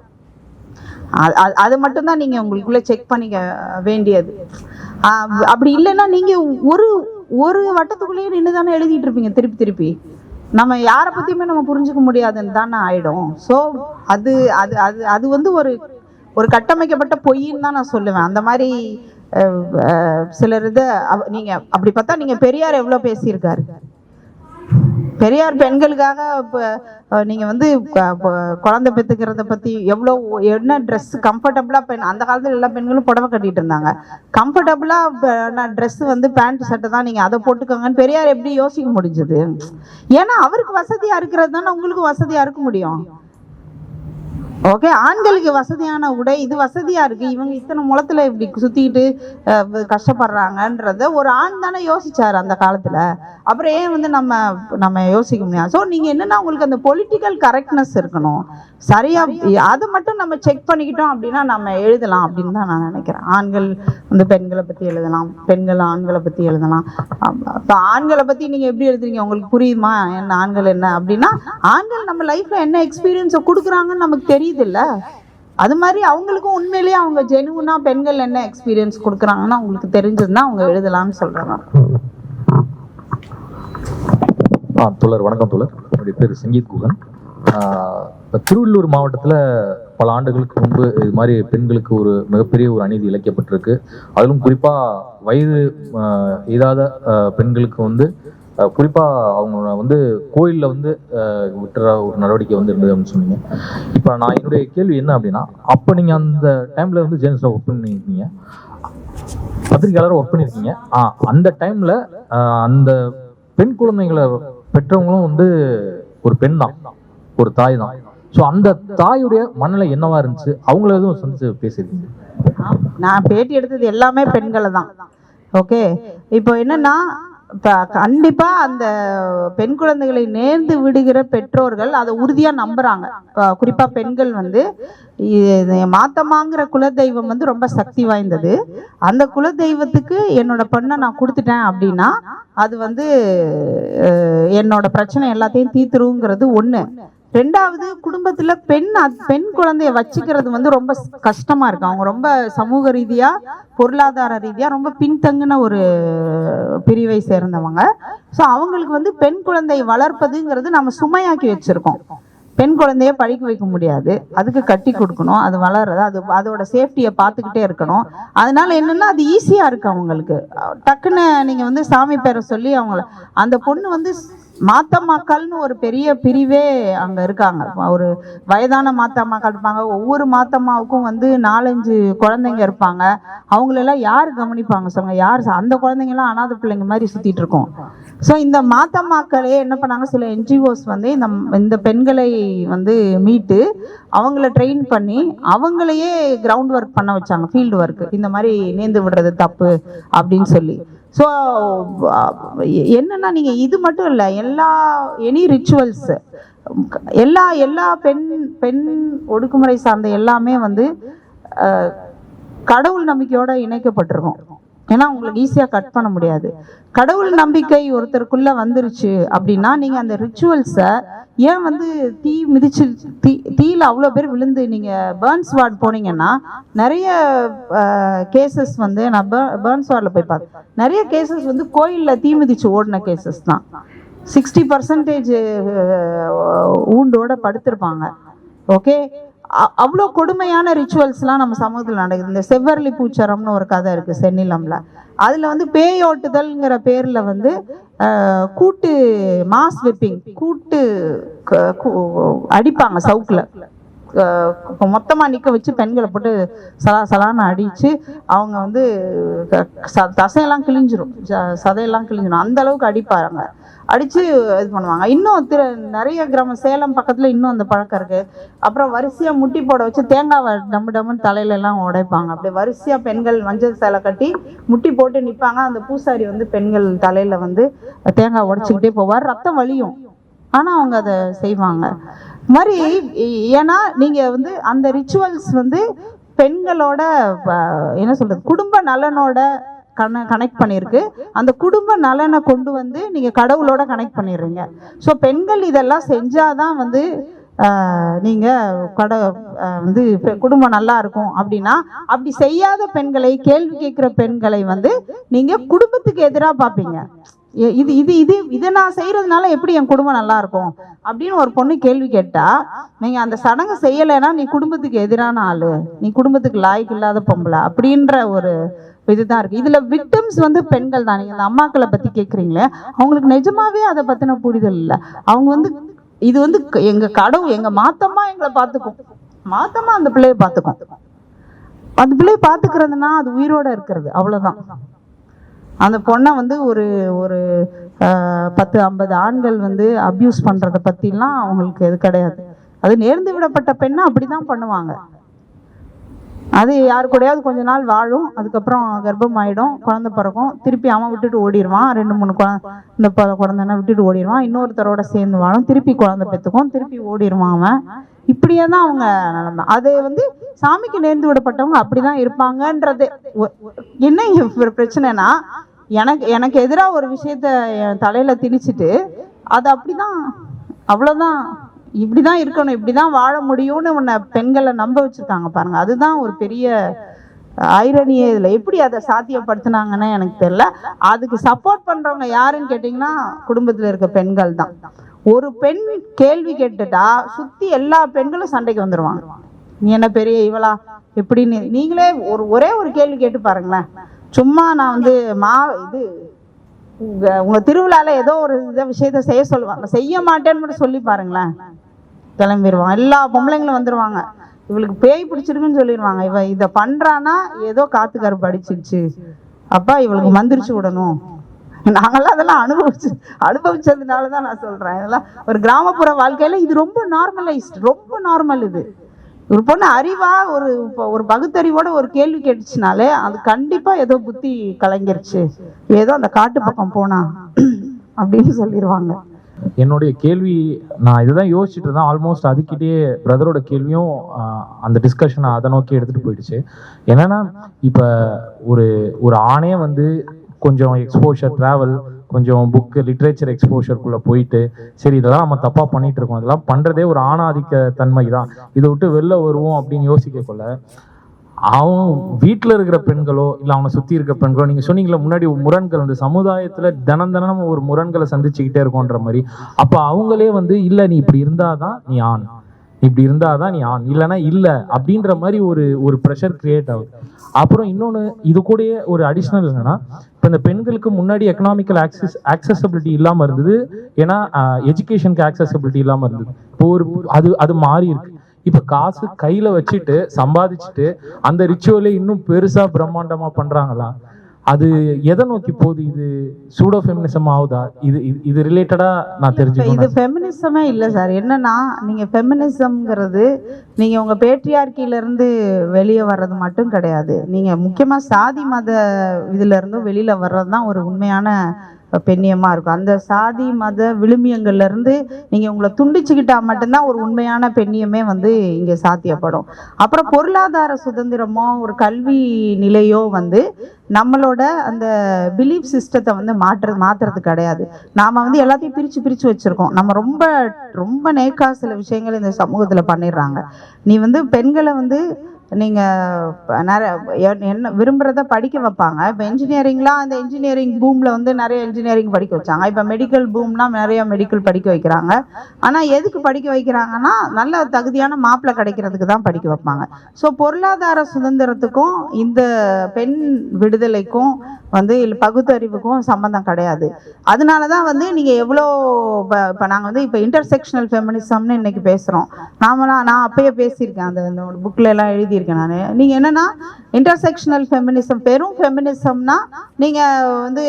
அது மட்டும் தான் நீங்க உங்களுக்குள்ள செக் பண்ணிக்க வேண்டியது. அப்படி இல்லைன்னா நீங்க ஒரு வட்டத்துக்குள்ளேயே நின்று தானே எழுதிட்டு இருப்பீங்க திருப்பி. நம்ம யாரை பத்தியுமே நம்ம புரிஞ்சுக்க முடியாதுன்னு தானே ஆயிடும். ஸோ அது ஒரு கட்டமைக்கப்பட்ட பொய்ன்னு தான் நான் சொல்லுவேன். அந்த மாதிரி சிலர் நீங்க அப்படி பார்த்தா நீங்க பெரியார் எவ்வளவு பேசியிருக்காரு. பெரியார் பெண்களுக்காக நீங்க குழந்தை பெத்துக்கிறத பத்தி என்ன ட்ரெஸ் கம்ஃபர்டபுளா அந்த காலத்துல எல்லா பெண்களும் புடவை கட்டிட்டு இருந்தாங்க. கம்ஃபர்டபுளா ட்ரெஸ் பேண்ட் சட்டை தான், நீங்க அதை போட்டுக்கோங்கன்னு பெரியார் எப்படி யோசிக்க முடிஞ்சது? ஏன்னா அவருக்கு வசதியா இருக்கிறது தானே உங்களுக்கு வசதியா இருக்க முடியும். ஓகே, ஆண்களுக்கு வசதியான உடை இது வசதியா இருக்கு, இவங்க இத்தனை முளத்துல இப்படி சுத்திட்டு கஷ்டப்படுறாங்கன்றத ஒரு ஆண் தானே யோசிச்சாரு அந்த காலத்துல. அப்புறம் ஏன் நம்ம யோசிக்க முடியாது? ஸோ நீங்க என்னன்னா உங்களுக்கு அந்த பொலிட்டிக்கல் கரெக்ட்னஸ் இருக்கணும். சரியா அதை மட்டும் நம்ம செக் பண்ணிக்கிட்டோம் அப்படின்னா நம்ம எழுதலாம் அப்படின்னு தான் நான் நினைக்கிறேன். ஆண்கள் பெண்களை பத்தி எழுதலாம், பெண்கள் ஆண்களை பத்தி எழுதலாம். இப்போ ஆண்களை பத்தி நீங்க எப்படி எழுதுறீங்க? உங்களுக்கு புரியுமா என்ன ஆண்கள் என்ன அப்படின்னா? ஆண்கள் நம்ம லைஃப்ல என்ன எக்ஸ்பீரியன்ஸை கொடுக்குறாங்கன்னு நமக்கு தெரியுது இல்ல? அது மாதிரி அவங்களுக்கும் உண்மையிலேயே அவங்க ஜெனுவனா பெண்கள் என்ன எக்ஸ்பீரியன்ஸ் கொடுக்குறாங்கன்னா அவங்களுக்கு தெரிஞ்சதுன்னா அவங்க எழுதலாம்னு சொல்றாங்க. தோழர் வணக்கம். தோழர், என்னுடைய பேர் சங்கீத் குகன். திருவள்ளூர் மாவட்டத்தில் பல ஆண்டுகளுக்கு முன்பு இது மாதிரி பெண்களுக்கு ஒரு மிகப்பெரிய ஒரு அநீதி இழைக்கப்பட்டிருக்கு. அதிலும் குறிப்பாக வயது எய்தாத பெண்களுக்கு குறிப்பாக அவங்க கோயிலில் விட்டுற ஒரு நடவடிக்கை இருந்தது அப்படின்னு சொன்னீங்க. இப்போ நான் என்னுடைய கேள்வி என்ன அப்படின்னா, அப்போ நீங்கள் அந்த டைமில் ஜேர்னலிஸ்டாக ஒர்க் பண்ணியிருக்கீங்க, பத்திரிகையாளராக ஒர்க் பண்ணியிருக்கீங்க. அந்த டைமில் அந்த பெண் குழந்தைங்களை பெற்றவங்களும் வந்து ஒரு பெண் தான், ஒரு தாய் தான். ஸோ அந்த தாயுடைய மனநிலை என்னவா இருந்துச்சு? அவங்கள எதுவும் சந்திச்சு பேசியிருக்கீங்க? நான் பேட்டி எடுத்தது எல்லாமே பெண்களை தான். ஓகே, இப்போ என்னன்னா இப்போ கண்டிப்பா அந்த பெண் குழந்தைகளை நேர்ந்து விடுகிற பெற்றோர்கள் அதை உறுதியா நம்புறாங்க. குறிப்பா பெண்கள் வந்து மாத்தம்மாங்கிற குலதெய்வம் வந்து ரொம்ப சக்தி வாய்ந்தது. அந்த குலதெய்வத்துக்கு என்னோட பெண்ணை நான் கொடுத்துட்டேன் அப்படின்னா அது வந்து என்னோட பிரச்சனை எல்லாத்தையும் தீர்த்துருங்கிறது ஒண்ணு. ரெண்டாவது, குடும்பத்துல பெண் குழந்தைய வச்சுக்கிறது வந்து ரொம்ப கஷ்டமா இருக்கு. அவங்க ரொம்ப சமூக ரீதியா பொருளாதார ரீதியா ரொம்ப பின்தங்கின ஒரு பிரிவை சேர்ந்தவங்க. ஸோ அவங்களுக்கு வந்து பெண் குழந்தை வளர்ப்பதுங்கிறது நம்ம சுமையாக்கி வச்சிருக்கோம். பெண் குழந்தைய படிக்க வைக்க முடியாது, அதுக்கு கட்டி கொடுக்கணும், அது வளர்றது, அதோட சேஃப்டியை பார்த்துக்கிட்டே இருக்கணும். அதனால என்னன்னா அது ஈஸியா இருக்கு அவங்களுக்கு. டக்குன்னு நீங்க வந்து சாமி பேரை சொல்லி அவங்கள அந்த பொண்ணு வந்து மாத்தம்மாக்கள்னு ஒரு பெரிய பிரிவே அங்க இருக்காங்க. ஒரு வயதான மாத்தம்மாக்கள் இருப்பாங்க. ஒவ்வொரு மாத்தம்மாவுக்கும் வந்து 4-5 குழந்தைங்க இருப்பாங்க. அவங்களெல்லாம் யார் கவனிப்பாங்க சொல்லுங்க? யார்? அந்த குழந்தைங்கலாம் அனாதை பிள்ளைங்க மாதிரி சுத்திட்டு இருக்கோம். ஸோ இந்த மாத்தம்மாக்களே என்ன பண்ணாங்க, சில என்ஜிஓஸ் வந்து இந்த பெண்களை வந்து மீட்டு அவங்கள ட்ரெயின் பண்ணி அவங்களையே கிரவுண்ட் ஒர்க் பண்ண வச்சாங்க, ஃபீல்டு ஒர்க். இந்த மாதிரி நேர்ந்து விடுறது தப்பு அப்படின்னு சொல்லி. ஸோ என்னன்னா நீங்க இது மட்டும் இல்லை, எனி ரிச்சுவல்ஸ் எல்லா பெண் ஒடுக்குமுறை சார்ந்த எல்லாமே வந்து கடவுள் நம்பிக்கையோட இணைக்கப்பட்டிருக்கும். ஏன்னா உங்களுக்கு ஈஸியா கட் பண்ண முடியாது. கடவுள் நம்பிக்கை ஒருத்தருக்குள்ள வந்துருச்சு அப்படின்னா நீங்க அந்த ரிச்சுவல்ஸை ஏன் வந்து தீ மிதிச்சு தீயில அவ்வளோ பேர் விழுந்து, நீங்க பேர்ன்ஸ் வார்டு போனீங்கன்னா நிறைய கேசஸ் வந்து நான் பேர்ன்ஸ் வார்டில் போய் பார்த்தேன். நிறைய கேசஸ் வந்து கோயிலில் தீ மிதிச்சு ஓடின கேசஸ் தான். 60% ஊண்டோட படுத்திருப்பாங்க. ஓகே, அவ்வளோ கொடுமையான ரிச்சுவல்ஸ்லாம் நம்ம சமூகத்தில் நடக்குது. இந்த செவ்வரளி பூச்சரம்னு ஒரு கதை இருக்கு சென்னிலம்ல. அதுல வந்து பேயோட்டுதல்ங்கிற பேர்ல வந்து கூட்டு மாஸ் வெப்பிங், கூட்டு அடிப்பாங்க சவுக்குல. மொத்தமா நிக்க வச்சு பெண்களை போட்டு சலான்னு அடிச்சு அவங்க வந்து தசையெல்லாம் கிழிஞ்சிரும், சதையெல்லாம் கிழிஞ்சிரும், அந்த அளவுக்கு அடிப்பாங்க. அடிச்சு இது பண்ணுவாங்க. இன்னும் நிறைய கிராமம் சேலம் பக்கத்துல இன்னும் அந்த பழக்கம் இருக்கு. அப்புறம் வரிசையா முட்டி போட வச்சு தேங்காவை டம்முன்னு தலையில எல்லாம் உடைப்பாங்க. அப்படியே வரிசையா பெண்கள் மஞ்சள் சேலை கட்டி முட்டி போட்டு நிற்பாங்க. அந்த பூசாரி வந்து பெண்கள் தலையில வந்து தேங்காய் உடைச்சுக்கிட்டே போவார். ரத்தம் வலியும், ஆனா அவங்க அதை செய்வாங்க மாதிரி. ஏன்னா நீங்க வந்து அந்த ரிச்சுவல்ஸ் வந்து பெண்களோட என்ன சொல்றது, குடும்ப நலனோட கனெக்ட் பண்ணிருக்கு. அந்த குடும்ப நலனை கொண்டு வந்து நீங்க கடவுளோட கனெக்ட் பண்ணிடுறீங்க. ஸோ பெண்கள் இதெல்லாம் செஞ்சாதான் வந்து நீங்க வந்து குடும்பம் நல்லா இருக்கும் அப்படின்னா, அப்படி செய்யாத பெண்களை, கேள்வி கேட்கிற பெண்களை வந்து நீங்க குடும்பத்துக்கு எதிராக பார்ப்பீங்க. இதை நான் செய்யறதுனால எப்படி என் குடும்பம் நல்லா இருக்கும் அப்படின்னு ஒரு பொண்ணு கேள்வி கேட்டா, நீங்க அந்த சடங்கு செய்யலைன்னா நீ குடும்பத்துக்கு எதிரான ஆளு, நீ குடும்பத்துக்கு லாய்க்கு இல்லாத பொம்பளை அப்படின்ற ஒரு இதுதான் இருக்கு. இதுல விக்டிம்ஸ் வந்து பெண்கள் தான். நீங்க அந்த அம்மாக்களை பத்தி கேக்குறீங்களே, அவங்களுக்கு நிஜமாவே அதை பத்தின புரிதல் இல்லை. அவங்க வந்து இது வந்து எங்க கடவுள், எங்க மாத்தம்மா எங்களை பார்த்துக்கும், மாத்தம்மா அந்த பிள்ளைய பார்த்துக்கும். அந்த பிள்ளைய பார்த்துக்கிறதுனா அது உயிரோட இருக்கிறது, அவ்வளவுதான். அந்த பொண்ணை வந்து ஒரு 10-50 ஆண்கள் வந்து அபியூஸ் பண்றதை பத்திலாம் அவங்களுக்கு இது கிடையாது. அது நேர்ந்து விடப்பட்ட பெண்ணை அப்படிதான் பண்ணுவாங்க. அது யாரு கூடயாவது கொஞ்ச நாள் வாழும், அதுக்கப்புறம் கர்ப்பம் ஆயிடும், குழந்தை பிறக்கும், திருப்பி அவன் விட்டுட்டு ஓடிடுவான். 2-3 இந்த குழந்தைன்னா விட்டுட்டு ஓடிடுவான், இன்னொருத்தரோட சேர்ந்து வாழும், திருப்பி குழந்தை பெற்றுக்கும், திருப்பி ஓடிடுவான் அவன். இப்படியே தான் அவங்க நிலைமை. அது வந்து சாமிக்கு நேர்ந்து விடப்பட்டவங்க அப்படிதான் இருப்பாங்கன்றது. என்ன பிரச்சனைனா, எனக்கு எதிராக ஒரு விஷயத்த என் தலையில திணிச்சுட்டு அது அப்படிதான், அவ்வளவுதான், இப்படிதான் இருக்கணும், இப்படிதான் வாழ முடியும்னு உன்னை பெண்களை நம்ப வச்சிருக்காங்க பாருங்க. அதுதான் ஒரு பெரிய ஐரணியே. இதுல எப்படி அதை சாத்தியப்படுத்தினாங்கன்னு எனக்கு தெரியல. அதுக்கு சப்போர்ட் பண்றவங்க யாருன்னு கேட்டீங்கன்னா குடும்பத்துல இருக்க பெண்கள் தான். ஒரு பெண் கேள்வி கேட்டுட்டா சுத்தி எல்லா பெண்களும் சண்டைக்கு வந்துருவாங்க. நீ என்ன பெரிய இவளா எப்படின்னு. நீங்களே ஒரே ஒரு கேள்வி கேட்டு பாருங்களேன். சும்மா நான் வந்து உங்க திருவிழால ஏதோ ஒரு விஷயத்த செய்ய சொல்லுவாங்க, செய்ய மாட்டேன்னு மட்டும் சொல்லி பாருங்களேன், கிளம்பிடுவாங்க. எல்லா பொம்பளைங்களும் வந்துருவாங்க. இவளுக்கு பேய் பிடிச்சிருக்குன்னு சொல்லிடுவாங்க. இவ இதை பண்றானா ஏதோ காத்து கருப்பு அடிச்சிருச்சு, அப்பா இவளுக்கு மந்திரிச்சு விடணும், நாங்களாம் அதெல்லாம் அனுபவிச்சதுனால தான் நான் சொல்றேன். இதெல்லாம் ஒரு கிராமப்புற வாழ்க்கையில இது ரொம்ப நார்மலைஸ்ட், ரொம்ப நார்மல். இது ஒரு பொண்ணு அறிவா ஒரு பகுத்தறிவோட ஒரு கேள்வி கேட்டுச்சுனாலே அது கண்டிப்பா ஏதோ புத்தி கலங்கிருச்சு, ஏதோ அந்த காட்டு பக்கம் போனா அப்படின்னு சொல்லிடுவாங்க. என்னுடைய கேள்வி நான் இதுதான் யோசிச்சுட்டு இருந்தேன். ஆல்மோஸ்ட் அதுக்கிட்டே பிரதரோட கேள்வியும் அந்த டிஸ்கஷனை அதை நோக்கி எடுத்துட்டு போயிடுச்சு. என்னன்னா இப்ப ஒரு ஆணே வந்து கொஞ்சம் எக்ஸ்போஷர், டிராவல், கொஞ்சம் புக்கு, லிட்ரேச்சர் எக்ஸ்போஷருக்குள்ள போயிட்டு சரி இதெல்லாம் நம்ம தப்பா பண்ணிட்டு இருக்கோம், இதெல்லாம் பண்றதே ஒரு ஆணாதிக்க தன்மை தான், இதை விட்டு வெளில வருவோம் அப்படின்னு யோசிக்க கொள்ள அவன் வீட்டுல இருக்கிற பெண்களோ இல்ல அவனை சுத்தி இருக்கிற பெண்களோ, நீங்க சொன்னீங்களா முன்னாடி முரண்கள், அந்த சமுதாயத்துல தினம் ஒரு முரண்களை சந்திச்சுக்கிட்டே இருக்கோன்ற மாதிரி, அப்ப அவங்களே வந்து இல்ல நீ இப்படி இருந்தாதான் நீ ஆண், இப்படி இருந்தாதான் நீ ஆண், இல்லைன்னா இல்ல அப்படின்ற மாதிரி ஒரு ப்ரெஷர் கிரியேட் ஆகுது. அப்புறம் இன்னொன்னு இது கூடயே ஒரு அடிஷனல் என்னன்னா, இப்ப இந்த பெண்களுக்கு முன்னாடி எக்கனாமிக்கல் ஆக்சசபிலிட்டி இல்லாம இருந்தது, ஏன்னா எஜுகேஷனுக்கு ஆக்சசபிலிட்டி இல்லாம இருந்தது. இப்போ அது மாறி இருக்கு. இப்ப காசு கையில வச்சுட்டு சம்பாதிச்சுட்டு அந்த ரிச்சுவலே இன்னும் பெருசா பிரம்மாண்டமா பண்றாங்களா? அது எதை நோக்கி போகுது? இது சூடோ ஃபெமினிசம் ஆகுதா? இது ரிலேட்டடா நான் தெரிஞ்சுக்கணும். இது ஃபெமினிசமே இல்லை சார். என்னன்னா நீங்க ஃபெமினிசம்ங்கிறது நீங்க உங்க பேட்ரியார்க்கில இருந்து வெளியே வர்றது மட்டும் கிடையாது. நீங்க முக்கியமா சாதி மத இதுல இருந்தும் வெளியில வர்றது தான் ஒரு உண்மையான பெண்ணியமா இருக்கும். அந்த சாதி மத விழுமியங்கள்ல இருந்து நீங்க உங்களை துண்டிச்சுக்கிட்டா மட்டும்தான் ஒரு உண்மையான பெண்ணியமே வந்து இங்க சாத்தியப்படும். அப்புறம் பொருளாதார சுதந்திரமோ ஒரு கல்வி நிலையோ வந்து நம்மளோட அந்த பிலீஃப் சிஸ்டத்தை வந்து மாற்றுறது கிடையாது. நாம வந்து எல்லாத்தையும் பிரிச்சு வச்சிருக்கோம். நம்ம ரொம்ப ரொம்ப நேக்கா சில விஷயங்கள் இந்த சமூகத்துல பண்ணிடுறாங்க. நீ வந்து பெண்களை வந்து நீங்க என்ன விரும்புறத படிக்க வைப்பாங்க. இப்போ இன்ஜினியரிங்லாம் அந்த இன்ஜினியரிங் பூம்ல வந்து நிறைய இன்ஜினியரிங் படிக்க வச்சாங்க. இப்போ மெடிக்கல் பூம்னா நிறைய மெடிக்கல் படிக்க வைக்கிறாங்க. ஆனா எதுக்கு படிக்க வைக்கிறாங்கன்னா நல்ல தகுதியான மாப்பிள்ளை கிடைக்கிறதுக்கு தான் படிக்க வைப்பாங்க. ஸோ பொருளாதார சுதந்திரத்துக்கும் இந்த பெண் விடுதலைக்கும் வந்து பகுத்தறிவுக்கும் சம்பந்தம் கிடையாது. அதனாலதான் வந்து நீங்க எவ்வளோ இப்போ நாங்கள் வந்து இப்போ இன்டர்செக்ஷனல் ஃபெமினிசம்னு இன்னைக்கு பேசுறோம். நான் அப்பயே பேசியிருக்கேன், அந்த புக்ல எல்லாம் எழுதி இருக்கேன் நான். நீங்க என்னன்னா இன்டர்செக்ஷனல் ஃபெமினிசம், பெரும் ஃபெமினிசம்னா நீங்க வந்து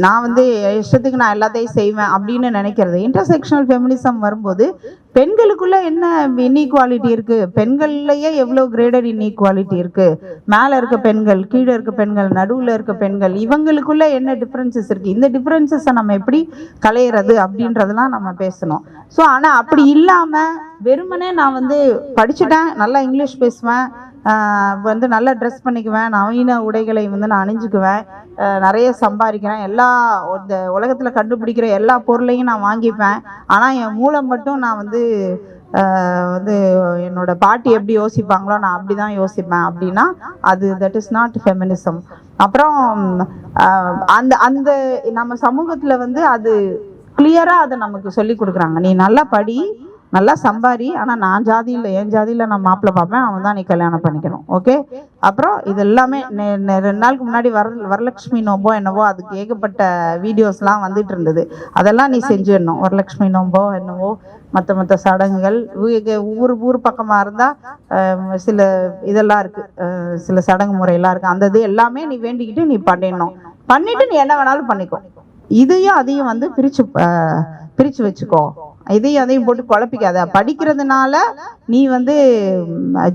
நான் வந்து இஷ்டத்துக்கு நான் எல்லாத்தையும் செய்வேன் அப்படின்னு நினைக்கிறது. இன்டர்செக்ஷனல் ஃபெமினிசம் வரும்போது பெண்களுக்குள்ள என்ன இன்இக்வாலிட்டி இருக்கு, பெண்கள்லயே எவ்வளவு கிரேடட் இன்இக்வாலிட்டி இருக்கு, மேல இருக்க பெண்கள், கீழே இருக்க பெண்கள், நடுவுல இருக்க பெண்கள், இவங்களுக்குள்ள என்ன டிஃபரன்சஸ் இருக்கு, இந்த டிஃபரன்சஸை நம்ம எப்படி களையிறது அப்படின்றதெல்லாம் நம்ம பேசணும். ஸோ ஆனா அப்படி இல்லாம வெறுமனே நான் வந்து படிச்சுட்டேன், நல்லா இங்கிலீஷ் பேசுவேன், வந்து நல்லா ட்ரெஸ் பண்ணிக்குவேன், நவீன உடைகளை வந்து நான் அணிஞ்சுக்குவேன், நிறைய சம்பாதிக்கிறேன், எல்லா இந்த உலகத்தில் கண்டுபிடிக்கிற எல்லா பொருளையும் நான் வாங்கிப்பேன், ஆனால் என் மூலம் மட்டும் நான் வந்து என்னோட பாட்டி எப்படி யோசிப்பாங்களோ நான் அப்படி தான் யோசிப்பேன் அப்படின்னா அது தட் இஸ் நாட் ஃபெமினிசம். அப்புறம் அந்த நம்ம சமூகத்தில் வந்து அது கிளியராக அதை நமக்கு சொல்லி கொடுக்குறாங்க. நீ நல்லா படி, நல்லா சம்பாரி, ஆனால் நான் ஜாதியில் என் ஜாதியில் நான் மாப்பிள்ளை பார்ப்பேன், அவன் தான் நீ கல்யாணம் பண்ணிக்கணும். ஓகே. அப்புறம் இது எல்லாமே 2 நாளுக்கு முன்னாடி வரலட்சுமி நோம்போ என்னவோ அதுக்கு ஏகப்பட்ட வீடியோஸ்லாம் வந்துட்டு இருந்தது. அதெல்லாம் நீ செஞ்சிடணும். வரலட்சுமி நோம்போ என்னவோ மற்ற சடங்குகள் ஊர் பக்கமாக இருந்தால் சில இதெல்லாம் இருக்குது, சில சடங்கு முறையெல்லாம் இருக்குது. அந்த இது எல்லாமே நீ வேண்டிக்கிட்டு நீ பண்ணிட்டு நீ என்ன வேணாலும் பண்ணிக்கோ. இதையும் அதையும் வந்து பிரிச்சு வச்சுக்கோ. இதையும் அதையும் போட்டு குழப்பிக்காத. படிக்கிறதுனால நீ வந்து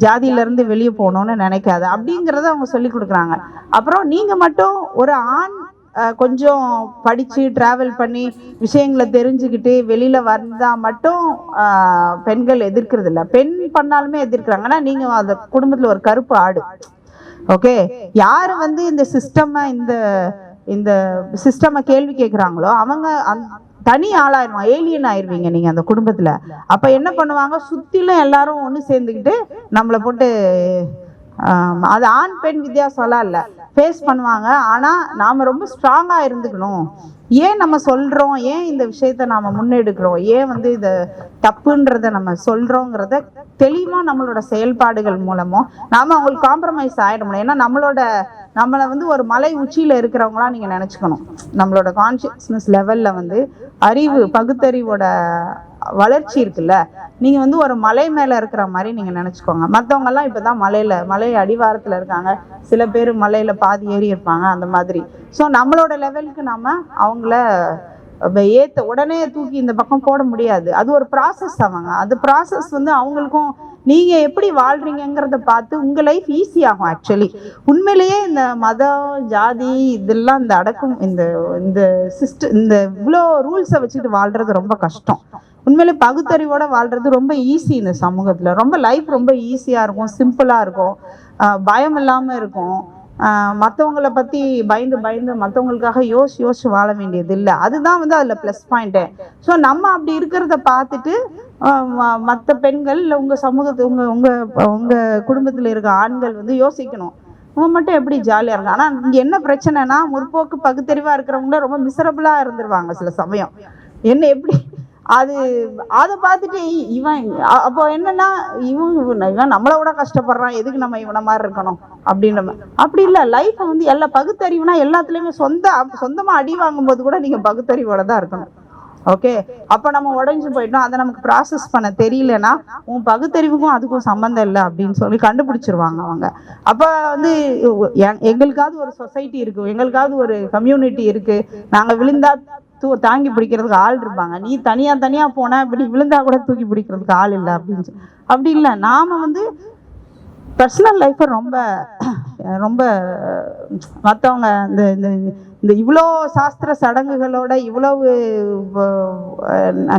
ஜாதியில இருந்து வெளியே போகணும்னு நினைக்காத அப்படிங்கிறத அவங்க சொல்லி கொடுக்குறாங்க. அப்புறம் நீங்க மட்டும் ஒரு ஆண் கொஞ்சம் படிச்சு டிராவல் பண்ணி விஷயங்களை தெரிஞ்சுக்கிட்டு வெளியில வந்தா மட்டும் பெண்கள் எதிர்க்கிறது இல்லை, பெண் பண்ணாலுமே எதிர்க்கிறாங்கன்னா நீங்க அந்த குடும்பத்துல ஒரு கருப்பு ஆடு. ஓகே. யாரு வந்து இந்த சிஸ்டமை கேள்வி கேட்குறாங்களோ அவங்க தனி ஆளாயிருவாங்க, ஏலியன் ஆயிருவீங்க நீங்க அந்த குடும்பத்துல. அப்ப என்ன பண்ணுவாங்க, சுத்திலும் எல்லாரும் ஒண்ணு சேர்ந்துக்கிட்டு நம்மளை போட்டு அது ஆண் பெண் வித்தியாசம்லாம் இல்லை, ஃபேஸ் பண்ணுவாங்க. ஆனா நாம ரொம்ப ஸ்ட்ராங்கா இருந்துக்கணும். ஏன் நம்ம சொல்றோம், ஏன் இந்த விஷயத்த நாம முன்னெடுக்கிறோம், ஏன் வந்து இத தப்புன்றத நம்ம சொல்றோங்கிறத தெளிவா நம்மளோட செயல்பாடுகள் மூலமோ நாம அவங்களுக்கு காம்ப்ரமைஸ் ஆயிடணும். ஏன்னா நம்மளை வந்து ஒரு மலை உச்சியில இருக்கிறவங்களா நீங்க நினைச்சுக்கணும். நம்மளோட கான்சியஸ்னஸ் லெவல்ல வந்து பகுத்தறிவோட வளர்ச்சி இருக்குல்ல, நீங்கள் வந்து ஒரு மலை மேலே இருக்கிற மாதிரி நீங்கள் நினச்சிக்கோங்க. மற்றவங்கெல்லாம் இப்போ தான் மலை அடிவாரத்தில் இருக்காங்க, சில பேர் மலையில் பாதி ஏறி இருப்பாங்க அந்த மாதிரி. ஸோ நம்மளோட லெவலுக்கு நம்ம அவங்கள உடனே தூக்கி இந்த பக்கம் போட முடியாது. அது ஒரு ப்ராசஸ். அது ப்ராசஸ் வந்து அவங்களுக்கும் நீங்கள் எப்படி வாழ்கிறீங்கிறத பார்த்து உங்கள் லைஃப் ஈஸியாகும். ஆக்சுவலி உண்மையிலேயே இந்த மதம் ஜாதி இதெல்லாம் இந்த அடக்கும் இந்த இவ்வளோ ரூல்ஸை வச்சுட்டு வாழ்கிறது ரொம்ப கஷ்டம். உண்மையிலே பகுத்தறிவோட வாழ்கிறது ரொம்ப ஈஸி. இந்த சமூகத்தில் ரொம்ப லைஃப் ரொம்ப ஈஸியாக இருக்கும், சிம்பிளாக இருக்கும், பயம் இல்லாமல் இருக்கும். மற்றவங்களை பற்றி பயந்து மற்றவங்களுக்காக யோசிச்சு வாழ வேண்டியது இல்லை. அதுதான் வந்து அதில் ப்ளஸ் பாயிண்ட்டு. ஸோ நம்ம அப்படி இருக்கிறத பார்த்துட்டு மற்ற பெண்கள் இல்லை உங்கள் சமூகத்து உங்கள் குடும்பத்தில் இருக்க ஆண்கள் வந்து யோசிக்கணும், அவங்க மட்டும் எப்படி ஜாலியாக இருக்காங்க. ஆனால் இங்கே என்ன பிரச்சனைனா, முற்போக்கு பகுத்தறிவாக இருக்கிறவங்கள ரொம்ப மிசரபிளாக இருந்துருவாங்க சில சமயம். என்ன எப்படி அதை பார்த்துட்டு இவன் அப்போ என்னன்னா இவன் நம்மளை விட கஷ்டப்படுறான், எதுக்கு நம்ம இவனை மாதிரி இருக்கணும் அப்படின்ற அப்படி இல்லை. லைஃப்பை வந்து எல்லா பகுத்தறிவுனா எல்லாத்துலேயுமே சொந்தமாக அடி வாங்கும்போது கூட நீங்கள் பகுத்தறிவோட தான் இருக்கணும். ஓகே, அப்போ நம்ம உடஞ்சி போயிட்டோம், அதை நமக்கு ப்ராசஸ் பண்ண தெரியலன்னா உன் பகுத்தறிவுக்கும் அதுக்கும் சம்மந்தம் இல்லை அப்படின்னு சொல்லி கண்டுபிடிச்சிருவாங்க அவங்க. அப்போ வந்து எங்களுக்காவது ஒரு சொசைட்டி இருக்குது, எங்களுக்காவது ஒரு கம்யூனிட்டி இருக்குது, நாங்கள் விழுந்தா தாங்கி பிடிக்கிறதுக்கு ஆள் இருப்பாங்க. நீ தனியா போன இப்படி விழுந்தா கூட தூக்கி பிடிக்கிறதுக்கு ஆள் இல்லை அப்படின்னு அப்படி இல்லை. நாம வந்து பர்சனல் லைஃப்பை ரொம்ப ரொம்ப மற்றவங்க இந்த இவ்வளோ சாஸ்திர சடங்குகளோட இவ்வளவு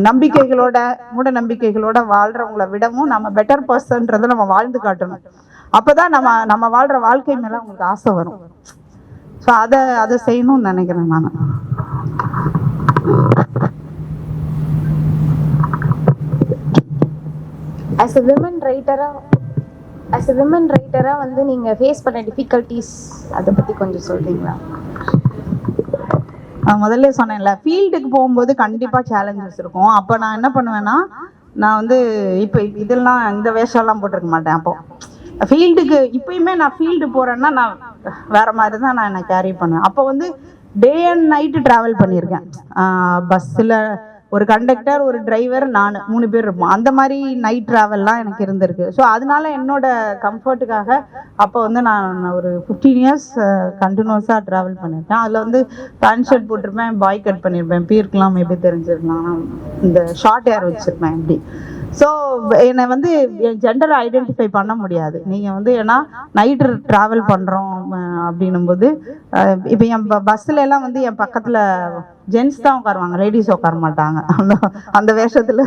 நம்பிக்கைகளோட மூட நம்பிக்கைகளோட வாழ்றவங்கள விடவும் நம்ம பெட்டர் பர்சன்றதை நம்ம வாழ்ந்து காட்டணும். அப்போதான் நம்ம வாழ்ற வாழ்க்கை மேலே அவங்களுக்கு ஆசை வரும். ஸோ அதை செய்யணும்னு நினைக்கிறேன் நான். as a women writer-ஆ வந்து நீங்க ஃபேஸ் பண்ண டிஃபிகல்ட்டிஸ் அதை பத்தி கொஞ்சம் சொல்றீங்களா? முதல்ல சொன்னேன்ல, ஃபீல்டுக்கு போகும்போது கண்டிப்பாக சேலஞ்சஸ் இருக்கும். அப்போ நான் என்ன பண்ணுவேன்னா, நான் வந்து இப்போ இதெல்லாம் இந்த வேஷம்லாம் போட்டிருக்க மாட்டேன். அப்போ ஃபீல்டுக்கு இப்பயுமே நான் ஃபீல்டு போகிறேன்னா நான் வேறு மாதிரி தான் நான் என்னை கேரி பண்ணுவேன். அப்போ வந்து டே அண்ட் நைட்டு ட்ராவல் பண்ணியிருக்கேன். பஸ்ஸில் ஒரு கண்டக்டர், ஒரு டிரைவர், நான் 3 பேர் இருப்போம். அந்த மாதிரி நைட் ட்ராவல்லாம் எனக்கு இருந்திருக்கு. ஸோ அதனால என்னோட கம்ஃபர்ட்டுக்காக அப்போ வந்து நான் ஒரு 15 இயர்ஸ் கண்டினியூஸாக ட்ராவல் பண்ணியிருக்கேன். அதில் வந்து பேண்ட் ஷர்ட் போட்டிருப்பேன், பாய் கட் பண்ணியிருப்பேன், பீர்க்கலாம் மேபி தெரிஞ்சிருக்கலாம், இந்த ஷார்ட் ஹேர் வச்சுருப்பேன் இப்படி. ஸோ என்னை வந்து என் ஜெண்டரை ஐடென்டிஃபை பண்ண முடியாது. நீங்கள் வந்து ஏன்னா நைட்டு ட்ராவல் பண்ணுறோம் அப்படின்னும் போது இப்போ என் பஸ்ஸில் எல்லாம் வந்து என் பக்கத்தில் ஜென்ட்ஸ் தான் உட்காருவாங்க, லேடிஸ் உட்கார மாட்டாங்க. அந்த வேஷத்தில்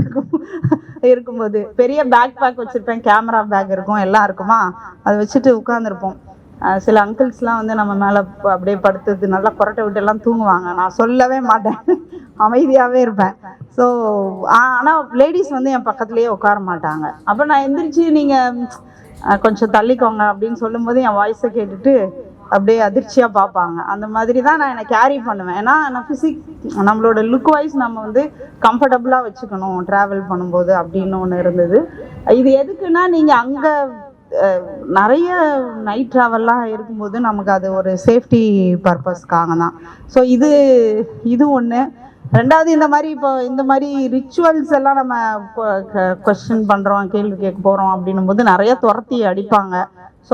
இருக்கும்போது பெரிய பேக் வச்சுருப்பேன், கேமரா பேக் இருக்கும், எல்லாம் இருக்குமா, அதை வச்சுட்டு உட்காந்துருப்போம். சில அங்கிள்ஸ்லாம் வந்து நம்ம மேலே அப்படியே படுத்துது நல்லா கொரட்டை விட்டு எல்லாம் தூங்குவாங்க. நான் சொல்லவே மாட்டேன், அமைதியாகவே இருப்பேன். ஸோ ஆனால் லேடிஸ் வந்து என் பக்கத்துலேயே உட்கார மாட்டாங்க. அப்போ நான் எந்திரிச்சு நீங்கள் கொஞ்சம் தள்ளிக்கோங்க அப்படின்னு சொல்லும்போது என் வாய்ஸை கேட்டுட்டு அப்படியே அதிர்ச்சியாக பார்ப்பாங்க. அந்த மாதிரி தான் நான் என்னை கேரி பண்ணுவேன். ஏன்னா நான் நம்மளோட லுக் வைஸ் நம்ம வந்து கம்ஃபர்டபுளாக வச்சுக்கணும் ட்ராவல் பண்ணும்போது அப்படின்னு ஒன்று இருந்தது. இது எதுக்குன்னா, நீங்கள் அங்கே நிறைய நைட் ட்ராவல்லாம் இருக்கும்போது நமக்கு அது ஒரு சேஃப்டி பர்பஸ்க்காக தான். ஸோ இது ஒன்று. ரெண்டாவது, இந்த மாதிரி ரிச்சுவல்ஸ் எல்லாம் நம்ம கொஸ்டின் பண்ணுறோம், கேள்வி கேட்க போகிறோம் அப்படின்னும் போது நிறைய துரத்தி அடிப்பாங்க. ஸோ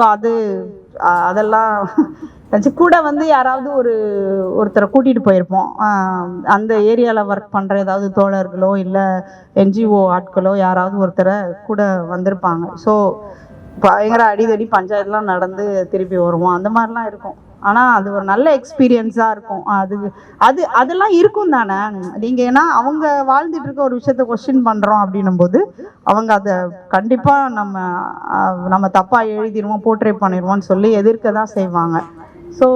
அதெல்லாம் கூட வந்து யாராவது ஒருத்தரை கூட்டிகிட்டு போயிருப்போம். அந்த ஏரியாவில் ஒர்க் பண்ணுற ஏதாவது தோழர்களோ இல்லை NGO ஆட்களோ யாராவது ஒருத்தரை கூட வந்திருப்பாங்க. ஸோ பயங்கர அடிதடி பஞ்சாயத்துலாம் நடந்து திருப்பி வருவோம், அந்த மாதிரிலாம் இருக்கும். ஆனால் அது ஒரு நல்ல எக்ஸ்பீரியன்ஸாக இருக்கும். அதெல்லாம் இருக்கும் தானே நீங்கள். ஏன்னா அவங்க வாழ்ந்துட்டு இருக்க ஒரு விஷயத்த கொஸ்டின் பண்ணுறோம் அப்படின்னும் போது அவங்க அதை கண்டிப்பாக நம்ம தப்பாக எழுதிடுவோம், போர்ட்ரே பண்ணிடுவோம்னு சொல்லி எதிர்க்க தான் செய்வாங்க. ஸோ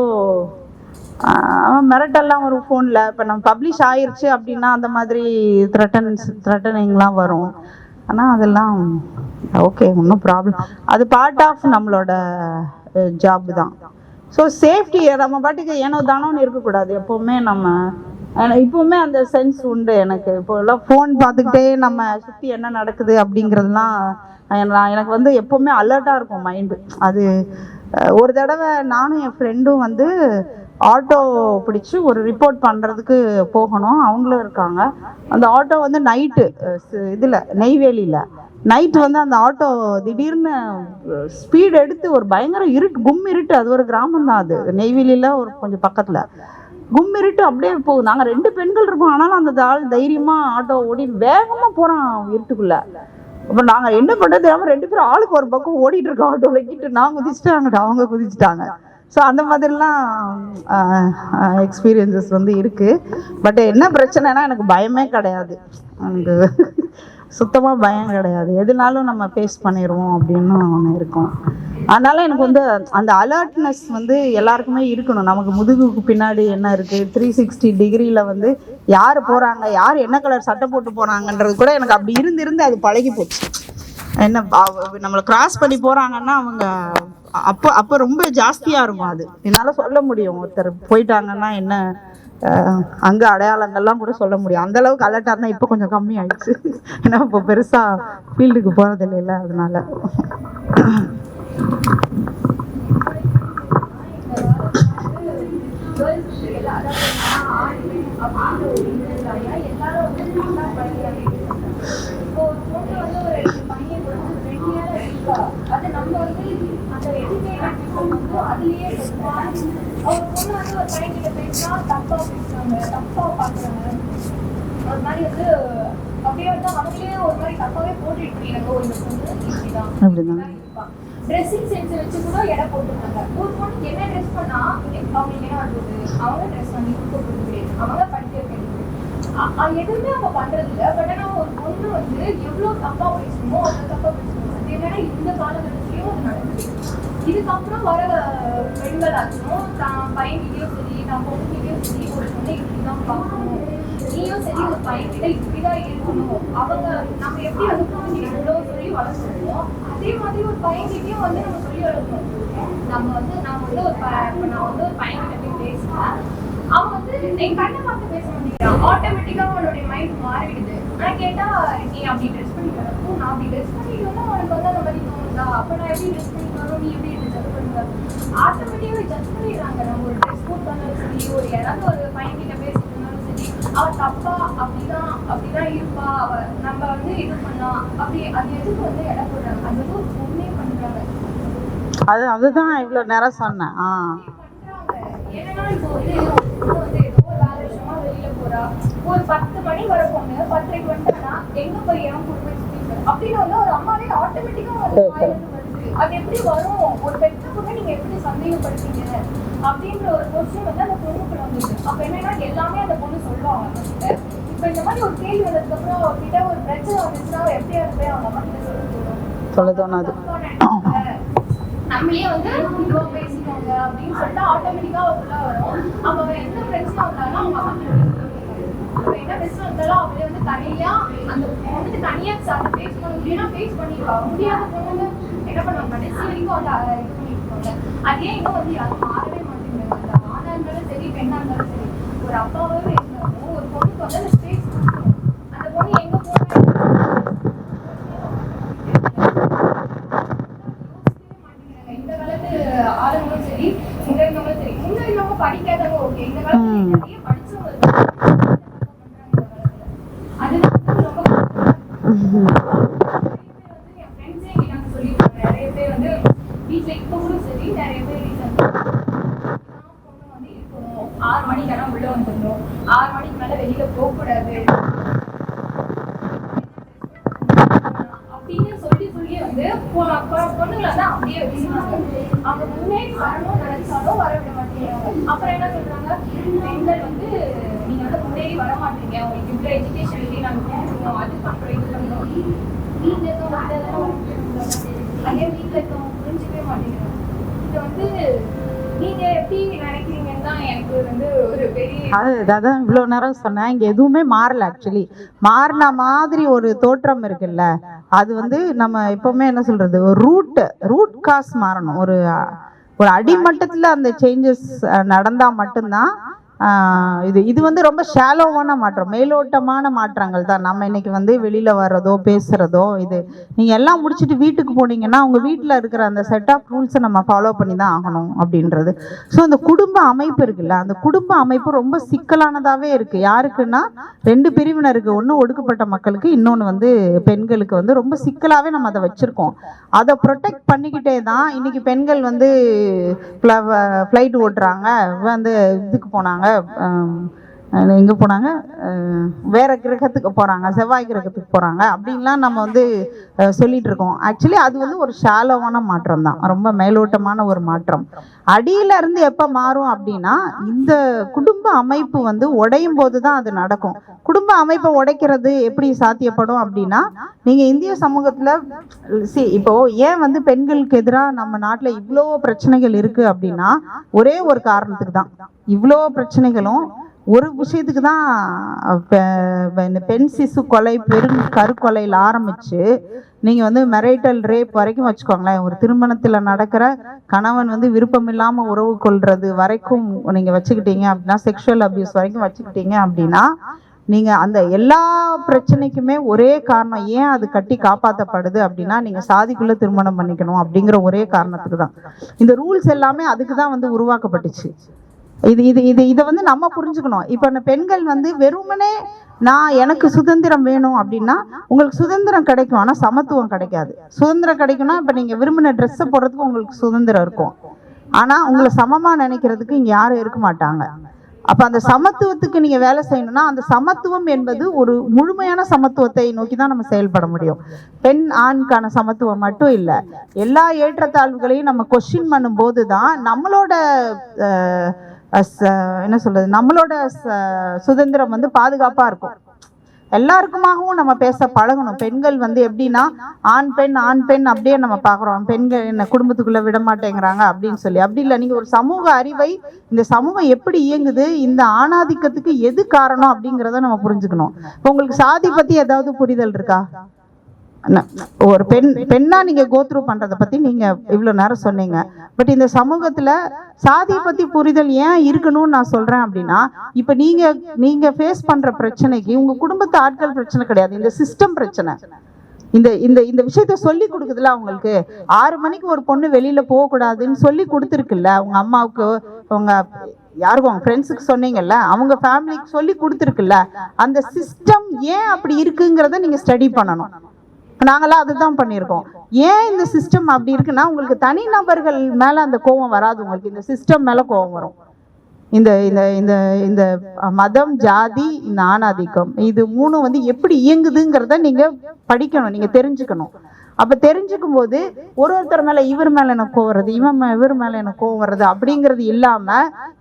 மிரட்டெல்லாம் வரும் ஃபோனில். இப்போ நம்ம பப்ளிஷ் ஆயிடுச்சு அப்படின்னா அந்த மாதிரி த்ரெட்டனிங்லாம் வரும். ஆனால் அதெல்லாம் ஓகே, ஒன்றும் ப்ராப்ளம், அது பார்ட் ஆஃப் நம்மளோட ஜாப் தான். ஸோ சேஃப்டி நம்ம பாட்டுக்கு ஏனோ தானோன்னு இருக்கக்கூடாது. எப்போவுமே இப்போவுமே அந்த சென்ஸ் உண்டு எனக்கு. இப்போ எல்லாம் ஃபோன் பார்த்துக்கிட்டே நம்ம சுற்றி என்ன நடக்குது அப்படிங்கிறதுலாம் எனக்கு வந்து எப்போவுமே அலர்ட்டாக இருக்கும் மைண்டு. அது ஒரு தடவை நானும் என் ஃப்ரெண்டும் வந்து ஆட்டோ பிடிச்சி ஒரு ரிப்போர்ட் பண்ணுறதுக்கு போகணும். அவங்களும் இருக்காங்க. அந்த ஆட்டோ வந்து நைட்டு இதில் நெய்வேலியில் நைட்டு வந்து அந்த ஆட்டோ திடீர்னு ஸ்பீடு எடுத்து ஒரு பயங்கர கும் இருட்டு. அது ஒரு கிராமம் தான், அது நெய்வேலியில் ஒரு கொஞ்சம் பக்கத்தில் கும் இருட்டு அப்படியே போகுது. நாங்கள் 2 பெண்கள் இருக்கோம், ஆனாலும் அந்த ஆள் தைரியமாக ஆட்டோ ஓடி வேகமாக போகிறான் இருட்டுக்குள்ளே. அப்புறம் நாங்கள் என்ன பண்ணுறது, நம்ம 2 பேரும் ஆளுக்கு ஒரு பக்கம் ஓடிட்டு இருக்கோம். ஆட்டோ வைக்கிட்டு நான் குதிச்சுட்டாங்கடா, அவங்க குதிச்சுட்டாங்க. ஸோ அந்த மாதிரிலாம் எக்ஸ்பீரியன்சஸ் வந்து இருக்குது. பட் என்ன பிரச்சனைனா எனக்கு பயமே கிடையாது, எனக்கு சுத்தமாக பயம் கிடையாது. எதுனாலும் நம்ம ஃபேஸ் பண்ணிடுவோம் அப்படின்னு ஒன்று இருக்கும். அதனால் எனக்கு வந்து அந்த அலர்ட்னஸ் வந்து எல்லாருக்குமே இருக்கணும். நமக்கு முதுகுக்கு பின்னாடி என்ன இருக்குது, 360 டிகிரியில் வந்து யார் போகிறாங்க, யார் என்ன கலர் சட்டை போட்டு போகிறாங்கன்றது கூட எனக்கு அப்படி இருந்து அது பழகி போச்சு. என்ன நம்மளை கிராஸ் பண்ணி போகிறாங்கன்னா அவங்க அப்போ ரொம்ப ஜாஸ்தியாக இருக்கும். அது என்னால் சொல்ல முடியும், ஒருத்தர் போயிட்டாங்கன்னா என்ன அங்கே அடையாளங்கள்லாம் கூட சொல்ல முடியும். அந்தளவுக்கு அலர்ட்டாக இருந்தால் இப்போ கொஞ்சம் கம்மி ஆயிடுச்சு. ஏன்னா இப்போ பெருசாக ஃபீல்டுக்கு போகிறது இல்லைல்ல, அதனால. அது நம்ம வந்து அந்த அதுலயே அவர் பொண்ணு வந்து ஒரு பையன்கிட்ட பேசினா தப்பா பேசுறாங்க, தப்பா பாக்குறாங்க, ஒரு மாதிரி வந்து அப்படியே வந்து அவங்களே ஒரு மாதிரி தப்பாவே போட்டுட்டு இருக்காங்க. இந்த பொண்ணு இப்படிதான் ட்ரெஸ்ஸிங் சென்ஸ் வச்சு கூட எடை போட்டுருக்காங்க. ஒரு பொண்ணு என்ன ட்ரெஸ் பண்ணா அவங்களுக்கு என்ன ஆகுது, அவங்க ட்ரெஸ் பண்ணி போட்டு கிடையாது, அவங்க படிக்க கிடையாது, எதுவுமே அவங்க பண்றது இல்லை. பட் ஆனா ஒரு பொண்ணு வந்து எவ்வளவு தப்பா பேசணுமோ அவ்வளவு தப்பா பேசணும். அதே மாதிரி இந்த காலகட்டத்திலயும் அது நடக்குது. இதுக்கப்புறம் வர பெண்களாச்சும் தான் பையன்கிட்டயும் சரி, தான் பொண்ணுகிட்டயும் சரி, ஒரு பொண்ணை இப்படிதான் பார்க்கணும், நீயும் சரி ஒரு பையன்கிட்ட இப்படிதான் இருக்கணும், அவங்க நம்ம எப்படி வந்து பொண்ணுகிட்ட இவ்வளவு சொல்லி வளர்க்கணும், அதே மாதிரி ஒரு பையன்கிட்டயும் வந்து நம்ம சொல்லி வளர்க்கணும். நான் வந்து ஒரு பையன்கிட்ட போய் பேசுறேன், அவன் வந்து என் கண்ணை பார்த்து பேச மாட்டேங்கிறான், ஆட்டோமேட்டிக்கா அவனுடைய மைண்ட் மாறிடுது. நான் கேட்டா நீ அப்படி ட்ரெஸ் பண்ணிட்டு வரப்போ நான் அப்படி ட்ரெஸ் பண்ணிட்டு வந்தா உனக்கு வந்து அந்த மாதிரி தோணுதா, அப்ப நான் எப்படி ட்ரெஸ் பண்ணிட்டு வரோம், நீ எப்படி என்ன ஜட்ஜ் பண்ணுவ, ஆட்டோமேட்டிக்கா ஜட்ஜ் பண்ணிடுறாங்க. நம்ம ஒரு ட்ரெஸ் கோட் பண்ணாலும் சரி, ஒரு யாராவது ஒரு பையன் கிட்ட பேசிட்டு இருந்தாலும் சரி, அவ தப்பா அப்படிதான் இருப்பா, அவ நம்ம வந்து இது பண்ணா அப்படி அது எதுக்கு வந்து இடம் போடுறாங்க, அது வந்து ஒரு பொண்ணே பண்றாங்க. அதுதான் இவ்வளோ நேரம் சொன்னேன். ஏன்னா இப்போ வந்து ஏதோ ஒரு வேலை விஷயமா வெளியில போறா, ஒரு 10 மணி வர பொண்ணு 10:30 வந்துட்டானா எங்க போய் ஏன் குடும்பம் அப்படின்னு வந்து ஒரு அம்மாவே ஆட்டோமேட்டிக்கா வருது. அது எப்படி வரும், ஒரு பெற்ற பொண்ணு நீங்க எப்படி சந்தேகப்படுத்தீங்க அப்படின்ற ஒரு கொஸ்டின் வந்து அந்த பொண்ணுக்குள்ள வந்துருக்கு. அப்ப என்னன்னா எல்லாமே அந்த பொண்ணு சொல்லுவாங்க கிட்ட. இப்ப இந்த மாதிரி ஒரு கேள்வி வந்ததுக்கு அப்புறம் அவர்கிட்ட ஒரு பிரச்சனை வந்துச்சுன்னா எப்படி அதை போய் அவங்க அம்மா கிட்ட சொல்ல தோணாது. நம்மளே வந்து இதுவா பேசிட்டாங்க அப்படின்னு சொல்லிட்டு ஆட்டோமேட்டிக்கா அவருக்குள்ள வரும். அப்ப அவ எந்த பிரச்சனை வந்தாலும் அவங்க அம்மா என்ன பிரச்சனை வந்தாலும் அவளே வந்து தனியா அந்த பொண்ணுக்கு தனியா ஃபேஸ் பண்ண முடியும்னா ஃபேஸ் பண்ணிருக்கா. முடியாத பொண்ணுங்க என்ன பண்ணுவாங்க, கடைசி வரைக்கும் வந்து இது பண்ணிருக்காங்க. அதே இன்னும் வந்து யாரும் மாறவே மாட்டேங்கிறாங்க. ஆணா இருந்தாலும் சரி, பெண்ணா இருந்தாலும் சரி, ஒரு அப்பாவே இருந்தாலும் ஒரு பொண்ணுக்கு வந்து அந்த ஸ்பேஸ் கொடுக்கணும். அந்த பொண்ணு எங்க போனா இந்த காலத்து ஆளுங்களும் சரி, இங்க இருந்தவங்களும் சரி, முன்னாடி இருந்தவங்க படிக்காதவங்க ஓகே, இந்த காலத்துல நிறைய படிச்சவங்க அதுதான் ரொம்ப என் ஃப்ரெண்ட்ஸே என்கிட்ட சொல்லியிருக்காங்க. நிறைய பேர் வந்து வீட்டுல இப்போ கூட சரி, நிறைய பேர் வீட்டுல பொண்ணு வந்து இருக்கணும், 6 மணிக்கெல்லாம் உள்ள வந்துடணும், 6 மணிக்கு மேல வெளியில போக கூடாது அப்படின்னு சொல்லி வந்து பொண்ணுங்களை தான் அப்படியே வச்சுருவாங்க. அவங்க முன்னேறி வரணும் நினைச்சாலும் வர விட மாட்டேங்கிறாங்க. அப்புறம் என்ன சொல்றாங்க, பெண்கள் வந்து நீங்க வந்து முன்னேறி வர மாட்டீங்க, உங்களுக்கு இவ்வளவு எஜுகேஷன் இல்லையே நாங்க கொடுக்கணும், அது பண்றோம் இது பண்றோம். வீட்டுல இருக்கவங்க அதே வீட்டுல இருக்கவங்க புரிஞ்சுக்கவே மாட்டேங்கிறாங்க. இது வந்து நீங்க எப்படி நினைக்கிறீங்கன்னு தான் எனக்கு வந்து ஒரு பெரிய அதான் இவ்வளோ நேரம் சொன்னேன். இங்கே எதுவுமே மாறல. ஆக்சுவலி மாறின மாதிரி ஒரு தோற்றம் இருக்குல்ல, அது வந்து நம்ம எப்பவுமே என்ன சொல்றது, ஒரு ரூட் காஸ் மாறணும். ஒரு அடிமட்டத்தில் அந்த சேஞ்சஸ் நடந்தால் மட்டும்தான் இது வந்து ரொம்ப ஷாலோவான மாற்றம், மேலோட்டமான மாற்றங்கள் தான். நம்ம இன்னைக்கு வந்து வெளியில வர்றதோ பேசுறதோ, இது நீங்க எல்லாம் முடிச்சுட்டு வீட்டுக்கு போனீங்கன்னா உங்க வீட்டில் இருக்கிற அந்த செட் ஆஃப் ரூல்ஸை நம்ம ஃபாலோ பண்ணி தான் ஆகணும் அப்படின்றது. ஸோ அந்த குடும்ப அமைப்பு இருக்குல்ல, அந்த குடும்ப அமைப்பு ரொம்ப சிக்கலானதாகவே இருக்கு. யாருக்குன்னா 2 பிரிவினருக்கு, ஒன்று ஒடுக்கப்பட்ட மக்களுக்கு, இன்னொன்று வந்து பெண்களுக்கு வந்து ரொம்ப சிக்கலாகவே நம்ம அதை வச்சிருக்கோம். அதை ப்ரொடெக்ட் பண்ணிக்கிட்டே தான் இன்னைக்கு பெண்கள் வந்து ஃப்ளைட் ஓட்டுறாங்க, வந்து இதுக்கு போனாங்க, எங்கே போனாங்க, வேற கிரகத்துக்கு போகிறாங்க, செவ்வாய் கிரகத்துக்கு போகிறாங்க அப்படின்லாம் நம்ம வந்து சொல்லிட்டு இருக்கோம். ஆக்சுவலி அது வந்து ஒரு ஷாலோவான மாற்றம் தான், ரொம்ப மேலோட்டமான ஒரு மாற்றம். அடியில இருந்து எப்போ மாறும் அப்படின்னா இந்த குடும்ப அமைப்பு வந்து உடையும் போது தான் அது நடக்கும். குடும்ப அமைப்பை உடைக்கிறது எப்படி சாத்தியப்படும் அப்படின்னா, நீங்கள் இந்திய சமூகத்தில் இப்போ ஏன் வந்து பெண்களுக்கு எதிராக நம்ம நாட்டில் இவ்வளோ பிரச்சனைகள் இருக்குது அப்படின்னா ஒரே ஒரு காரணத்துக்கு தான். இவ்வளோ பிரச்சனைகளும் ஒரு விஷயத்துக்கு தான். பெண் சிசு கொலை, கருக்கொலையில் ஆரம்பிச்சு நீங்கள் வந்து மெரைட்டல் ரேப் வரைக்கும் வச்சுக்கோங்களேன். ஒரு திருமணத்தில் நடக்கிற கணவன் வந்து விருப்பம் இல்லாமல் உறவு கொள்றது வரைக்கும் நீங்கள் வச்சுக்கிட்டீங்க அப்படின்னா, செக்ஷுவல் அபியூஸ் வரைக்கும் வச்சுக்கிட்டீங்க அப்படின்னா, நீங்கள் அந்த எல்லா பிரச்சனைக்குமே ஒரே காரணம் ஏன் அது கட்டி காப்பாற்றப்படுது அப்படின்னா, நீங்கள் சாதிக்குள்ளே திருமணம் பண்ணிக்கணும் அப்படிங்கிற ஒரே காரணத்துக்கு தான். இந்த ரூல்ஸ் எல்லாமே அதுக்கு தான் வந்து உருவாக்கப்பட்டுச்சு. இதை வந்து நம்ம புரிஞ்சுக்கணும். இப்போ பெண்கள் வந்து வெறுமனே எனக்கு சுதந்திரம் வேணும் அப்படின்னா உங்களுக்கு சுதந்திரம் கிடைக்கும், ஆனால் சமத்துவம் கிடைக்காது. சுதந்திரம் கிடைக்கும்னா இப்போ நீங்கள் விரும்பின ட்ரெஸ்ஸை போடுறதுக்கு உங்களுக்கு சுதந்திரம் இருக்கும், ஆனால் உங்களை சமமாக நினைக்கிறதுக்கு இங்கே யாரும் இருக்க மாட்டாங்க. அப்போ அந்த சமத்துவத்துக்கு நீங்கள் வேலை செய்யணும்னா அந்த சமத்துவம் என்பது ஒரு முழுமையான சமத்துவத்தை நோக்கி தான் நம்ம செயல்பட முடியும். பெண் ஆணுக்கான சமத்துவம் மட்டும் இல்லை, எல்லா ஏற்றத்தாழ்வுகளையும் நம்ம கொஸ்டின் பண்ணும்போது தான் நம்மளோட என்ன சொல்றது, நம்மளோட சுதந்திரம் வந்து பாதுகாப்பா இருக்கும். எல்லாருக்குமாகவும் நம்ம பேச பழகணும். பெண்கள் வந்து எப்படின்னா ஆண் பெண் அப்படியே நம்ம பார்க்குறோம். பெண்கள் என்ன குடும்பத்துக்குள்ள விட மாட்டேங்கிறாங்க அப்படின்னு சொல்லி, அப்படி இல்லை. நீங்கள் ஒரு சமூக அறிவை, இந்த சமூகம் எப்படி இயங்குது, இந்த ஆணாதிக்கத்துக்கு எது காரணம் அப்படிங்கிறத நம்ம புரிஞ்சுக்கணும். இப்போ உங்களுக்கு சாதி பற்றி ஏதாவது புரிதல் இருக்கா? ஒரு பெண்ணா நீங்க கோத்ரூ பண்றதை பத்தி நீங்க இவ்வளவு நேரம் சொன்னீங்க. பட் இந்த சமூகத்துல சாதியை பத்தி புரிதல் ஏன் இருக்கணும்னு நான் சொல்றேன் அப்படின்னா, இப்ப நீங்க ஃபேஸ் பண்ற பிரச்சனைக்கு உங்க குடும்பத்து ஆட்கள் பிரச்சனை கிடையாது, இந்த சிஸ்டம் பிரச்சனை. இந்த இந்த இந்த விஷயத்த சொல்லி கொடுக்குதுல அவங்களுக்கு. 6 மணிக்கு ஒரு பொண்ணு வெளியில போக கூடாதுன்னு சொல்லி கொடுத்துருக்குல்ல, உங்க அம்மாவுக்கு, உங்க யாருக்கும் உங்க ஃப்ரெண்ட்ஸுக்கு சொன்னீங்கல்ல, அவங்க ஃபேமிலிக்கு சொல்லி கொடுத்துருக்குல்ல. அந்த சிஸ்டம் ஏன் அப்படி இருக்குங்கிறத நீங்க ஸ்டடி பண்ணணும். நாங்களாம் அதுதான் பண்ணியிருக்கோம். ஏன் இந்த சிஸ்டம் அப்படி இருக்குன்னா, உங்களுக்கு தனிநபர்கள் மேல அந்த கோபம் வராது, உங்களுக்கு இந்த சிஸ்டம் மேல கோபம் வரும். இந்த இந்த இந்த இந்த மதம், ஜாதி, இந்த ஆணாதிக்கம், இது 3 வந்து எப்படி இயங்குதுங்கிறத நீங்க படிக்கணும், நீங்க தெரிஞ்சுக்கணும். அப்ப தெரிஞ்சுக்கும் போது ஒருத்தர் மேல இவர் மேல எனக்கு கோவம் வருது, இவர் மேல எனக்கு கோவம் வருது அப்படிங்கிறது இல்லாம,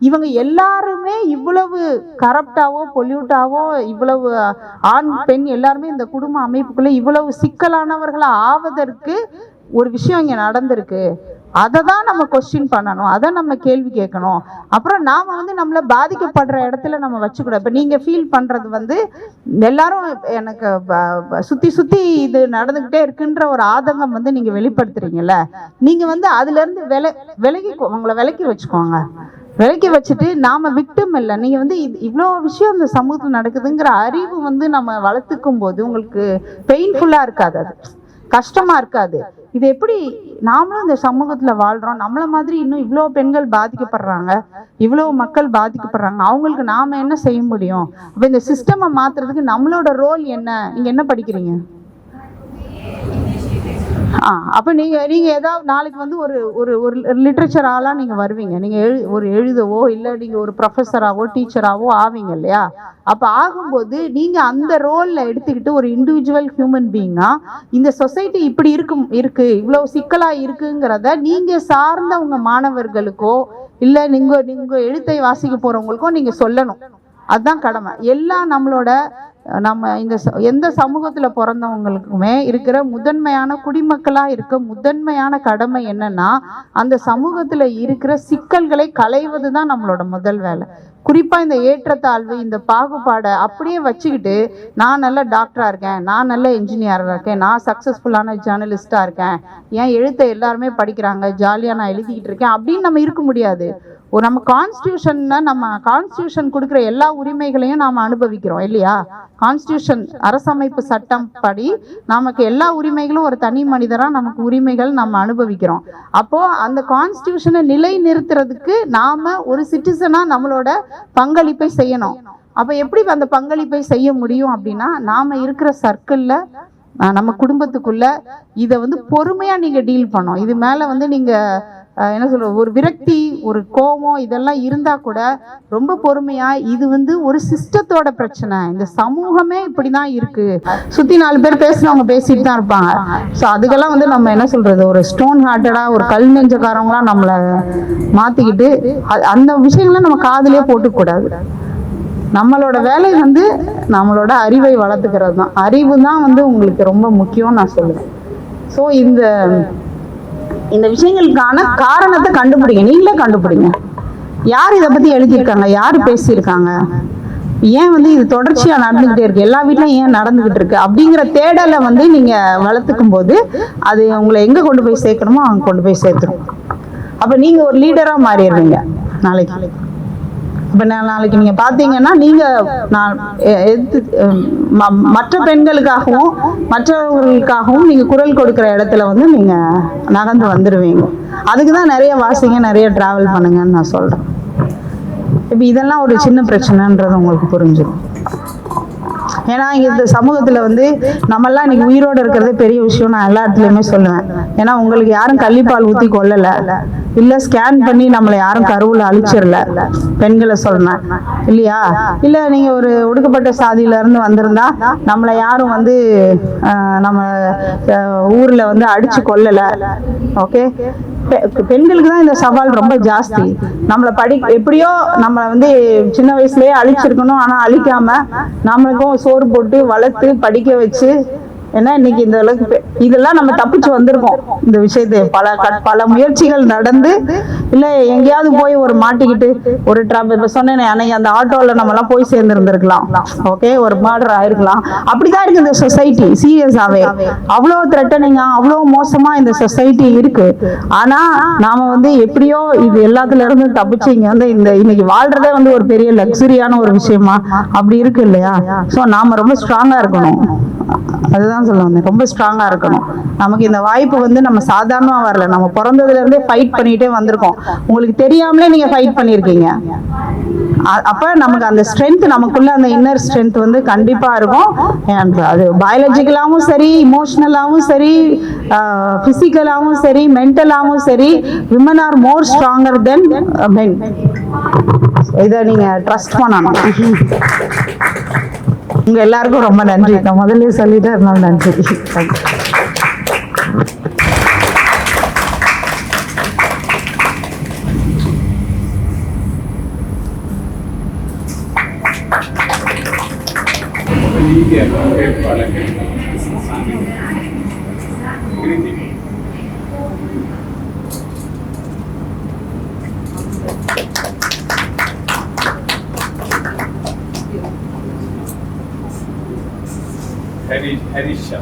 இவங்க எல்லாருமே இவ்வளவு கரப்டாவோ பொல்யூட்டாவோ, இவ்வளவு ஆண் பெண் எல்லாருமே இந்த குடும்ப அமைப்புக்குள்ள இவ்வளவு சிக்கலானவர்களா ஆவதற்கு ஒரு விஷயம் இங்க நடந்திருக்கு. அதை தான் நம்ம கொஸ்டின் பண்ணணும், அதை நம்ம கேள்வி கேட்கணும். அப்புறம் நாம வந்து நம்மள பாதிக்கப்படுற இடத்துல நம்ம வச்சுக்கூடாது. இப்போ நீங்க ஃபீல் பண்றது வந்து எல்லாரும் எனக்கு சுத்தி இது நடந்துகிட்டே இருக்குன்ற ஒரு ஆதங்கம் வந்து நீங்க வெளிப்படுத்துறீங்கல்ல, நீங்க வந்து அதுல இருந்து உங்களை விலக்கி வச்சுக்கோங்க. விலக்கி வச்சுட்டு நாம விக்டிம் இல்லை, நீங்க வந்து இவ்வளோ விஷயம் இந்த சமூகத்தில் நடக்குதுங்கிற அறிவு வந்து நம்ம வளர்த்துக்கும் போது உங்களுக்கு பெயின்ஃபுல்லா இருக்காது, அது கஷ்டமா இருக்காது. இது எப்படி நாமளும் இந்த சமூகத்துல வாழ்றோம், நம்மள மாதிரி இன்னும் இவ்வளோ பெண்கள் பாதிக்கப்படுறாங்க, இவ்வளோ மக்கள் பாதிக்கப்படுறாங்க, அவங்களுக்கு நாம என்ன செய்ய முடியும்? அப்ப இந்த சிஸ்டமை மாத்துறதுக்கு நம்மளோட ரோல் என்ன? நீங்க என்ன படிக்கிறீங்க? அப்ப நீங்க ஏதாவது நாளைக்கு வந்து ஒரு லிட்ரேச்சர் ஆளா நீங்க வருவீங்க, நீங்க எழுதவோ இல்லை நீங்க ஒரு ப்ரொஃபஸராவோ டீச்சராவோ ஆவீங்க இல்லையா? அப்ப ஆகும்போது நீங்க அந்த ரோல்ல எடுத்துக்கிட்டு ஒரு இண்டிவிஜுவல் ஹியூமன் பீயிங்கா இந்த சொசைட்டி இப்படி இருக்கு இவ்வளவு சிக்கலா இருக்குங்கிறத நீங்க சார்ந்த உங்க மாணவர்களுக்கோ இல்ல நீங்க எழுத்தை வாசிக்க போறவங்களுக்கோ நீங்க சொல்லணும். அதுதான் கடமை. எல்லாம் நம்ம இந்த எந்த சமூகத்துல பிறந்தவங்களுக்குமே இருக்கிற முதன்மையான குடிமக்களா இருக்க முதன்மையான கடமை என்னன்னா, அந்த சமூகத்துல இருக்கிற சிக்கல்களை களைவது தான் நம்மளோட முதல் வேலை. குறிப்பா இந்த ஏற்றத்தாழ்வு, இந்த பாகுபாடை அப்படியே வச்சுக்கிட்டு நான் நல்ல டாக்டரா இருக்கேன், நான் நல்ல இன்ஜினியரா இருக்கேன், நான் சக்சஸ்ஃபுல்லான ஜேர்னலிஸ்டா இருக்கேன், ஏன் எழுத்தை எல்லாருமே படிக்கிறாங்க, ஜாலியா நான் எழுதிக்கிட்டு இருக்கேன் அப்படின்னு நம்ம இருக்க முடியாது. ஒரு நம்ம கான்ஸ்டியூஷன்னா நம்ம கான்ஸ்டியூஷன் கொடுக்குற எல்லா உரிமைகளையும் நாம் அனுபவிக்கிறோம் இல்லையா? கான்ஸ்டியூஷன் அரசமைப்பு சட்டம் படி நமக்கு எல்லா உரிமைகளும் ஒரு தனி மனிதராக நமக்கு உரிமைகள் நம்ம அனுபவிக்கிறோம். அப்போ அந்த கான்ஸ்டியூஷனை நிலை நிறுத்துறதுக்கு நாம ஒரு சிட்டிசனா நம்மளோட பங்களிப்பை செய்யணும். அப்ப எப்படி அந்த பங்களிப்பை செய்ய முடியும் அப்படின்னா, நாம இருக்கிற சர்க்கிள்ல நம்ம குடும்பத்துக்குள்ள இதை பொறுமையா நீங்க டீல் பண்ணோம். இது மேல நீங்க என்ன சொல்ற ஒரு விரக்தி, ஒரு கோபம் இதெல்லாம் இருந்தா கூட ரொம்ப பொறுமையா, இது ஒரு சிஸ்டத்தோட பிரச்சனை, இந்த சமூகமே இப்படிதான் இருக்கு, சுத்தி 4 பேர் பேசுறவங்க பேசிட்டு தான் இருப்பாங்க. ஸோ அதுக்கெல்லாம் நம்ம என்ன சொல்றது, ஒரு ஸ்டோன் ஹார்ட்டடா ஒரு கல் நெஞ்சக்காரங்களாம் நம்மளை மாத்திக்கிட்டு அந்த விஷயங்கள்லாம் நம்ம காதுலயே போட்டுக்கூடாது. நம்மளோட வேலை நம்மளோட அறிவை வளர்த்துக்கிறது தான். அறிவு தான் உங்களுக்கு ரொம்ப முக்கியம் நான் சொல்லுவேன். ஸோ இந்த விஷயங்களுக்கான காரணத்தை கண்டுபிடிங்க, நீங்களே கண்டுபிடிங்க. யார் இதை பத்தி எழுதியிருக்காங்க, யார் பேசியிருக்காங்க, ஏன் இது தொடர்ச்சியா நடந்துகிட்டே இருக்கு, எல்லா வீட்லயும் ஏன் நடந்துகிட்டு இருக்கு அப்படிங்கிற தேடலை நீங்க வளர்த்துக்கும் போது அது உங்களை எங்க கொண்டு போய் சேர்க்கணுமோ அங்க கொண்டு போய் சேர்த்துரும். அப்ப நீங்க ஒரு லீடரா மாறிடுவீங்க நாளைக்கு. இப்போ நாளைக்கு நீங்கள் பார்த்தீங்கன்னா மற்ற பெண்களுக்காகவும் மற்றவர்களுக்காகவும் நீங்கள் குரல் கொடுக்குற இடத்துல நீங்கள் நகர்ந்து வந்துடுவீங்க. அதுக்கு தான் நிறைய வாசிங்க, நிறைய ட்ராவல் பண்ணுங்கன்னு நான் சொல்கிறேன். இப்போ இதெல்லாம் ஒரு சின்ன பிரச்சனைன்றது உங்களுக்கு புரிஞ்சிடும். ஏன்னா இந்த சமூகத்துல நம்மெல்லாம் இன்னைக்கு உயிரோடு இருக்கிறதே பெரிய விஷயம் நான் எல்லா இடத்துலையுமே சொல்லுவேன். ஏன்னா உங்களுக்கு யாரும் கள்ளிப்பால் ஊற்றி கொல்லல, இல்ல ஸ்கேன் பண்ணி நம்மளை யாரும் கருவுல அழிச்சிடல, பெண்களை சொல்றேன் இல்லையா? இல்ல நீங்க ஒரு ஒடுக்கப்பட்ட சாதியில இருந்து வந்திருந்தா நம்மளை யாரும் நம்ம ஊர்ல அடிச்சு கொல்லல. ஓகே, பெண்களுக்கு தான் இந்த சவால் ரொம்ப ஜாஸ்தி. நம்மளை எப்படியோ நம்மளை சின்ன வயசுலயே அழிச்சிருக்கணும், ஆனா அழிக்காம நம்மளுக்கும் சோறு போட்டு வளர்த்து படிக்க வச்சு, ஏன்னா இன்னைக்கு இந்த அளவுக்கு இதெல்லாம் நம்ம தப்பிச்சு வந்திருக்கோம். இந்த விஷயத்தை பல முயற்சிகள் நடந்து, இல்ல எங்கேயாவது போய் ஒரு மாட்டிக்கிட்டு ஒரு இப்ப சொன்னேன் அன்னைக்கு அந்த ஆட்டோல நம்ம எல்லாம் போய் சேர்ந்து இருந்திருக்கலாம். ஓகே, ஒரு மர்டர் ஆயிருக்கலாம். அப்படிதான் இருக்கு இந்த சொசைட்டி. சீரியஸாவே அவ்வளவு த்ரெட்டனிங்கா, அவ்வளவு மோசமா இந்த சொசைட்டி இருக்கு. ஆனா நாம எப்படியோ இது எல்லாத்துல இருந்து தப்பிச்சு இங்க இன்னைக்கு வாழ்றதே ஒரு பெரிய லக்ஸரியான ஒரு விஷயமா அப்படி இருக்கு இல்லையா? சோ நாம ரொம்ப ஸ்ட்ராங்கா இருக்கணும். அதுதான் சொல்ல வந்தேன், ரொம்ப ஸ்ட்ராங்கா இருக்கணும். நமக்கு இந்த வாய்ப்பு நம்ம சாதாரணமா வரல, நம்ம பிறந்ததுல இருந்தே ஃபைட் பண்ணிட்டே வந்திருக்கோம். உங்களுக்கு தெரியாமலே நீங்க ஃபைட் பண்ணிருக்கீங்க. அப்ப நமக்கு அந்த ஸ்ட்ரென்த், நமக்குள்ள அந்த இன்னர் ஸ்ட்ரென்த் கண்டிப்பா இருக்கும். அது பயாலஜிக்கலாவும் சரி, இமோஷனலாவும் சரி, பிசிக்கலாவும் சரி, மென்டலாவும் சரி, விமன் ஆர் மோர் ஸ்ட்ராங்கர் தென் மென். இதை நீங்க ட்ரஸ்ட் பண்ணணும். உங்க எல்லாருக்கும் ரொம்ப நன்றி. நான் முதல்ல சொல்லிட்டே இருந்தாலும் நன்றி. Harisha.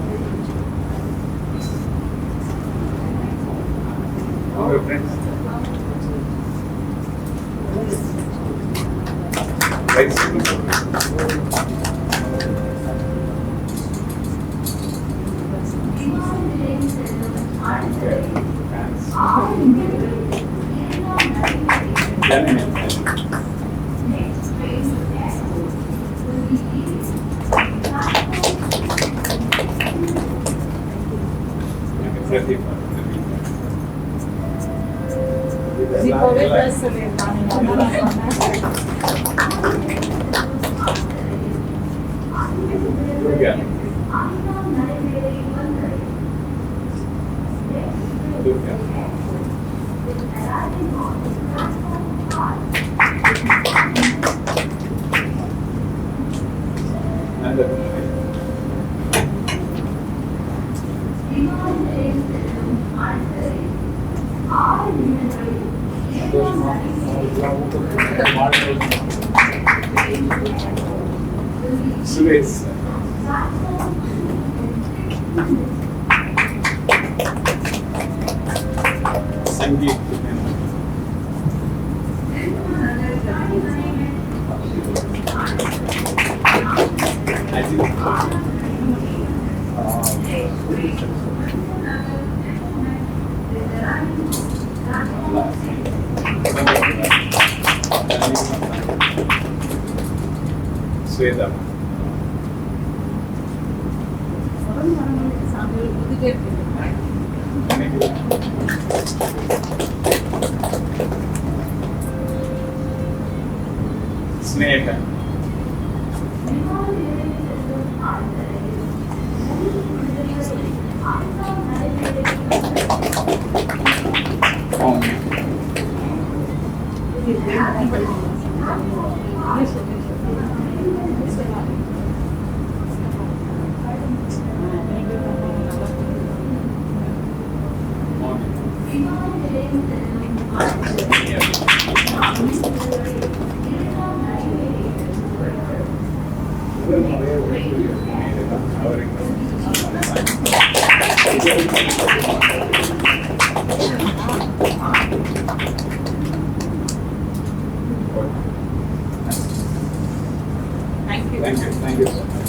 Our friends. Right. Suresh. Sangeet. Shweta. Sneha. Okay. Thank you so much.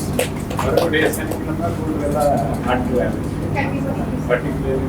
மறுபடியும் சனிக்கிழமை கூடுதலாக ஆட்கள் பர்டிகுலர்